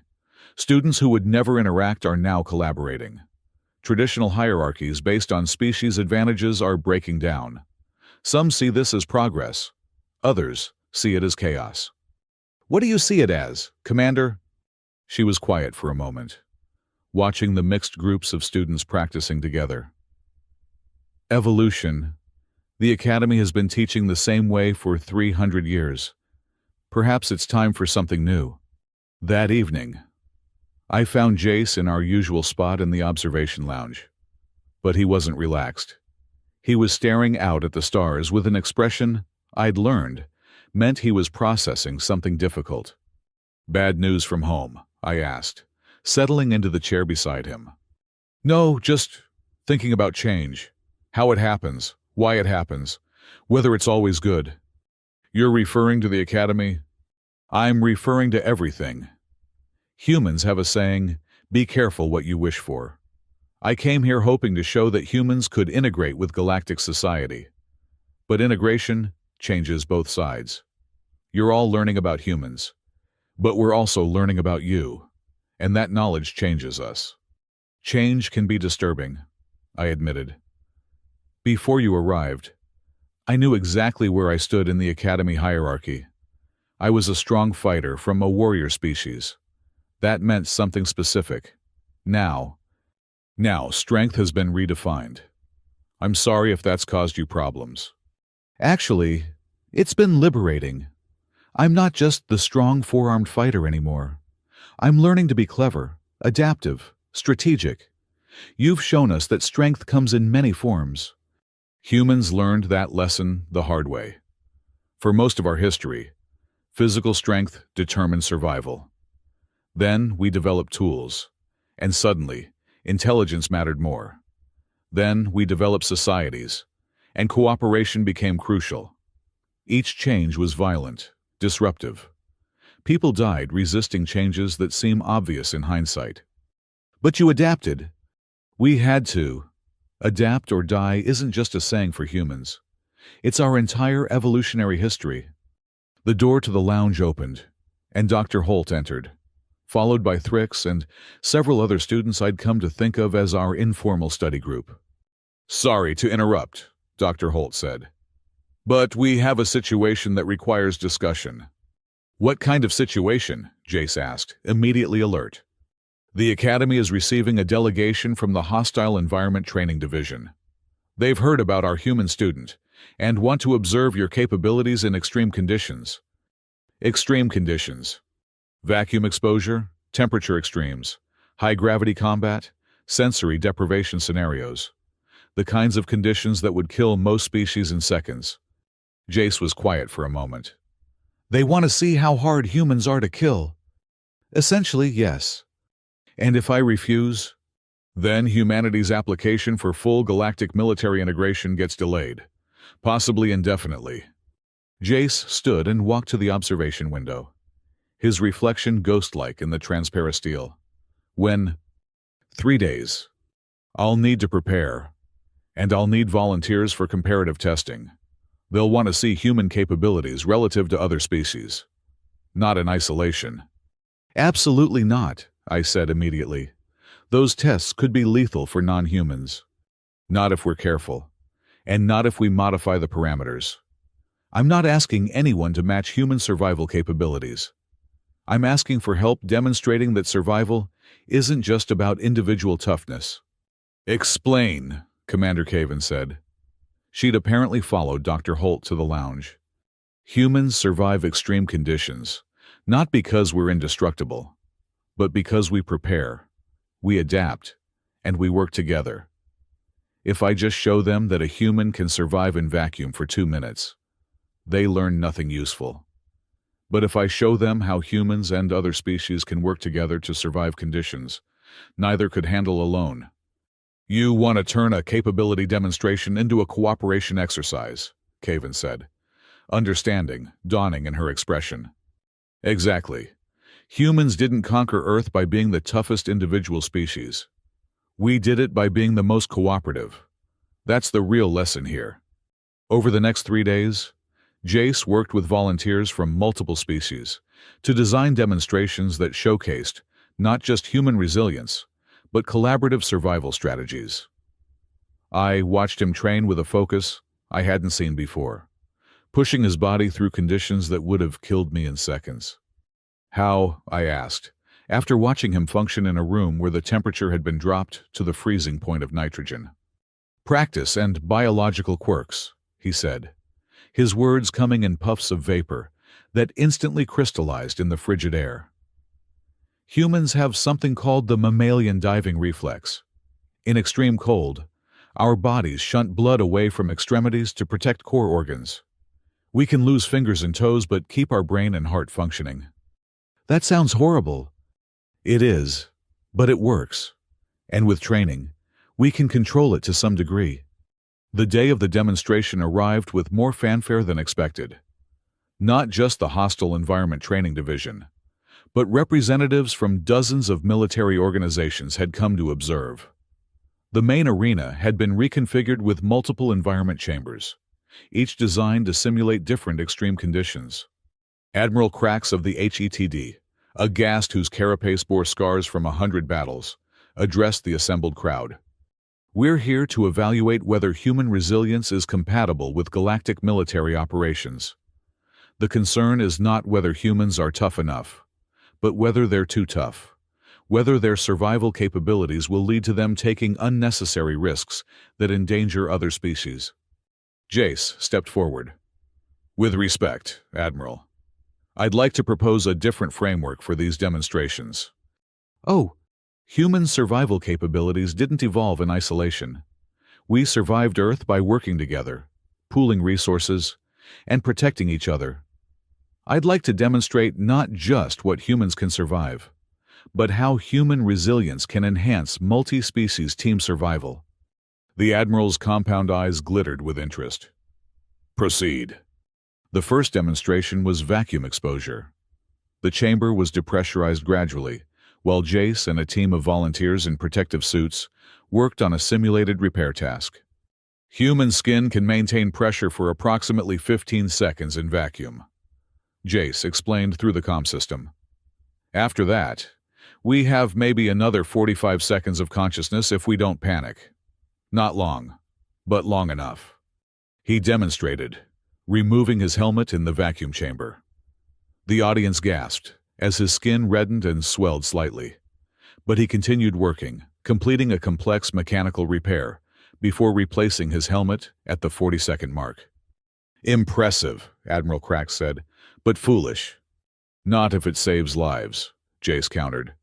[SPEAKER 2] Students who would never interact are now collaborating. Traditional hierarchies based on species advantages are breaking down. Some see this as progress. Others see it as chaos." "What do you see it as, Commander?" She was quiet for a moment, watching the mixed groups of students practicing together. "Evolution. The Academy has been teaching the same way for 300 years. Perhaps it's time for something new." That evening, I found Jace in our usual spot in the observation lounge. But he wasn't relaxed. He was staring out at the stars with an expression I'd learned meant he was processing something difficult. "Bad news from home?" I asked, settling into the chair beside him. "No, just thinking about change. How it happens, why it happens, whether it's always good." "You're referring to the Academy?" "I'm referring to everything. Humans have a saying, be careful what you wish for. I came here hoping to show that humans could integrate with galactic society. But integration changes both sides. You're all learning about humans, but we're also learning about you, and that knowledge changes us." "Change can be disturbing," I admitted. "Before you arrived,
[SPEAKER 1] I knew exactly where I stood in the academy hierarchy. I was a strong fighter from a warrior species. That meant something specific. Now, strength has been redefined. I'm sorry if that's caused you problems. Actually, it's been liberating. I'm not just the strong four-armed fighter anymore. I'm learning to be clever, adaptive, strategic. You've shown us that strength comes in many forms. Humans learned that lesson the hard way. For most of our history, physical strength determined survival. Then we developed tools, and suddenly, intelligence mattered more. Then we developed societies, and cooperation became crucial. Each change was violent, disruptive. People died resisting changes that seem obvious in hindsight. But you adapted. We had to. Adapt or die isn't just a saying for humans. It's our entire evolutionary history. The door to the lounge opened, and Dr. Holt entered, followed by Thrix and several other students I'd come to think of as our informal study group. "Sorry to interrupt," Dr. Holt said. "But we have a situation that requires discussion." "What kind of situation?" Jace asked, immediately alert. "The Academy is receiving a delegation from the Hostile Environment Training Division. They've heard about our human student and want to observe your capabilities in extreme conditions." Extreme conditions. Vacuum exposure, temperature extremes, high-gravity combat, sensory deprivation scenarios. The kinds of conditions that would kill most species in seconds. Jace was quiet for a moment. "They want to see how hard humans are to kill." "Essentially, yes. And if I refuse, then humanity's application for full galactic military integration gets delayed, possibly indefinitely." Jace stood and walked to the observation window, his reflection ghost-like in the transparent steel. "When?" "3 days. I'll need to prepare, and I'll need volunteers for comparative testing. They'll want to see human capabilities relative to other species. Not in isolation." "Absolutely not," I said immediately. "Those tests could be lethal for non-humans. Not if we're careful, and not if we modify the parameters. I'm not asking anyone to match human survival capabilities. I'm asking for help demonstrating that survival isn't just about individual toughness." "Explain," Commander Caven said. She'd apparently followed Dr. Holt to the lounge. "Humans survive extreme conditions, not because we're indestructible, but because we prepare, we adapt, and we work together. If I just show them that a human can survive in vacuum for 2 minutes, they learn nothing useful. But if I show them how humans and other species can work together to survive conditions neither could handle alone." "You want to turn a capability demonstration into a cooperation exercise," Caven said, understanding dawning in her expression. "Exactly. Humans didn't conquer Earth by being the toughest individual species. We did it by being the most cooperative. That's the real lesson here." Over the next 3 days, Jace worked with volunteers from multiple species to design demonstrations that showcased not just human resilience, but collaborative survival strategies. I watched him train with a focus I hadn't seen before, pushing his body through conditions that would have killed me in seconds. "How?" I asked, after watching him function in a room where the temperature had been dropped to the freezing point of nitrogen. "Practice and biological quirks," he said, his words coming in puffs of vapor that instantly crystallized in the frigid air. "Humans have something called the mammalian diving reflex. In extreme cold, our bodies shunt blood away from extremities to protect core organs. We can lose fingers and toes but keep our brain and heart functioning." "That sounds horrible." "It is, but it works. And with training, we can control it to some degree." The day of the demonstration arrived with more fanfare than expected. Not just the Hostile Environment Training Division, but representatives from dozens of military organizations had come to observe. The main arena had been reconfigured with multiple environment chambers, each designed to simulate different extreme conditions. Admiral Krax of the HETD, a ghast whose carapace bore scars from 100 battles, addressed the assembled crowd. We're here to evaluate whether human resilience is compatible with galactic military operations. The concern is not whether humans are tough enough, but whether they're too tough. Whether their survival capabilities will lead to them taking unnecessary risks that endanger other species. Jace stepped forward. With respect, Admiral, I'd like to propose a different framework for these demonstrations. Oh, human survival capabilities didn't evolve in isolation. We survived Earth by working together, pooling resources, and protecting each other. I'd like to demonstrate not just what humans can survive, but how human resilience can enhance multi-species team survival. The Admiral's compound eyes glittered with interest. Proceed. The first demonstration was vacuum exposure. The chamber was depressurized gradually, while Jace and a team of volunteers in protective suits worked on a simulated repair task. Human skin can maintain pressure for approximately 15 seconds in vacuum, Jace explained through the comm system. After that, we have maybe another 45 seconds of consciousness if we don't panic. Not long, but long enough. He demonstrated, removing his helmet in the vacuum chamber. The audience gasped as his skin reddened and swelled slightly, but he continued working, completing a complex mechanical repair before replacing his helmet at the 40-second mark. Impressive, Admiral Crack said, but foolish. Not if it saves lives, Jace countered.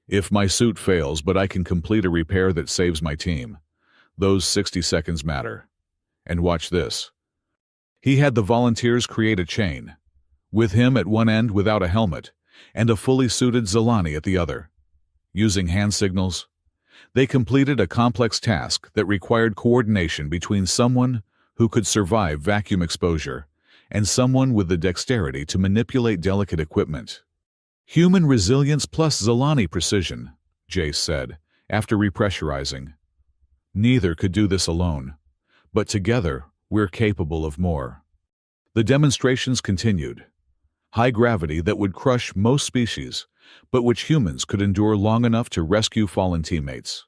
[SPEAKER 1] If my suit fails but I can complete a repair that saves my team, those 60 seconds matter. And watch this. He had the volunteers create a chain, with him at one end without a helmet, and a fully suited Zilani at the other. Using hand signals, they completed a complex task that required coordination between someone who could survive vacuum exposure and someone with the dexterity to manipulate delicate equipment. Human resilience plus Zilani precision, Jace said, after repressurizing. Neither could do this alone, but together we're capable of more. The demonstrations continued. High gravity that would crush most species, but which humans could endure long enough to rescue fallen teammates.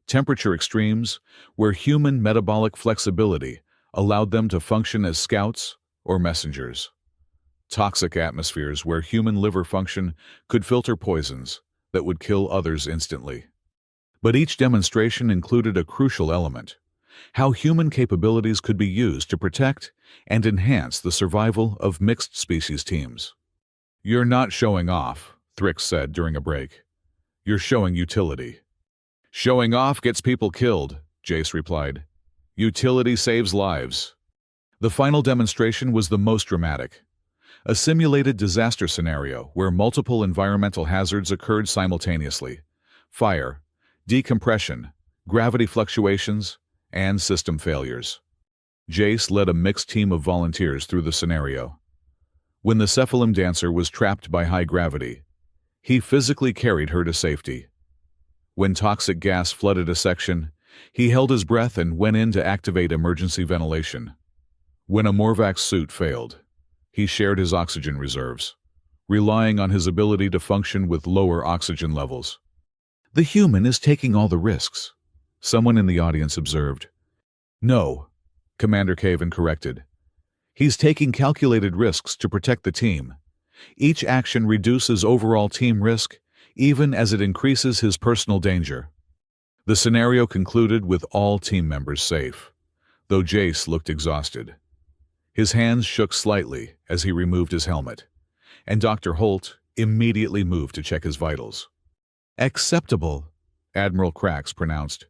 [SPEAKER 1] Temperature extremes, where human metabolic flexibility allowed them to function as scouts or messengers. Toxic atmospheres where human liver function could filter poisons that would kill others instantly. But each demonstration included a crucial element: how human capabilities could be used to protect and enhance the survival of mixed-species teams. You're not showing off, Thrix said during a break. You're showing utility. Showing off gets people killed, Jace replied. Utility saves lives. The final demonstration was the most dramatic. A simulated disaster scenario where multiple environmental hazards occurred simultaneously: fire, decompression, gravity fluctuations, and system failures. Jace led a mixed team of volunteers through the scenario. When the Cephalem dancer was trapped by high gravity, he physically carried her to safety. When toxic gas flooded a section, he held his breath and went in to activate emergency ventilation. When a Morvax suit failed, he shared his oxygen reserves, relying on his ability to function with lower oxygen levels. The human is taking all the risks, someone in the audience observed. No, Commander Caven corrected. He's taking calculated risks to protect the team. Each action reduces overall team risk, even as it increases his personal danger. The scenario concluded with all team members safe, though Jace looked exhausted. His hands shook slightly as he removed his helmet, and Dr. Holt immediately moved to check his vitals. Acceptable, Admiral Crax pronounced.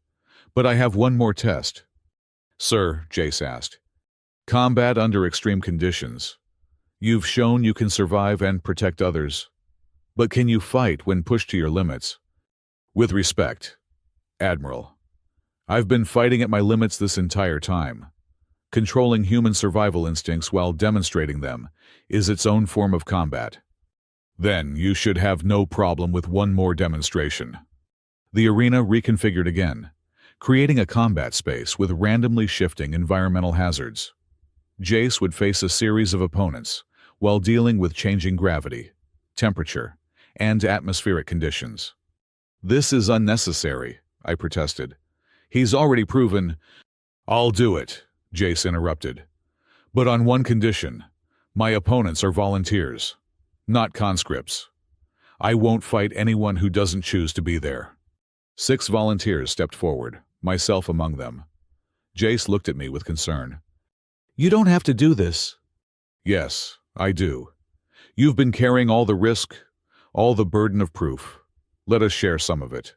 [SPEAKER 1] But I have one more test. Sir, Jace asked. Combat under extreme conditions. You've shown you can survive and protect others. But can you fight when pushed to your limits? With respect, Admiral, I've been fighting at my limits this entire time. Controlling human survival instincts while demonstrating them is its own form of combat. Then you should have no problem with one more demonstration. The arena reconfigured again, creating a combat space with randomly shifting environmental hazards. Jace would face a series of opponents while dealing with changing gravity, temperature, and atmospheric conditions. This is unnecessary, I protested. He's already proven— I'll do it, Jace interrupted. But on one condition. My opponents are volunteers, not conscripts. I won't fight anyone who doesn't choose to be there. 6 volunteers stepped forward, myself among them. Jace looked at me with concern.
[SPEAKER 2] You don't have to do this.
[SPEAKER 1] Yes, I do. You've been carrying all the risk, all the burden of proof. Let us share some of it.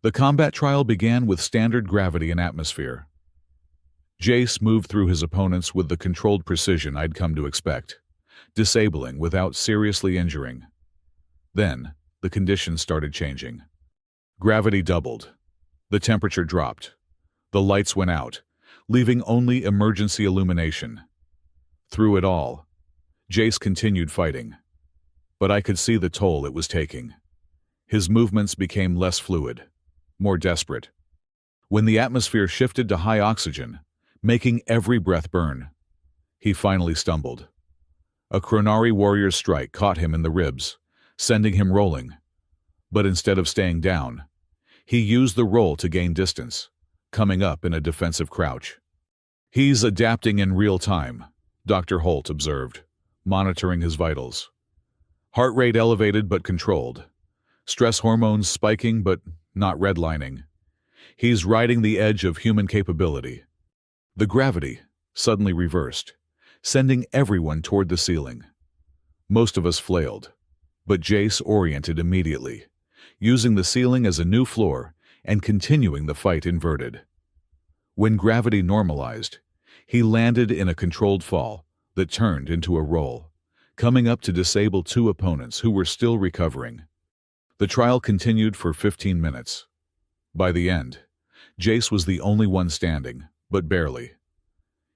[SPEAKER 1] The combat trial began with standard gravity and atmosphere. Jace moved through his opponents with the controlled precision I'd come to expect, disabling without seriously injuring. Then, the conditions started changing. Gravity doubled. The temperature dropped. The lights went out, leaving only emergency illumination. Through it all, Jace continued fighting. But I could see the toll it was taking. His movements became less fluid, more desperate. When the atmosphere shifted to high oxygen, making every breath burn, he finally stumbled. A Chronari warrior's strike caught him in the ribs, sending him rolling. But instead of staying down, he used the roll to gain distance, coming up in a defensive crouch. He's adapting in real time, Dr. Holt observed, monitoring his vitals. Heart rate elevated but controlled. Stress hormones spiking but not redlining. He's riding the edge of human capability. The gravity suddenly reversed, sending everyone toward the ceiling. Most of us flailed, but Jace oriented immediately, using the ceiling as a new floor and continuing the fight inverted. When gravity normalized, he landed in a controlled fall that turned into a roll, coming up to disable 2 opponents who were still recovering. The trial continued for 15 minutes. By the end, Jace was the only one standing, but barely.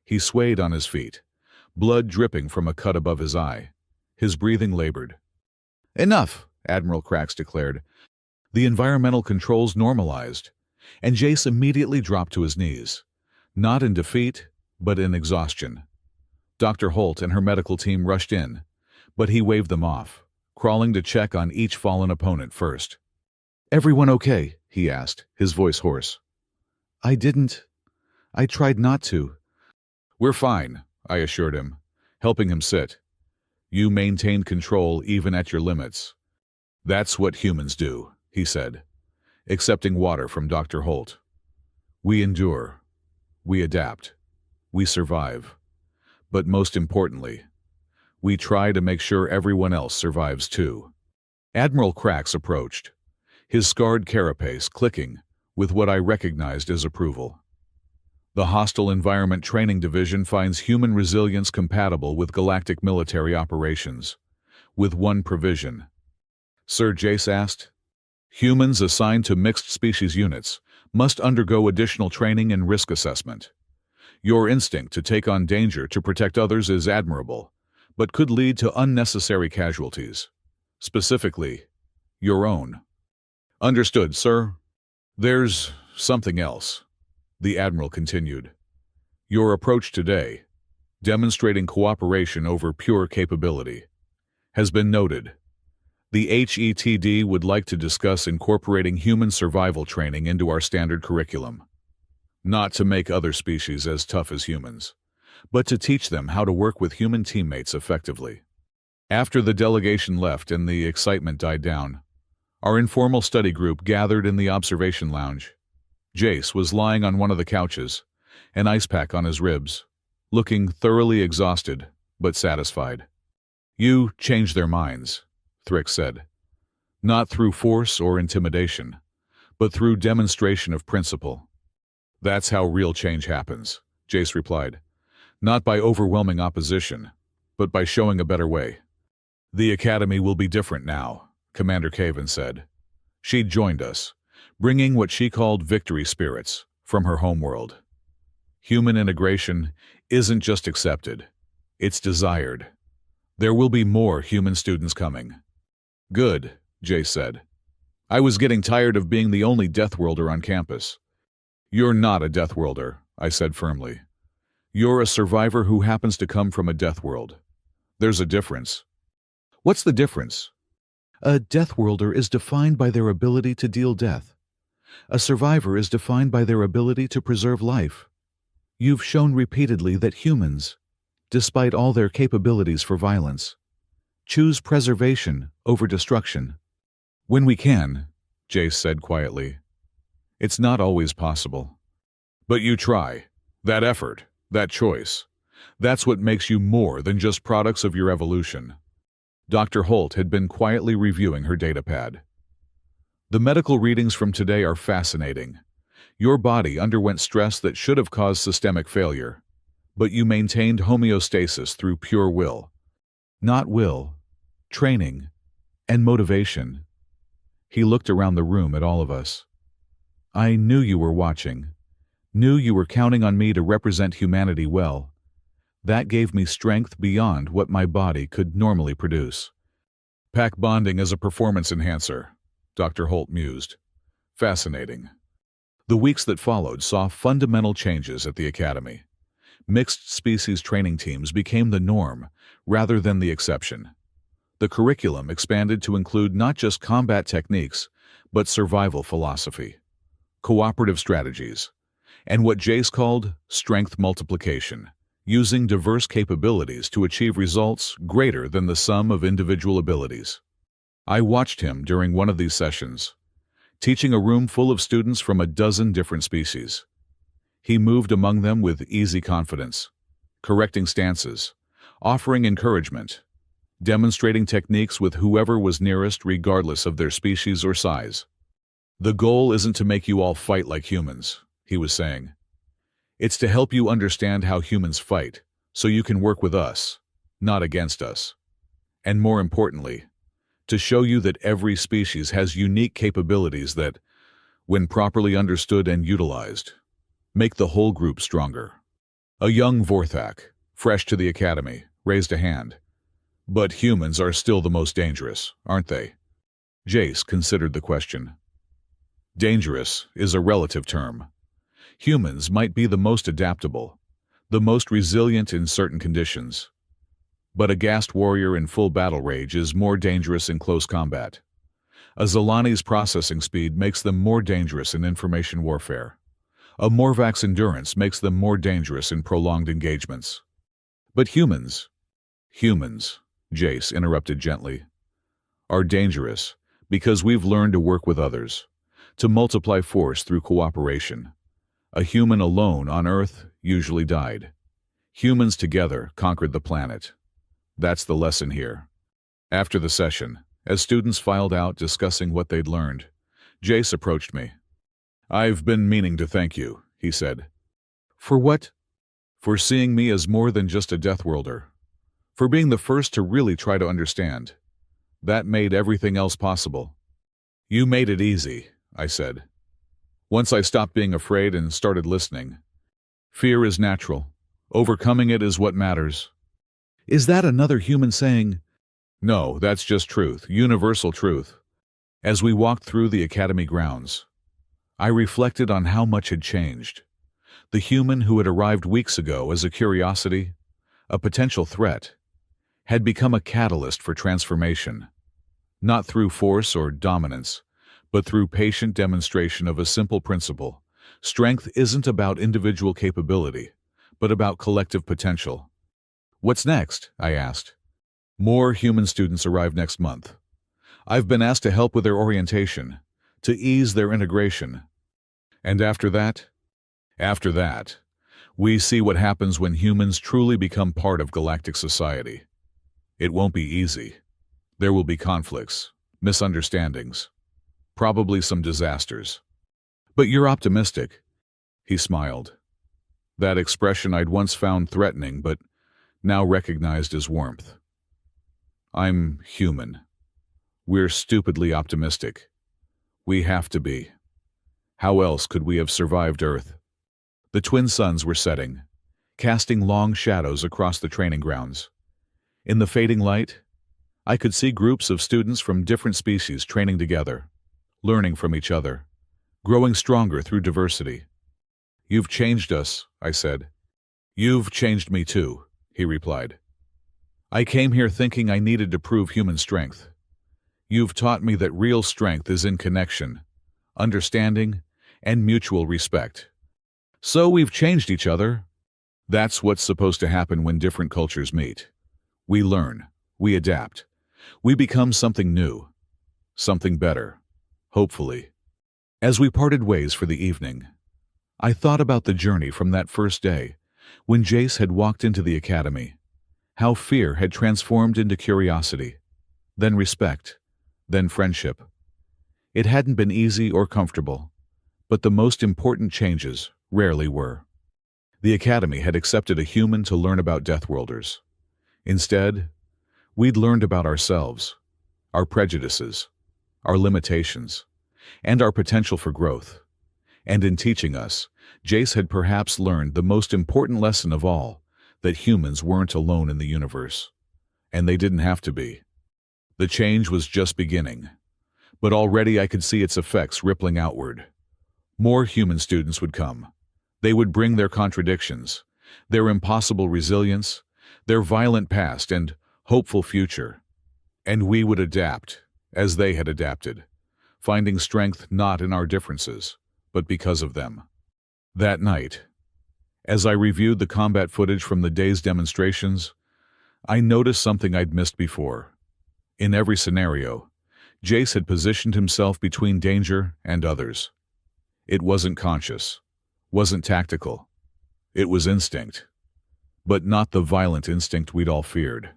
[SPEAKER 1] He swayed on his feet, blood dripping from a cut above his eye. His breathing labored.
[SPEAKER 2] Enough, Admiral Krax declared.
[SPEAKER 1] The environmental controls normalized, and Jace immediately dropped to his knees, not in defeat, but in exhaustion. Dr. Holt and her medical team rushed in, but he waved them off, crawling to check on each fallen opponent first.
[SPEAKER 2] Everyone okay? He asked, his voice hoarse.
[SPEAKER 1] I tried not to. We're fine, I assured him, helping him sit. You maintained control even at your limits. That's what humans do, he said, accepting water from Dr. Holt. We endure. We adapt. We survive. But most importantly, we try to make sure everyone else survives too. Admiral Krax approached, his scarred carapace clicking with what I recognized as approval. The Hostile Environment Training Division finds human resilience compatible with galactic military operations, with one provision. Sir Jace asked. Humans assigned to mixed species units must undergo additional training and risk assessment. Your instinct to take on danger to protect others is admirable, but could lead to unnecessary casualties. Specifically, your own. Understood, sir. There's something else, the Admiral continued. Your approach today, demonstrating cooperation over pure capability, has been noted. The HETD would like to discuss incorporating human survival training into our standard curriculum. Not to make other species as tough as humans, but to teach them how to work with human teammates effectively. After the delegation left and the excitement died down, our informal study group gathered in the observation lounge. Jace was lying on one of the couches, an ice pack on his ribs, looking thoroughly exhausted but satisfied. You changed their minds, Thrick said. Not through force or intimidation, but through demonstration of principle. That's how real change happens, Jace replied. Not by overwhelming opposition, but by showing a better way. The Academy will be different now, Commander Caven said. She'd joined us, bringing what she called victory spirits from her homeworld. Human integration isn't just accepted, it's desired. There will be more human students coming. Good, Jace said. I was getting tired of being the only Deathworlder on campus. You're not a Deathworlder, I said firmly. You're a survivor who happens to come from a Deathworld. There's a difference.
[SPEAKER 2] What's the difference?
[SPEAKER 1] A Deathworlder is defined by their ability to deal death.
[SPEAKER 2] A survivor is defined by their ability to preserve life. You've shown repeatedly that humans, despite all their capabilities for violence, choose preservation over destruction.
[SPEAKER 1] When we can, Jace said quietly. It's not always possible. But you try. That effort, that choice, that's what makes you more than just products of your evolution. Dr. Holt had been quietly reviewing her datapad. The medical readings from today are fascinating. Your body underwent stress that should have caused systemic failure, but you maintained homeostasis through pure will.
[SPEAKER 2] Not will, training, and motivation. He looked around the room at all of us. I knew you were watching, knew you were counting on me to represent humanity well. That gave me strength beyond what my body could normally produce.
[SPEAKER 1] Pack bonding as a performance enhancer, Dr. Holt mused. Fascinating. The weeks that followed saw fundamental changes at the Academy. Mixed species training teams became the norm rather than the exception. The curriculum expanded to include not just combat techniques, but survival philosophy, cooperative strategies, and what Jace called strength multiplication, using diverse capabilities to achieve results greater than the sum of individual abilities. I watched him during one of these sessions, teaching a room full of students from a dozen different species. He moved among them with easy confidence, correcting stances, offering encouragement, demonstrating techniques with whoever was nearest regardless of their species or size. The goal isn't to make you all fight like humans, he was saying. It's to help you understand how humans fight, so you can work with us, not against us. And more importantly, to show you that every species has unique capabilities that, when properly understood and utilized, make the whole group stronger. A young Vorthak, fresh to the Academy, raised a hand. But humans are still the most dangerous, aren't they? Jace considered the question. Dangerous is a relative term. Humans might be the most adaptable, the most resilient in certain conditions. But a Ghast warrior in full battle rage is more dangerous in close combat. A Zolani's processing speed makes them more dangerous in information warfare. A Morvak's endurance makes them more dangerous in prolonged engagements. But humans, Jace interrupted gently, are dangerous because we've learned to work with others, to multiply force through cooperation. A human alone on Earth usually died. Humans together conquered the planet. That's the lesson here. After the session, as students filed out discussing what they'd learned, Jace approached me. I've been meaning to thank you, he said.
[SPEAKER 2] For what?
[SPEAKER 1] For seeing me as more than just a Deathworlder. For being the first to really try to understand. That made everything else possible. You made it easy, I said. Once I stopped being afraid and started listening. Fear is natural. Overcoming it is what matters.
[SPEAKER 2] Is that another human saying?
[SPEAKER 1] No, that's just truth, universal truth. As we walked through the Academy grounds, I reflected on how much had changed. The human who had arrived weeks ago as a curiosity, a potential threat, had become a catalyst for transformation. Not through force or dominance, but through patient demonstration of a simple principle. Strength isn't about individual capability, but about collective potential. What's next? I asked. More human students arrive next month. I've been asked to help with their orientation, to ease their integration. And after that, we see what happens when humans truly become part of galactic society. It won't be easy. There will be conflicts, misunderstandings, probably some disasters. But you're optimistic. He smiled. That expression I'd once found threatening, but now recognized as warmth. I'm human. We're stupidly optimistic. We have to be. How else could we have survived Earth? The twin suns were setting, casting long shadows across the training grounds. In the fading light, I could see groups of students from different species training together, learning from each other, growing stronger through diversity. You've changed us, I said. You've changed me too, he replied. I came here thinking I needed to prove human strength. You've taught me that real strength is in connection, understanding, and mutual respect. So we've changed each other. That's what's supposed to happen when different cultures meet. We learn, we adapt, we become something new, something better, hopefully. As we parted ways for the evening, I thought about the journey from that first day, when Jace had walked into the academy, how fear had transformed into curiosity, then respect, then friendship. It hadn't been easy or comfortable, but the most important changes rarely were. The academy had accepted a human to learn about Deathworlders. Instead, we'd learned about ourselves, our prejudices, our limitations, and our potential for growth. And in teaching us, Jace had perhaps learned the most important lesson of all, that humans weren't alone in the universe. And they didn't have to be. The change was just beginning, but already I could see its effects rippling outward. More human students would come. They would bring their contradictions, their impossible resilience, their violent past and hopeful future. And we would adapt, as they had adapted, finding strength not in our differences, but because of them. That night, as I reviewed the combat footage from the day's demonstrations, I noticed something I'd missed before. In every scenario, Jace had positioned himself between danger and others. It wasn't conscious, wasn't tactical. It was instinct. But not the violent instinct we'd all feared.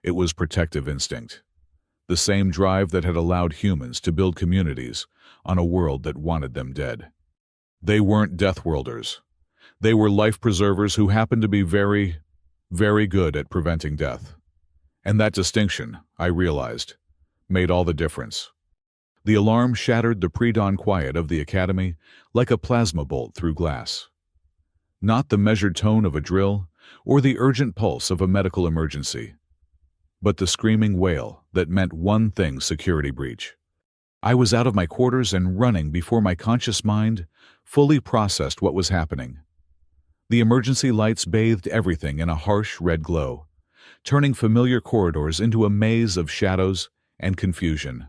[SPEAKER 1] It was protective instinct. The same drive that had allowed humans to build communities on a world that wanted them dead. They weren't Deathworlders. They were life preservers who happened to be very, very good at preventing death. And that distinction, I realized, made all the difference. The alarm shattered the pre-dawn quiet of the academy like a plasma bolt through glass. Not the measured tone of a drill or the urgent pulse of a medical emergency, but the screaming wail that meant one thing: security breach. I was out of my quarters and running before my conscious mind fully processed what was happening. The emergency lights bathed everything in a harsh red glow, turning familiar corridors into a maze of shadows and confusion.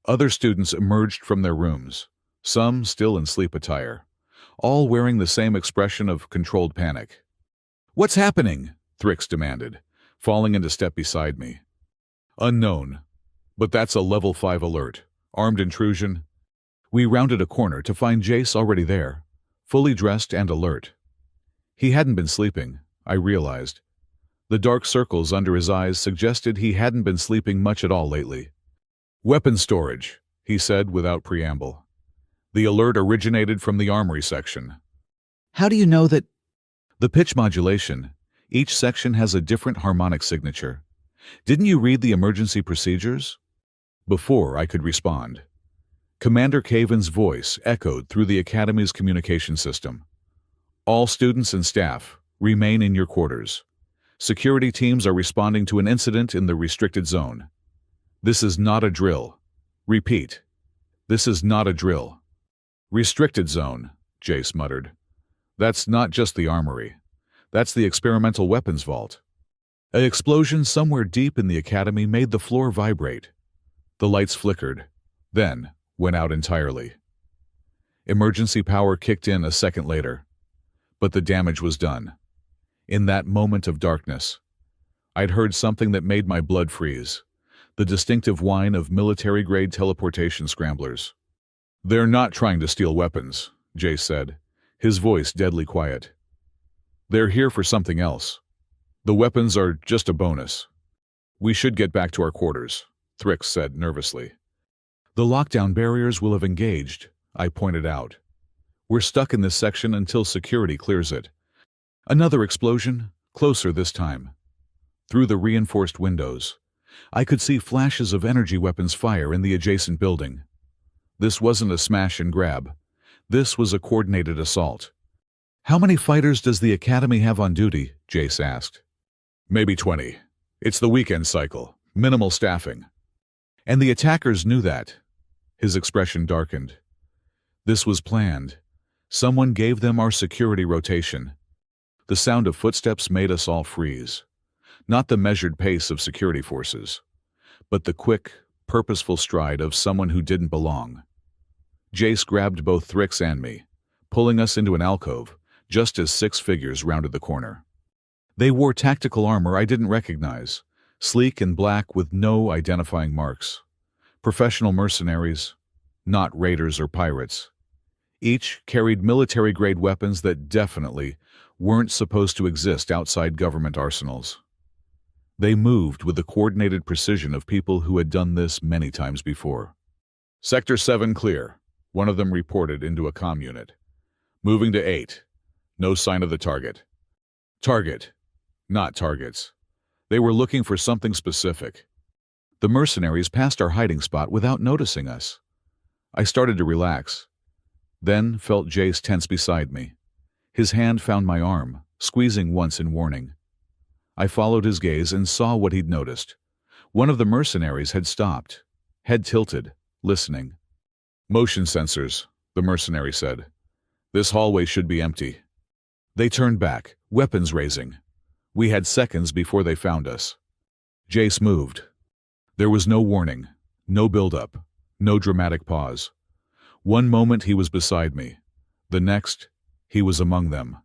[SPEAKER 1] Other students emerged from their rooms, some still in sleep attire, all wearing the same expression of controlled panic. "What's happening?" Thrix demanded, falling into step beside me. "Unknown, but that's a level 5 alert. Armed intrusion." We rounded a corner to find Jace already there, fully dressed and alert. He hadn't been sleeping, I realized. The dark circles under his eyes suggested he hadn't been sleeping much at all lately. "Weapon storage," he said without preamble. "The alert originated from the armory section."
[SPEAKER 2] How do you know that?
[SPEAKER 1] "The pitch modulation. Each section has a different harmonic signature. Didn't you read the emergency procedures?" Before I could respond, Commander Caven's voice echoed through the Academy's communication system. "All students and staff, remain in your quarters. Security teams are responding to an incident in the restricted zone. This is not a drill. Repeat, this is not a drill." "Restricted zone," Jace muttered. "That's not just the armory. That's the experimental weapons vault." An explosion somewhere deep in the academy made the floor vibrate. The lights flickered, then went out entirely. Emergency power kicked in a second later, but the damage was done. In that moment of darkness, I'd heard something that made my blood freeze, the distinctive whine of military-grade teleportation scramblers. "They're not trying to steal weapons," Jace said, his voice deadly quiet. "They're here for something else. The weapons are just a bonus." "We should get back to our quarters," Thrix said nervously. "The lockdown barriers will have engaged," I pointed out. "We're stuck in this section until security clears it." Another explosion, closer this time. Through the reinforced windows, I could see flashes of energy weapons fire in the adjacent building. This wasn't a smash and grab. This was a coordinated assault. "How many fighters does the Academy have on duty?" Jace asked. "Maybe 20. It's the weekend cycle. Minimal staffing." "And the attackers knew that." His expression darkened. "This was planned. Someone gave them our security rotation." The sound of footsteps made us all freeze. Not the measured pace of security forces, but the quick, purposeful stride of someone who didn't belong. Jace grabbed both Thrix and me, pulling us into an alcove, just as 6 figures rounded the corner. They wore tactical armor I didn't recognize, sleek and black with no identifying marks. Professional mercenaries, not raiders or pirates. Each carried military-grade weapons that definitely weren't supposed to exist outside government arsenals. They moved with the coordinated precision of people who had done this many times before. "Sector 7 clear," one of them reported into a comm unit. "Moving to 8. No sign of the target." Target, not targets. They were looking for something specific. The mercenaries passed our hiding spot without noticing us. I started to relax, then felt Jace tense beside me. His hand found my arm, squeezing once in warning. I followed his gaze and saw what he'd noticed. One of the mercenaries had stopped, head tilted, listening. "Motion sensors," the mercenary said. "This hallway should be empty." They turned back, weapons raising. We had seconds before they found us. Jace moved. There was no warning, no build-up, no dramatic pause. One moment he was beside me. The next, he was among them.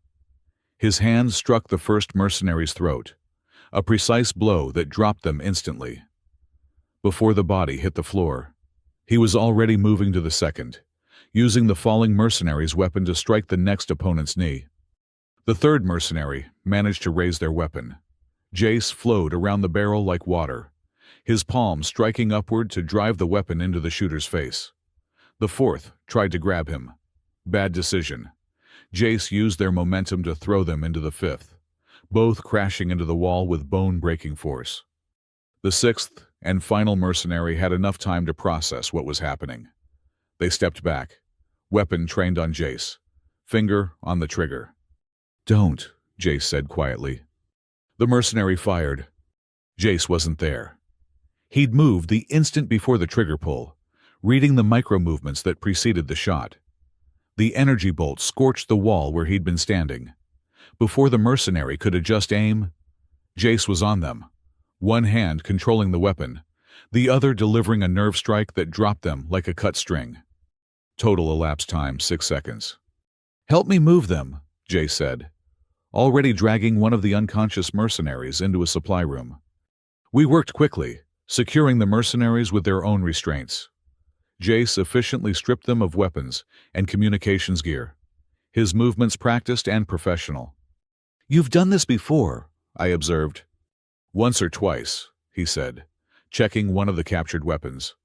[SPEAKER 1] His hand struck the first mercenary's throat, a precise blow that dropped them instantly. Before the body hit the floor, he was already moving to the second, using the falling mercenary's weapon to strike the next opponent's knee. The third mercenary managed to raise their weapon. Jace flowed around the barrel like water, his palm striking upward to drive the weapon into the shooter's face. The fourth tried to grab him. Bad decision. Jace used their momentum to throw them into the fifth, both crashing into the wall with bone-breaking force. The sixth and final mercenary had enough time to process what was happening. They stepped back, weapon trained on Jace, finger on the trigger. "Don't," Jace said quietly. The mercenary fired. Jace wasn't there. He'd moved the instant before the trigger pull, reading the micro-movements that preceded the shot. The energy bolt scorched the wall where he'd been standing. Before the mercenary could adjust aim, Jace was on them, one hand controlling the weapon, the other delivering a nerve strike that dropped them like a cut string. Total elapsed time 6 seconds. "Help me move them," Jace said, already dragging one of the unconscious mercenaries into a supply room. We worked quickly, securing the mercenaries with their own restraints. Jace efficiently stripped them of weapons and communications gear, his movements practiced and professional. "You've done this before," I observed. "Once or twice," he said, checking one of the captured weapons.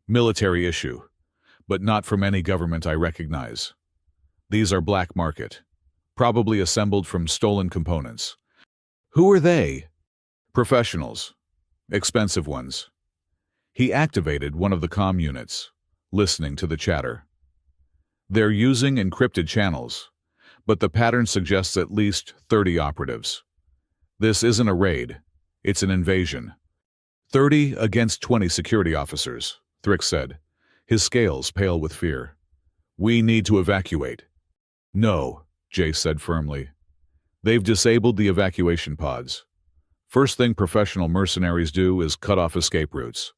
[SPEAKER 1] "Military issue, but not from any government I recognize. These are black market, probably assembled from stolen components." "Who are they?" "Professionals. Expensive ones." He activated one of the comm units, listening to the chatter. "They're using encrypted channels, but the pattern suggests at least 30 operatives. This isn't a raid, it's an invasion. 30 against 20 security officers," Thrix said, his scales pale with fear. "We need to evacuate." "No," Jace said firmly. "They've disabled the evacuation pods. First thing professional mercenaries do is cut off escape routes.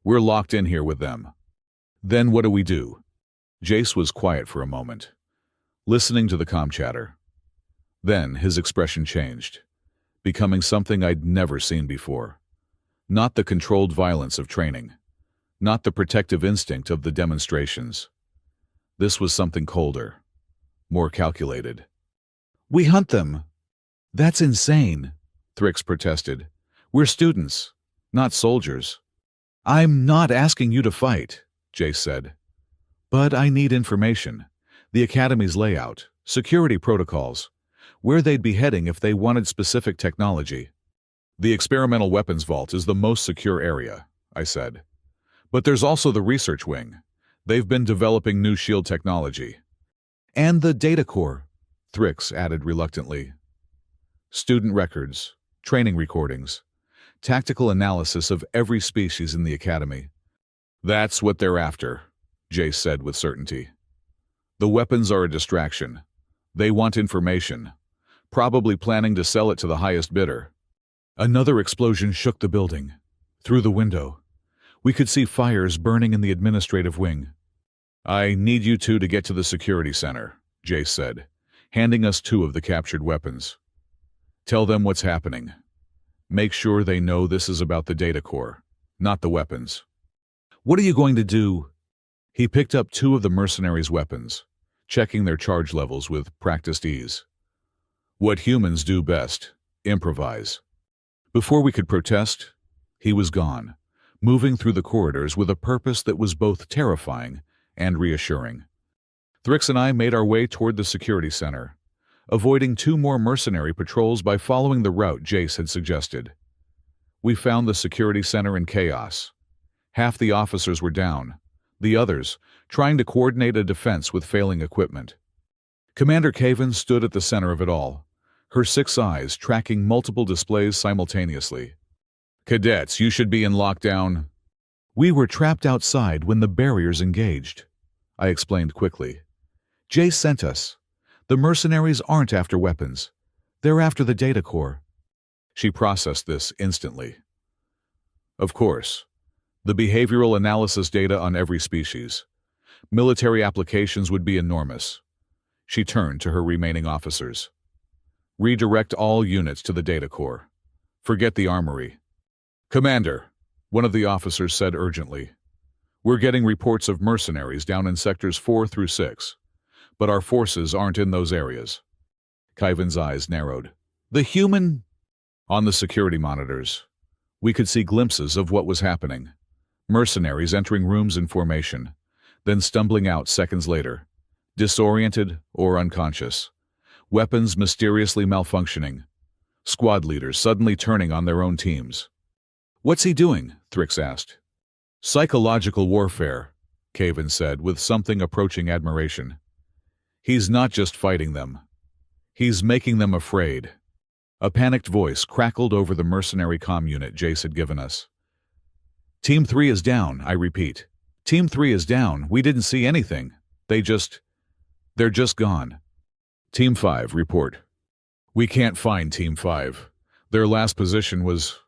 [SPEAKER 1] We're locked in here with them." "Then what do we do?" Jace was quiet for a moment, listening to the comm chatter. Then his expression changed, becoming something I'd never seen before. Not the controlled violence of training, not the protective instinct of the demonstrations. This was something colder, more calculated. "We hunt them." "That's insane," Thrix protested. "We're students, not soldiers." "I'm not asking you to fight," Jace said. "But I need information. The Academy's layout, security protocols, where they'd be heading if they wanted specific technology." "The experimental weapons vault is the most secure area," I said. "But there's also the research wing. They've been developing new shield technology." "And the data core," Thrix added reluctantly. "Student records, training recordings, tactical analysis of every species in the Academy." "That's what they're after," Jace said with certainty. "The weapons are a distraction. They want information, probably planning to sell it to the highest bidder." Another explosion shook the building. Through the window, we could see fires burning in the administrative wing. I need you two to get to the security center, Jace said, handing us two of the captured weapons. Tell them what's happening. Make sure they know this is about the data core, not the weapons.
[SPEAKER 2] What are you going to do?
[SPEAKER 1] He picked up two of the mercenaries' weapons, checking their charge levels with practiced ease. What humans do best, improvise. Before we could protest, he was gone, moving through the corridors with a purpose that was both terrifying and reassuring. Thrix and I made our way toward the security center, avoiding two more mercenary patrols by following the route Jace had suggested. We found the security center in chaos. Half the officers were down, the others trying to coordinate a defense with failing equipment. Commander Caven stood at the center of it all, her 6 eyes tracking multiple displays simultaneously. Cadets, you should be in lockdown.
[SPEAKER 2] We were trapped outside when the barriers engaged, I explained quickly. Jace sent us. The mercenaries aren't after weapons. They're after the data core.
[SPEAKER 1] She processed this instantly. Of course. The behavioral analysis data on every species. Military applications would be enormous. She turned to her remaining officers. Redirect all units to the data core. Forget the armory. Commander, one of the officers said urgently. We're getting reports of mercenaries down in sectors 4 through 6, but our forces aren't in those areas. Kyvan's eyes narrowed.
[SPEAKER 2] The human?
[SPEAKER 1] On the security monitors, we could see glimpses of what was happening. Mercenaries entering rooms in formation, then stumbling out seconds later, disoriented or unconscious. Weapons mysteriously malfunctioning. Squad leaders suddenly turning on their own teams.
[SPEAKER 2] What's he doing?
[SPEAKER 1] Thrix asked. Psychological warfare, Caven said with something approaching admiration. He's not just fighting them. He's making them afraid. A panicked voice crackled over the mercenary comm unit Jace had given us.
[SPEAKER 2] Team 3 is down, I repeat. Team 3 is down. We didn't see anything. They're just gone.
[SPEAKER 1] Team 5, report. We can't find Team 5. Their last position was...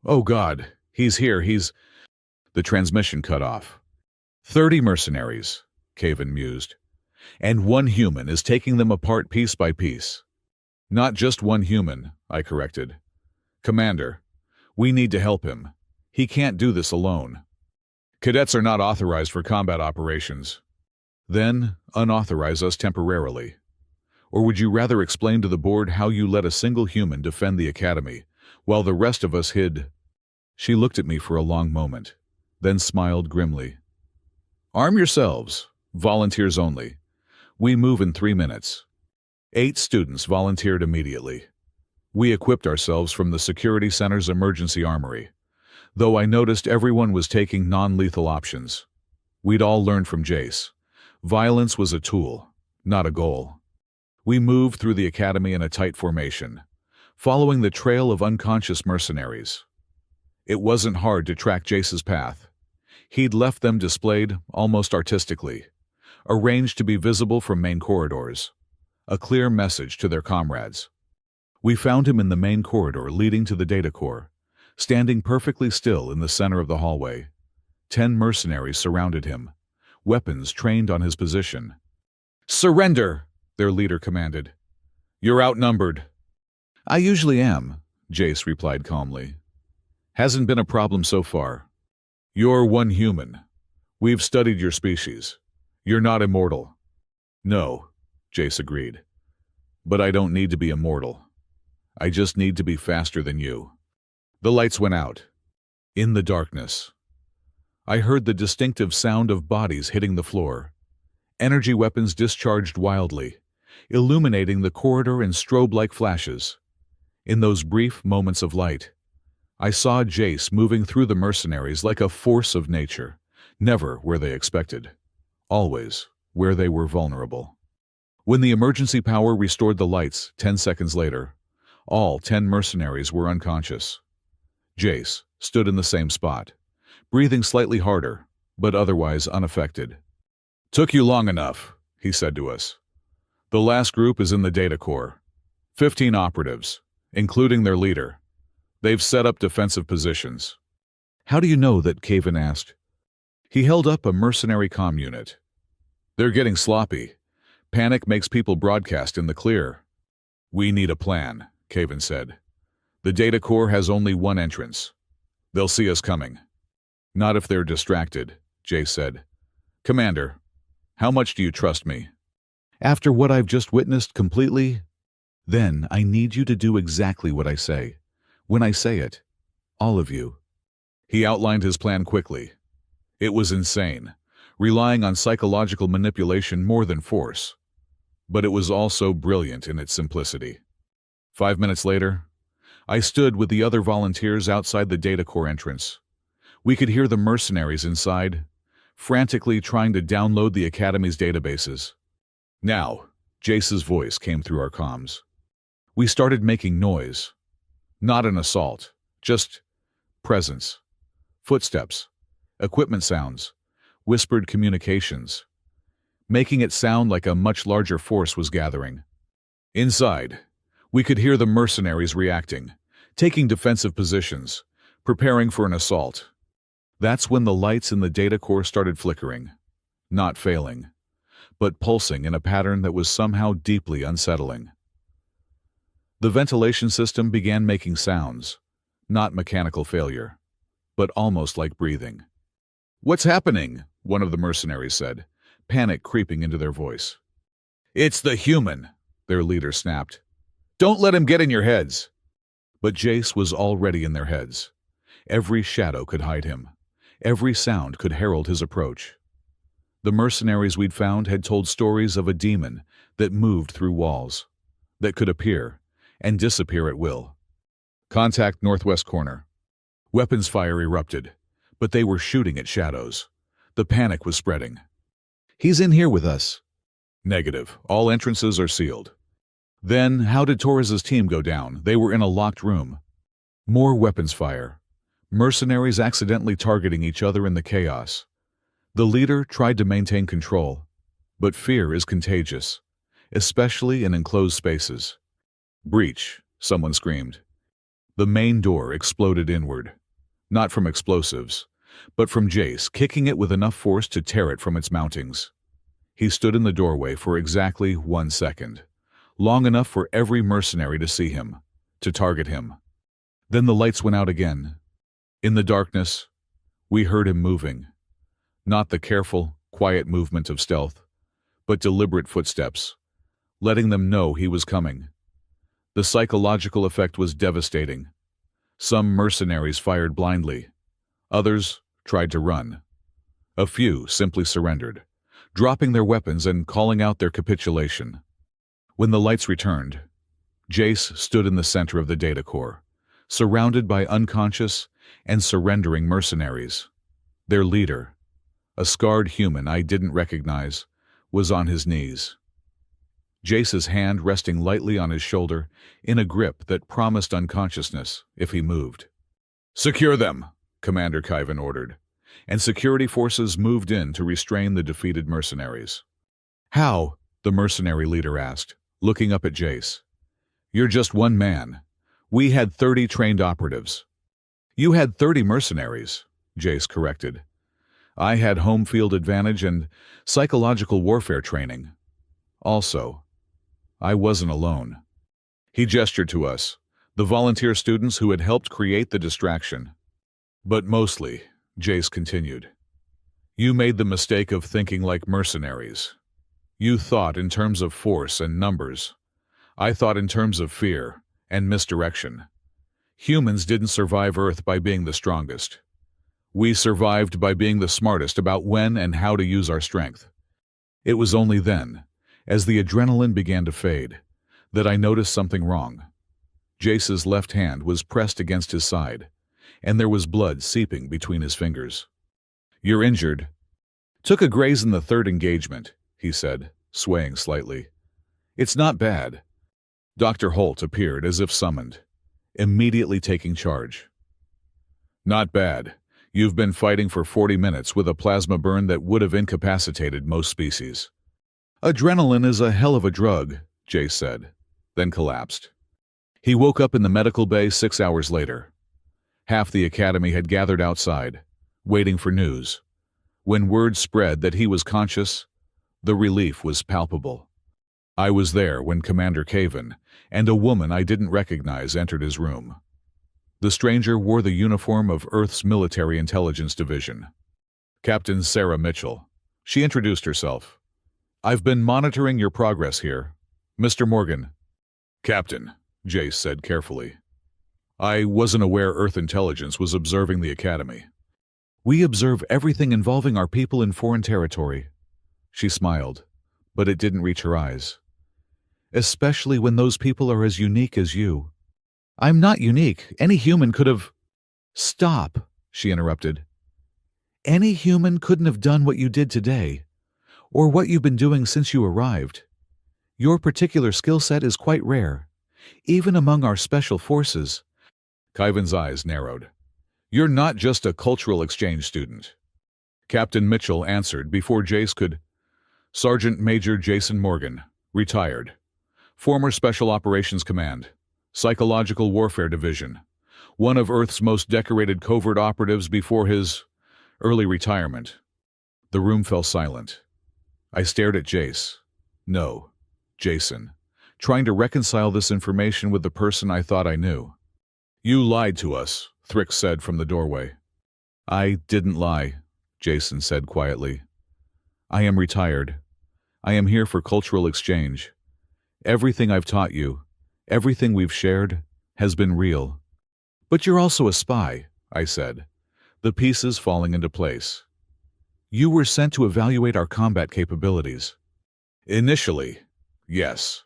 [SPEAKER 1] Oh God, he's here, The transmission cut off. 30 mercenaries, Caven mused. And one human is taking them apart piece by piece. Not just one human, I corrected. Commander, we need to help him. He can't do this alone. Cadets are not authorized for combat operations. Then, unauthorize us temporarily. Or would you rather explain to the board how you let a single human defend the academy, while the rest of us hid? She looked at me for a long moment, then smiled grimly. Arm yourselves. Volunteers only. We move in 3 minutes. 8 students volunteered immediately. We equipped ourselves from the security center's emergency armory, though I noticed everyone was taking non-lethal options. We'd all learned from Jace. Violence was a tool, not a goal. We moved through the academy in a tight formation, following the trail of unconscious mercenaries. It wasn't hard to track Jace's path. He'd left them displayed almost artistically, arranged to be visible from main corridors, a clear message to their comrades. We found him in the main corridor leading to the data core, standing perfectly still in the center of the hallway. 10 mercenaries surrounded him, weapons trained on his position. Surrender, their leader commanded. You're outnumbered.
[SPEAKER 2] I usually am,
[SPEAKER 1] Jace replied calmly. Hasn't been a problem so far. You're one human. We've studied your species. You're not immortal. No, Jace agreed. But I don't need to be immortal. I just need to be faster than you. The lights went out. In the darkness, I heard the distinctive sound of bodies hitting the floor. Energy weapons discharged wildly, illuminating the corridor in strobe-like flashes. In those brief moments of light, I saw Jace moving through the mercenaries like a force of nature, never where they expected, always where they were vulnerable. When the emergency power restored the lights 10 seconds later, all 10 mercenaries were unconscious. Jace stood in the same spot, breathing slightly harder, but otherwise unaffected. Took you long enough, he said to us. The last group is in the data core. 15 operatives, including their leader. They've set up defensive positions.
[SPEAKER 2] How do you know that? Caven asked.
[SPEAKER 1] He held up a mercenary comm unit. They're getting sloppy. Panic makes people broadcast in the clear. We need a plan, Caven said. The data core has only one entrance. They'll see us coming. Not if they're distracted, Jay said. Commander, how much do you trust me?
[SPEAKER 2] After what I've just witnessed completely, then I need you to do exactly what I say. When I say it, all of you.
[SPEAKER 1] He outlined his plan quickly. It was insane, relying on psychological manipulation more than force. But it was also brilliant in its simplicity. 5 minutes later, I stood with the other volunteers outside the data core entrance. We could hear the mercenaries inside, frantically trying to download the Academy's databases. Now, Jace's voice came through our comms. We started making noise. Not an assault, just presence. Footsteps, equipment sounds, whispered communications, making it sound like a much larger force was gathering. Inside, we could hear the mercenaries reacting, taking defensive positions, preparing for an assault. That's when the lights in the data core started flickering, not failing, but pulsing in a pattern that was somehow deeply unsettling. The ventilation system began making sounds, not mechanical failure, but almost like breathing. "What's happening?" one of the mercenaries said, panic creeping into their voice. "It's the human," their leader snapped. "Don't let him get in your heads." But Jace was already in their heads. Every shadow could hide him. Every sound could herald his approach. The mercenaries we'd found had told stories of a demon that moved through walls, that could appear and disappear at will. "Contact northwest corner." Weapons fire erupted, but they were shooting at shadows. The panic was spreading.
[SPEAKER 2] "He's in here with us."
[SPEAKER 1] "Negative. All entrances are sealed." "Then how did Torres's team go down? They were in a locked room." More weapons fire. Mercenaries accidentally targeting each other in the chaos. The leader tried to maintain control, but fear is contagious, especially in enclosed spaces. "Breach," someone screamed. The main door exploded inward, not from explosives, but from Jace kicking it with enough force to tear it from its mountings. He stood in the doorway for exactly 1 second, long enough for every mercenary to see him, to target him. Then the lights went out again. In the darkness, we heard him moving. Not the careful, quiet movement of stealth, but deliberate footsteps, letting them know he was coming. The psychological effect was devastating. Some mercenaries fired blindly. Others tried to run. A few simply surrendered, dropping their weapons and calling out their capitulation. When the lights returned, Jace stood in the center of the data core, surrounded by unconscious and surrendering mercenaries. Their leader, a scarred human I didn't recognize, was on his knees. Jace's hand resting lightly on his shoulder in a grip that promised unconsciousness if he moved. "Secure them," Commander Kyvan ordered, and security forces moved in to restrain the defeated mercenaries. "How?" the mercenary leader asked, looking up at Jace. "You're just one man. We had 30 trained operatives." "You had 30 mercenaries," Jace corrected. "I had home field advantage and psychological warfare training. Also, I wasn't alone." He gestured to us, the volunteer students who had helped create the distraction. "But mostly," Jace continued, "you made the mistake of thinking like mercenaries. You thought in terms of force and numbers. I thought in terms of fear and misdirection. Humans didn't survive Earth by being the strongest. We survived by being the smartest about when and how to use our strength. It was only then, as the adrenaline began to fade, that I noticed something wrong. Jace's left hand was pressed against his side, and there was blood seeping between his fingers. "You're injured." "Took a graze in the third engagement," he said, swaying slightly. "It's not bad." Dr. Holt appeared as if summoned, immediately taking charge. "Not bad. You've been fighting for 40 minutes with a plasma burn that would have incapacitated most species." "Adrenaline is a hell of a drug," Jace said, then collapsed. He woke up in the medical bay 6 hours later. Half the academy had gathered outside, waiting for news. When word spread that he was conscious, The relief was palpable. I was there when Commander Caven and a woman I didn't recognize entered his room. The stranger wore the uniform of Earth's Military Intelligence Division. Captain Sarah Mitchell. She introduced herself. "I've been monitoring your progress here, Mr. Morgan." "Captain," Jace said carefully. "I wasn't aware Earth Intelligence was observing the Academy." "We observe everything involving our people in foreign territory." She smiled, but it didn't reach her eyes. "Especially when those people are as unique as you." "I'm not unique. Any human could have—" "Stop," she interrupted. "Any human couldn't have done what you did today, or what you've been doing since you arrived. Your particular skill set is quite rare, even among our special forces." Kyvan's eyes narrowed. "You're not just a cultural exchange student." Captain Mitchell answered before Jace could. "Sergeant Major Jason Morgan, retired. Former Special Operations Command, Psychological Warfare Division, one of Earth's most decorated covert operatives before his early retirement." The room fell silent. I stared at Jace. No, Jason, trying to reconcile this information with the person I thought I knew. "You lied to us," Thrick said from the doorway. "I didn't lie," Jason said quietly. "I am retired. I am here for cultural exchange. Everything I've taught you, everything we've shared, has been real." "But you're also a spy," I said, the pieces falling into place. "You were sent to evaluate our combat capabilities." "Initially, yes,"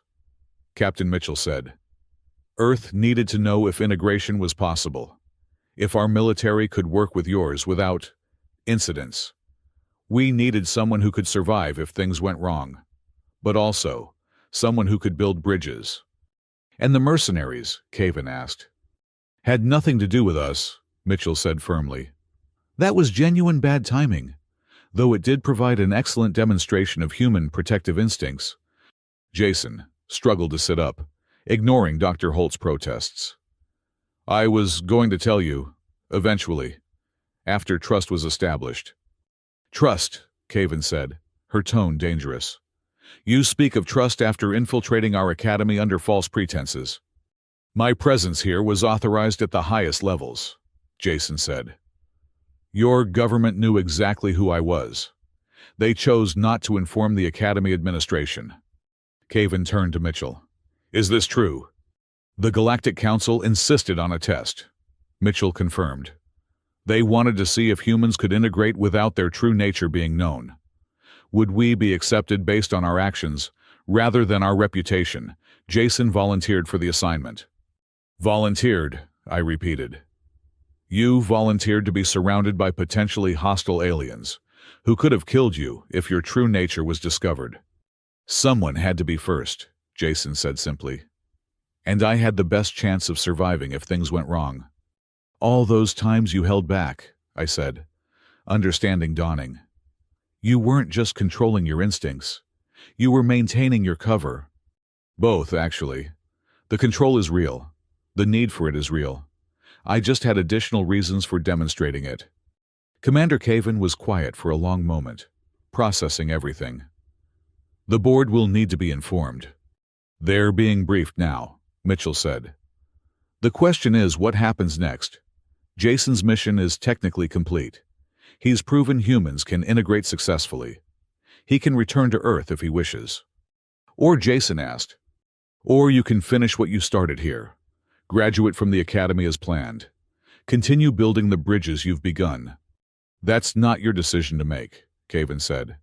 [SPEAKER 1] Captain Mitchell said. "Earth needed to know if integration was possible, if our military could work with yours without incidents. We needed someone who could survive if things went wrong, but also someone who could build bridges." "And the mercenaries?" Caven asked. "Had nothing to do with us," Mitchell said firmly. "That was genuine bad timing, though it did provide an excellent demonstration of human protective instincts." Jason struggled to sit up, ignoring Dr. Holt's protests. "I was going to tell you, eventually, after trust was established." "Trust," Caven said, her tone dangerous. "You speak of trust after infiltrating our academy under false pretenses." "My presence here was authorized at the highest levels," Jason said. "Your government knew exactly who I was. They chose not to inform the Academy administration." Caven turned to Mitchell. "Is this true?" "The Galactic Council insisted on a test," Mitchell confirmed. "They wanted to see if humans could integrate without their true nature being known. Would we be accepted based on our actions, rather than our reputation?" Jason volunteered for the assignment. "Volunteered," I repeated. "You volunteered to be surrounded by potentially hostile aliens, who could have killed you if your true nature was discovered." "Someone had to be first," Jason said simply. "And I had the best chance of surviving if things went wrong." "All those times you held back," I said, understanding dawning. "You weren't just controlling your instincts. You were maintaining your cover." "Both, actually. The control is real. The need for it is real. I just had additional reasons for demonstrating it." Commander Caven was quiet for a long moment, processing everything. "The board will need to be informed." "They're being briefed now," Mitchell said. "The question is what happens next. Jason's mission is technically complete. He's proven humans can integrate successfully. He can return to Earth if he wishes." "Or," Jason asked, "or you can finish what you started here. Graduate from the Academy as planned. Continue building the bridges you've begun." "That's not your decision to make," Caven said.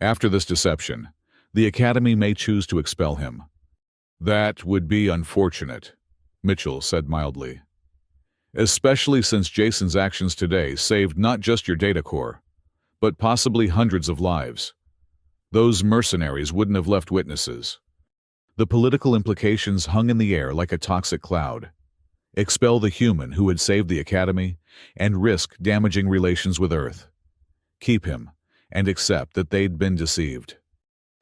[SPEAKER 1] "After this deception, the Academy may choose to expel him." "That would be unfortunate," Mitchell said mildly. "Especially since Jason's actions today saved not just your data core, but possibly hundreds of lives. Those mercenaries wouldn't have left witnesses." The political implications hung in the air like a toxic cloud. Expel the human who had saved the Academy and risk damaging relations with Earth. Keep him and accept that they'd been deceived.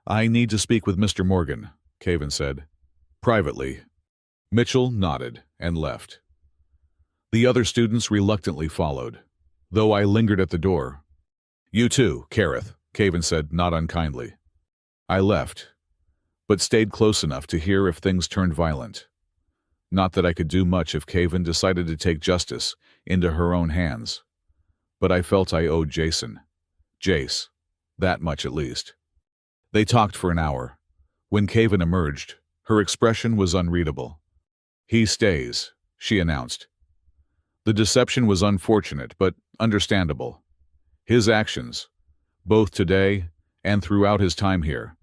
[SPEAKER 1] "I need to speak with Mr. Morgan," Caven said. "Privately." Mitchell nodded and left. The other students reluctantly followed, though I lingered at the door. "You too, Kareth," Caven said not unkindly. I left, but stayed close enough to hear if things turned violent. Not that I could do much if Caven decided to take justice into her own hands, but I felt I owed Jace, that much at least. They talked for an hour. When Caven emerged, her expression was unreadable. "He stays," she announced. The deception was unfortunate, but understandable. His actions, both today and throughout his time here,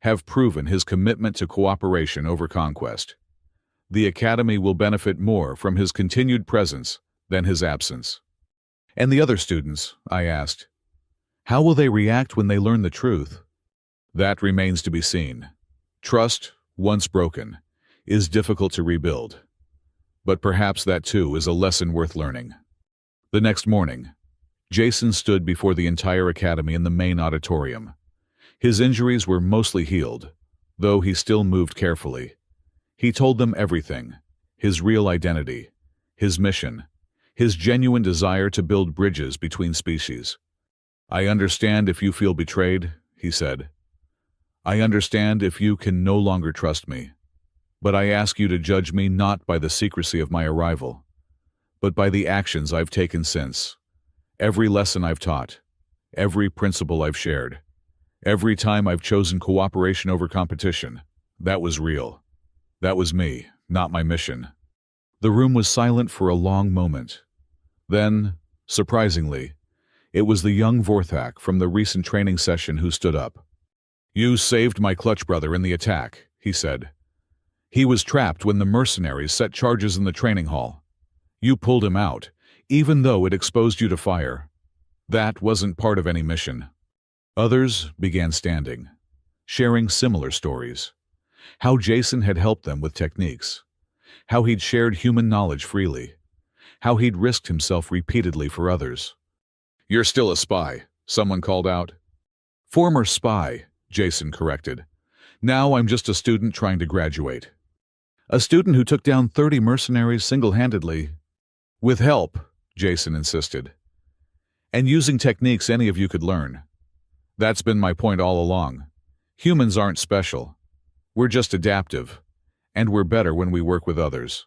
[SPEAKER 1] have proven his commitment to cooperation over conquest. The Academy will benefit more from his continued presence than his absence. "And the other students?" I asked. "How will they react when they learn the truth?" "That remains to be seen. Trust, once broken, is difficult to rebuild. But perhaps that too is a lesson worth learning." The next morning, Jason stood before the entire Academy in the main auditorium. His injuries were mostly healed, though he still moved carefully. He told them everything: his real identity, his mission, his genuine desire to build bridges between species. "I understand if you feel betrayed," he said. "I understand if you can no longer trust me. But I ask you to judge me not by the secrecy of my arrival, but by the actions I've taken since. Every lesson I've taught, every principle I've shared, every time I've chosen cooperation over competition, that was real. That was me, not my mission." The room was silent for a long moment. Then, surprisingly, it was the young Vorthak from the recent training session who stood up. "You saved my clutch brother in the attack," he said. "He was trapped when the mercenaries set charges in the training hall. You pulled him out, even though it exposed you to fire. That wasn't part of any mission." Others began standing, sharing similar stories. How Jason had helped them with techniques. How he'd shared human knowledge freely. How he'd risked himself repeatedly for others. "You're still a spy," someone called out. "Former spy," Jason corrected. "Now I'm just a student trying to graduate." "A student who took down 30 mercenaries single-handedly." "With help," Jason insisted. "And using techniques any of you could learn. That's been my point all along. Humans aren't special. We're just adaptive, and we're better when we work with others."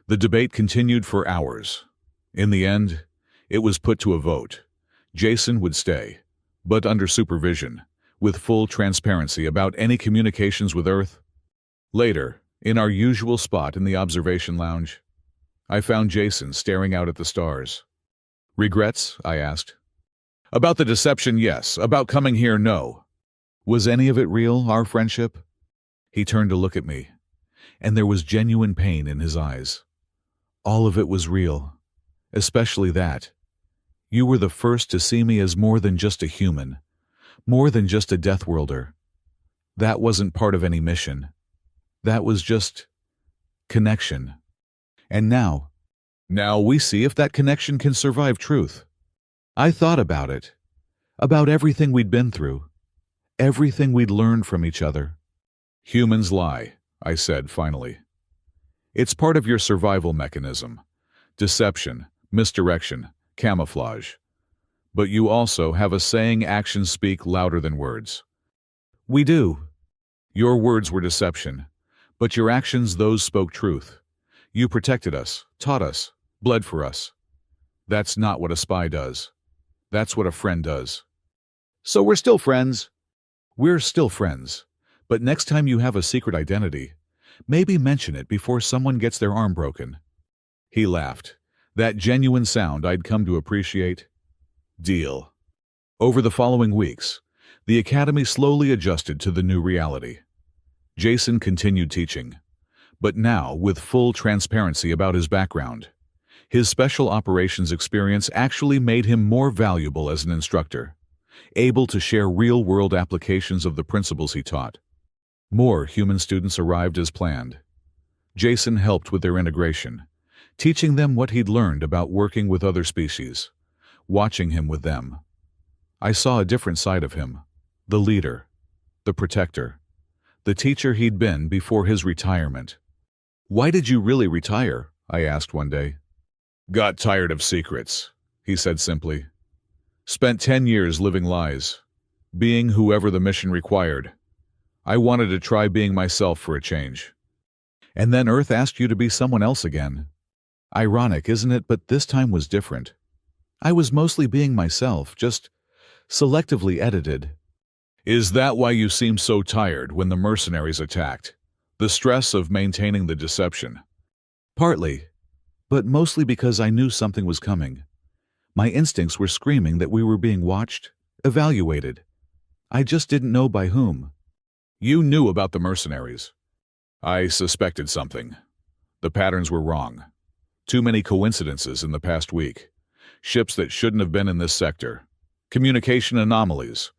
[SPEAKER 1] The debate continued for hours. In the end, it was put to a vote. Jason would stay, but under supervision, with full transparency about any communications with Earth. Later, in our usual spot in the observation lounge, I found Jason staring out at the stars. "Regrets?" I asked. "About the deception, yes. About coming here, no." "Was any of it real, our friendship?" He turned to look at me, and there was genuine pain in his eyes. "All of it was real, especially that. You were the first to see me as more than just a human, more than just a Deathworlder. That wasn't part of any mission. That was just connection. And now we see if that connection can survive truth." I thought about it, about everything we'd been through, everything we'd learned from each other. "Humans lie," I said finally. "It's part of your survival mechanism. Deception, misdirection, camouflage. But you also have a saying: actions speak louder than words." "We do." "Your words were deception, but your actions, those spoke truth. You protected us, taught us, bled for us. That's not what a spy does. That's what a friend does." "So we're still friends?" "We're still friends. But next time you have a secret identity, maybe mention it before someone gets their arm broken." He laughed, that genuine sound I'd come to appreciate. "Deal." Over the following weeks, the Academy slowly adjusted to the new reality. Jason continued teaching, but now with full transparency about his background. His special operations experience actually made him more valuable as an instructor, able to share real-world applications of the principles he taught. More human students arrived as planned. Jason helped with their integration, teaching them what he'd learned about working with other species, watching him with them. I saw a different side of him, the leader, the protector, the teacher he'd been before his retirement. "Why did you really retire?" I asked one day. "Got tired of secrets," he said simply. "Spent 10 years living lies, being whoever the mission required, I wanted to try being myself for a change.
[SPEAKER 2] And then Earth asked you to be someone else again. Ironic, isn't it? But this time was different. I was mostly being myself, just selectively edited.
[SPEAKER 1] Is that why you seemed so tired when the mercenaries attacked? The stress of maintaining the deception?
[SPEAKER 2] Partly, but mostly because I knew something was coming. My instincts were screaming that we were being watched, evaluated. I just didn't know by whom.
[SPEAKER 1] You knew about the mercenaries. I suspected something. The patterns were wrong. Too many coincidences in the past week. Ships that shouldn't have been in this sector. Communication anomalies.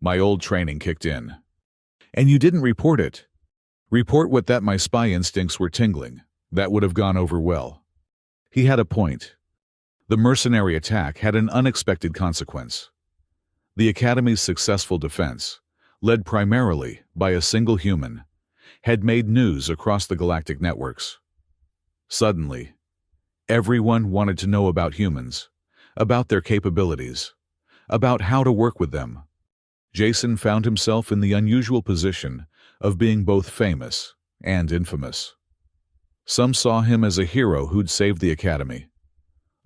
[SPEAKER 1] My old training kicked in.
[SPEAKER 2] And you didn't report it.
[SPEAKER 1] Report what? That my spy instincts were tingling. That would have gone over well.
[SPEAKER 2] He had a point.
[SPEAKER 1] The mercenary attack had an unexpected consequence. The Academy's successful defense, led primarily by a single human, had made news across the galactic networks. Suddenly, everyone wanted to know about humans, about their capabilities, about how to work with them. Jason found himself in the unusual position of being both famous and infamous. Some saw him as a hero who'd saved the Academy.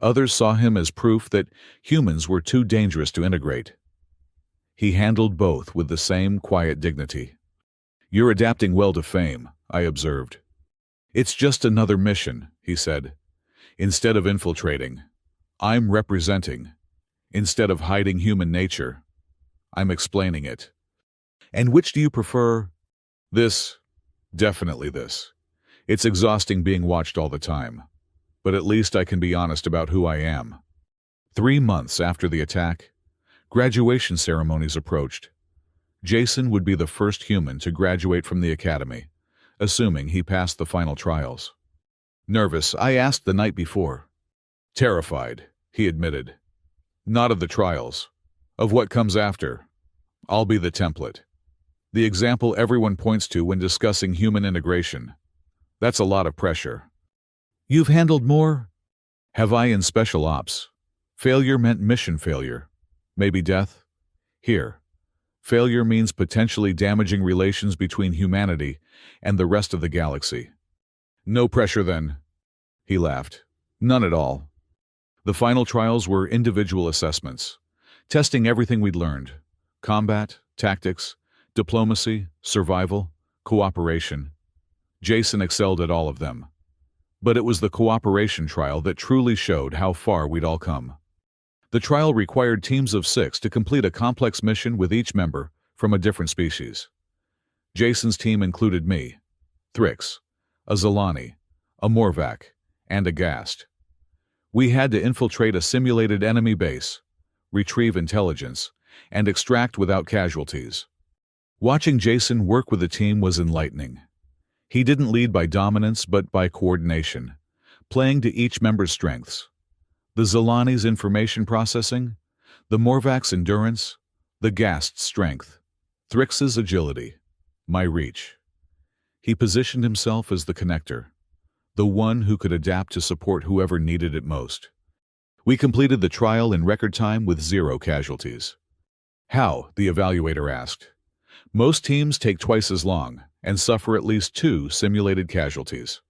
[SPEAKER 1] Others saw him as proof that humans were too dangerous to integrate. He handled both with the same quiet dignity. "You're adapting well to fame," I observed. "It's just another mission," he said. "Instead of infiltrating, I'm representing. Instead of hiding human nature, I'm explaining it."
[SPEAKER 2] "And which do you prefer?"
[SPEAKER 1] "This. Definitely this. It's exhausting being watched all the time. But at least I can be honest about who I am."
[SPEAKER 2] 3 months after the attack, graduation ceremonies approached. Jason would be the first human to graduate from the Academy, assuming he passed the final trials.
[SPEAKER 1] "Nervous?" I asked the night before. "Terrified," he admitted. "Not of the trials. Of what comes after. I'll be the template. The example everyone points to when discussing human integration. That's a lot of pressure."
[SPEAKER 2] "You've handled more?"
[SPEAKER 1] "Have I in special ops? Failure meant mission failure. Maybe death? Here, failure means potentially damaging relations between humanity and the rest of the galaxy." "No pressure then." He laughed. "None at all. The final trials were individual assessments, testing everything we'd learned. Combat, tactics, diplomacy, survival, cooperation. Jason excelled at all of them. But it was the cooperation trial that truly showed how far we'd all come. The trial required teams of 6 to complete a complex mission with each member from a different species. Jason's team included me, Thrix, a Zolani, a Morvac, and a Gast. We had to infiltrate a simulated enemy base, retrieve intelligence, and extract without casualties. Watching Jason work with the team was enlightening. He didn't lead by dominance but by coordination, playing to each member's strengths. The Zolani's information processing, the Morvac's endurance, the Gast's strength, Thrix's agility, my reach. He positioned himself as the connector, the one who could adapt to support whoever needed it most. We completed the trial in record time with 0 casualties. "How?" the evaluator asked. "Most teams take twice as long and suffer at least 2 simulated casualties."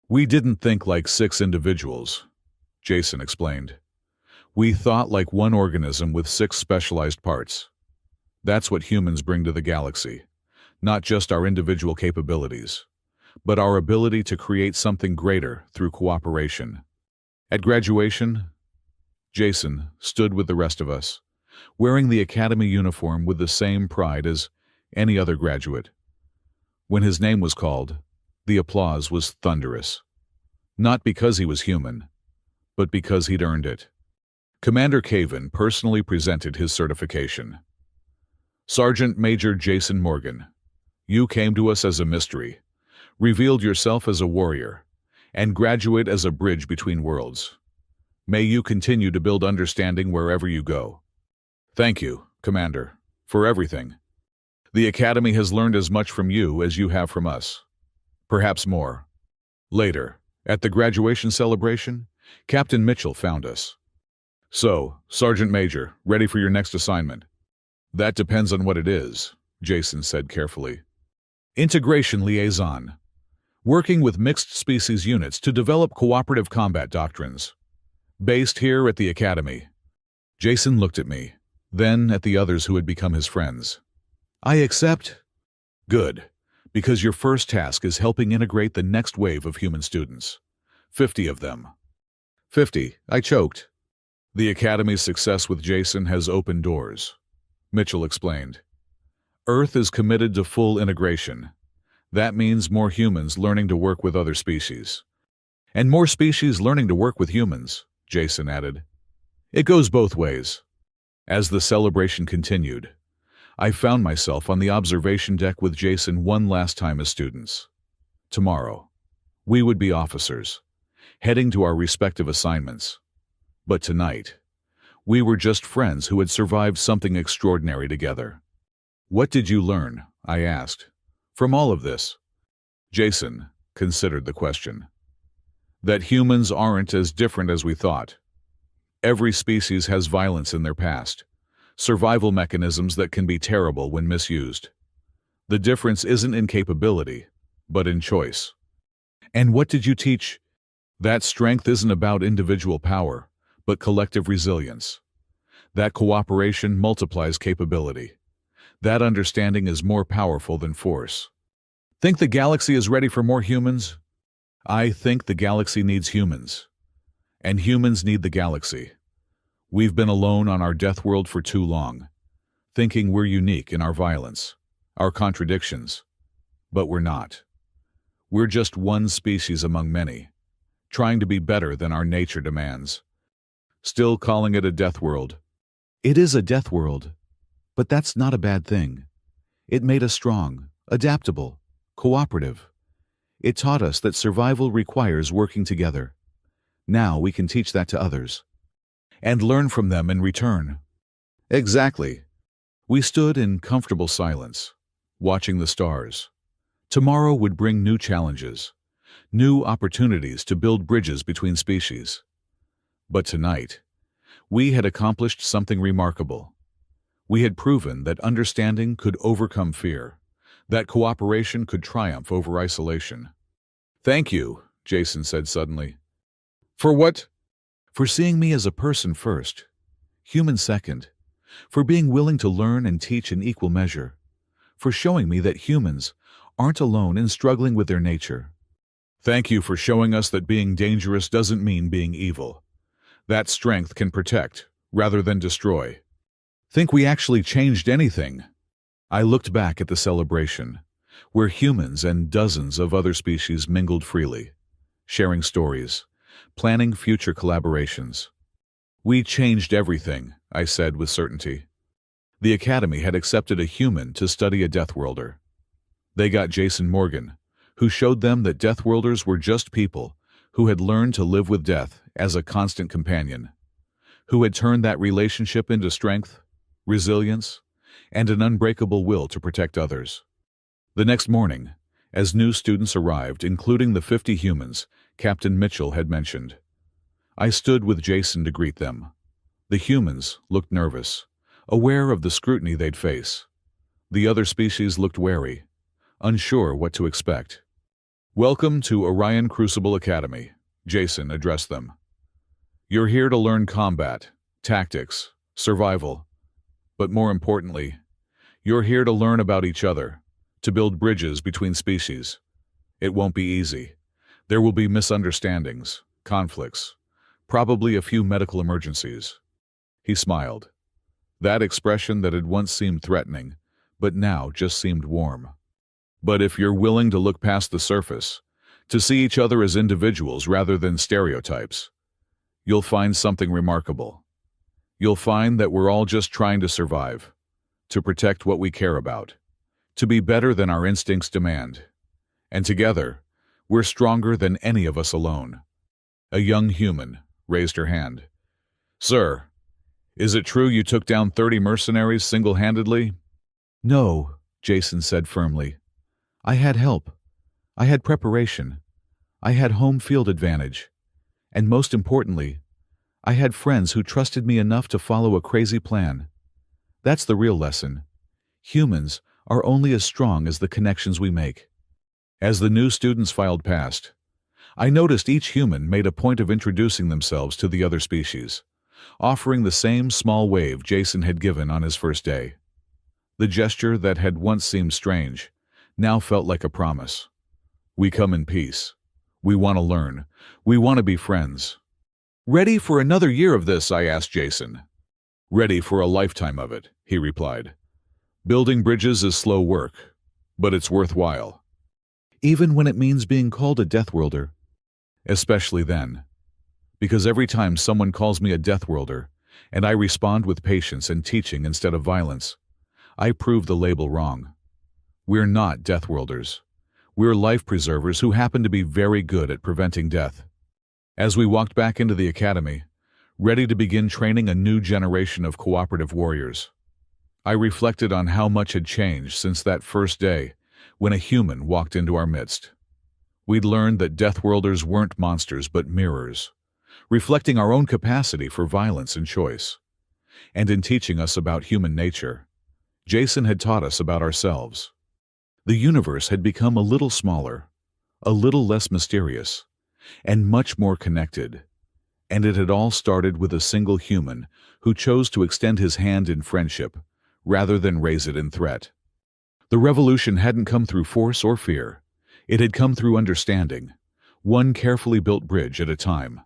[SPEAKER 1] "We didn't think like 6 individuals," Jason explained. "We thought like one organism with 6 specialized parts. That's what humans bring to the galaxy, not just our individual capabilities, but our ability to create something greater through cooperation." At graduation, Jason stood with the rest of us, wearing the Academy uniform with the same pride as any other graduate. When his name was called, the applause was thunderous. Not because he was human, but because he'd earned it. Commander Caven personally presented his certification. "Sergeant Major Jason Morgan, you came to us as a mystery, revealed yourself as a warrior, and graduate as a bridge between worlds. May you continue to build understanding wherever you go." "Thank you, Commander, for everything. The Academy has learned as much from you as you have from us. Perhaps more." Later, at the graduation celebration, Captain Mitchell found us. "So, Sergeant Major, ready for your next assignment?" "That depends on what it is," Jason said carefully. Integration Liaison. Working with mixed species units to develop cooperative combat doctrines. Based here at the Academy. Jason looked at me, then at the others who had become his friends. I accept. Good, because your first task is helping integrate the next wave of human students. 50 of them. 50, I choked. The Academy's success with Jason has opened doors, Mitchell explained. Earth is committed to full integration. That means more humans learning to work with other species. And more species learning to work with humans, Jason added. It goes both ways. As the celebration continued, I found myself on the observation deck with Jason one last time as students. Tomorrow, we would be officers, heading to our respective assignments. But tonight, we were just friends who had survived something extraordinary together. What did you learn? I asked. From all of this? Jason considered the question. That humans aren't as different as we thought. Every species has violence in their past, survival mechanisms that can be terrible when misused. The difference isn't in capability, but in choice. And what did you teach? That strength isn't about individual power, but collective resilience. That cooperation multiplies capability. That understanding is more powerful than force. Think the galaxy is ready for more humans? I think the galaxy needs humans. And humans need the galaxy. We've been alone on our death world for too long, thinking we're unique in our violence, our contradictions. But we're not. We're just one species among many, trying to be better than our nature demands. Still calling it a death world. It is a death world, but that's not a bad thing. It made us strong, adaptable, cooperative. It taught us that survival requires working together. Now we can teach that to others. And learn from them in return. Exactly. We stood in comfortable silence, watching the stars. Tomorrow would bring new challenges, new opportunities to build bridges between species. But tonight, we had accomplished something remarkable. We had proven that understanding could overcome fear, that cooperation could triumph over isolation. Thank you, Jason said suddenly. For what? For seeing me as a person first, human second, for being willing to learn and teach in equal measure, for showing me that humans aren't alone in struggling with their nature. Thank you for showing us that being dangerous doesn't mean being evil. That strength can protect, rather than destroy. Think we actually changed anything? I looked back at the celebration, where humans and dozens of other species mingled freely, sharing stories, planning future collaborations. We changed everything, I said with certainty. The Academy had accepted a human to study a Deathworlder. They got Jason Morgan, who showed them that Deathworlders were just people who had learned to live with death as a constant companion, who had turned that relationship into strength, resilience, and an unbreakable will to protect others. The next morning, as new students arrived, including the 50 humans Captain Mitchell had mentioned, I stood with Jason to greet them. The humans looked nervous, aware of the scrutiny they'd face. The other species looked wary, unsure what to expect. Welcome to Orion Crucible Academy, Jason addressed them. You're here to learn combat, tactics, survival, but more importantly, you're here to learn about each other, to build bridges between species. It won't be easy. There will be misunderstandings, conflicts, probably a few medical emergencies. He smiled. That expression that had once seemed threatening, but now just seemed warm. But if you're willing to look past the surface, to see each other as individuals rather than stereotypes, you'll find something remarkable. You'll find that we're all just trying to survive, to protect what we care about, to be better than our instincts demand. And together, we're stronger than any of us alone. A young human raised her hand. Sir, is it true you took down 30 mercenaries single-handedly? No, Jason said firmly. I had help. I had preparation. I had home field advantage. And most importantly, I had friends who trusted me enough to follow a crazy plan. That's the real lesson. Humans
[SPEAKER 2] are only as strong as the connections we make. As the new students filed past, I noticed each human made a point of introducing themselves to the other species, offering the same small wave Jason had given on his first day. The gesture that had once seemed strange now felt like a promise. We come in peace. We want to learn. We want to be friends. "Ready for another year of this?" I asked Jason. "Ready for a lifetime of it," he replied. "Building bridges is slow work, but it's worthwhile." Even when it means being called a Deathworlder? Especially then. Because every time someone calls me a Deathworlder, and I respond with patience and teaching instead of violence, I prove the label wrong. We're not Deathworlders. We're life preservers who happen to be very good at preventing death. As we walked back into the academy, ready to begin training a new generation of cooperative warriors, I reflected on how much had changed since that first day when a human walked into our midst. We'd learned that Deathworlders weren't monsters but mirrors, reflecting our own capacity for violence and choice. And in teaching us about human nature, Jason had taught us about ourselves. The universe had become a little smaller, a little less mysterious, and much more connected. And it had all started with a single human who chose to extend his hand in friendship rather than raise it in threat. The revolution hadn't come through force or fear. It had come through understanding, one carefully built bridge at a time.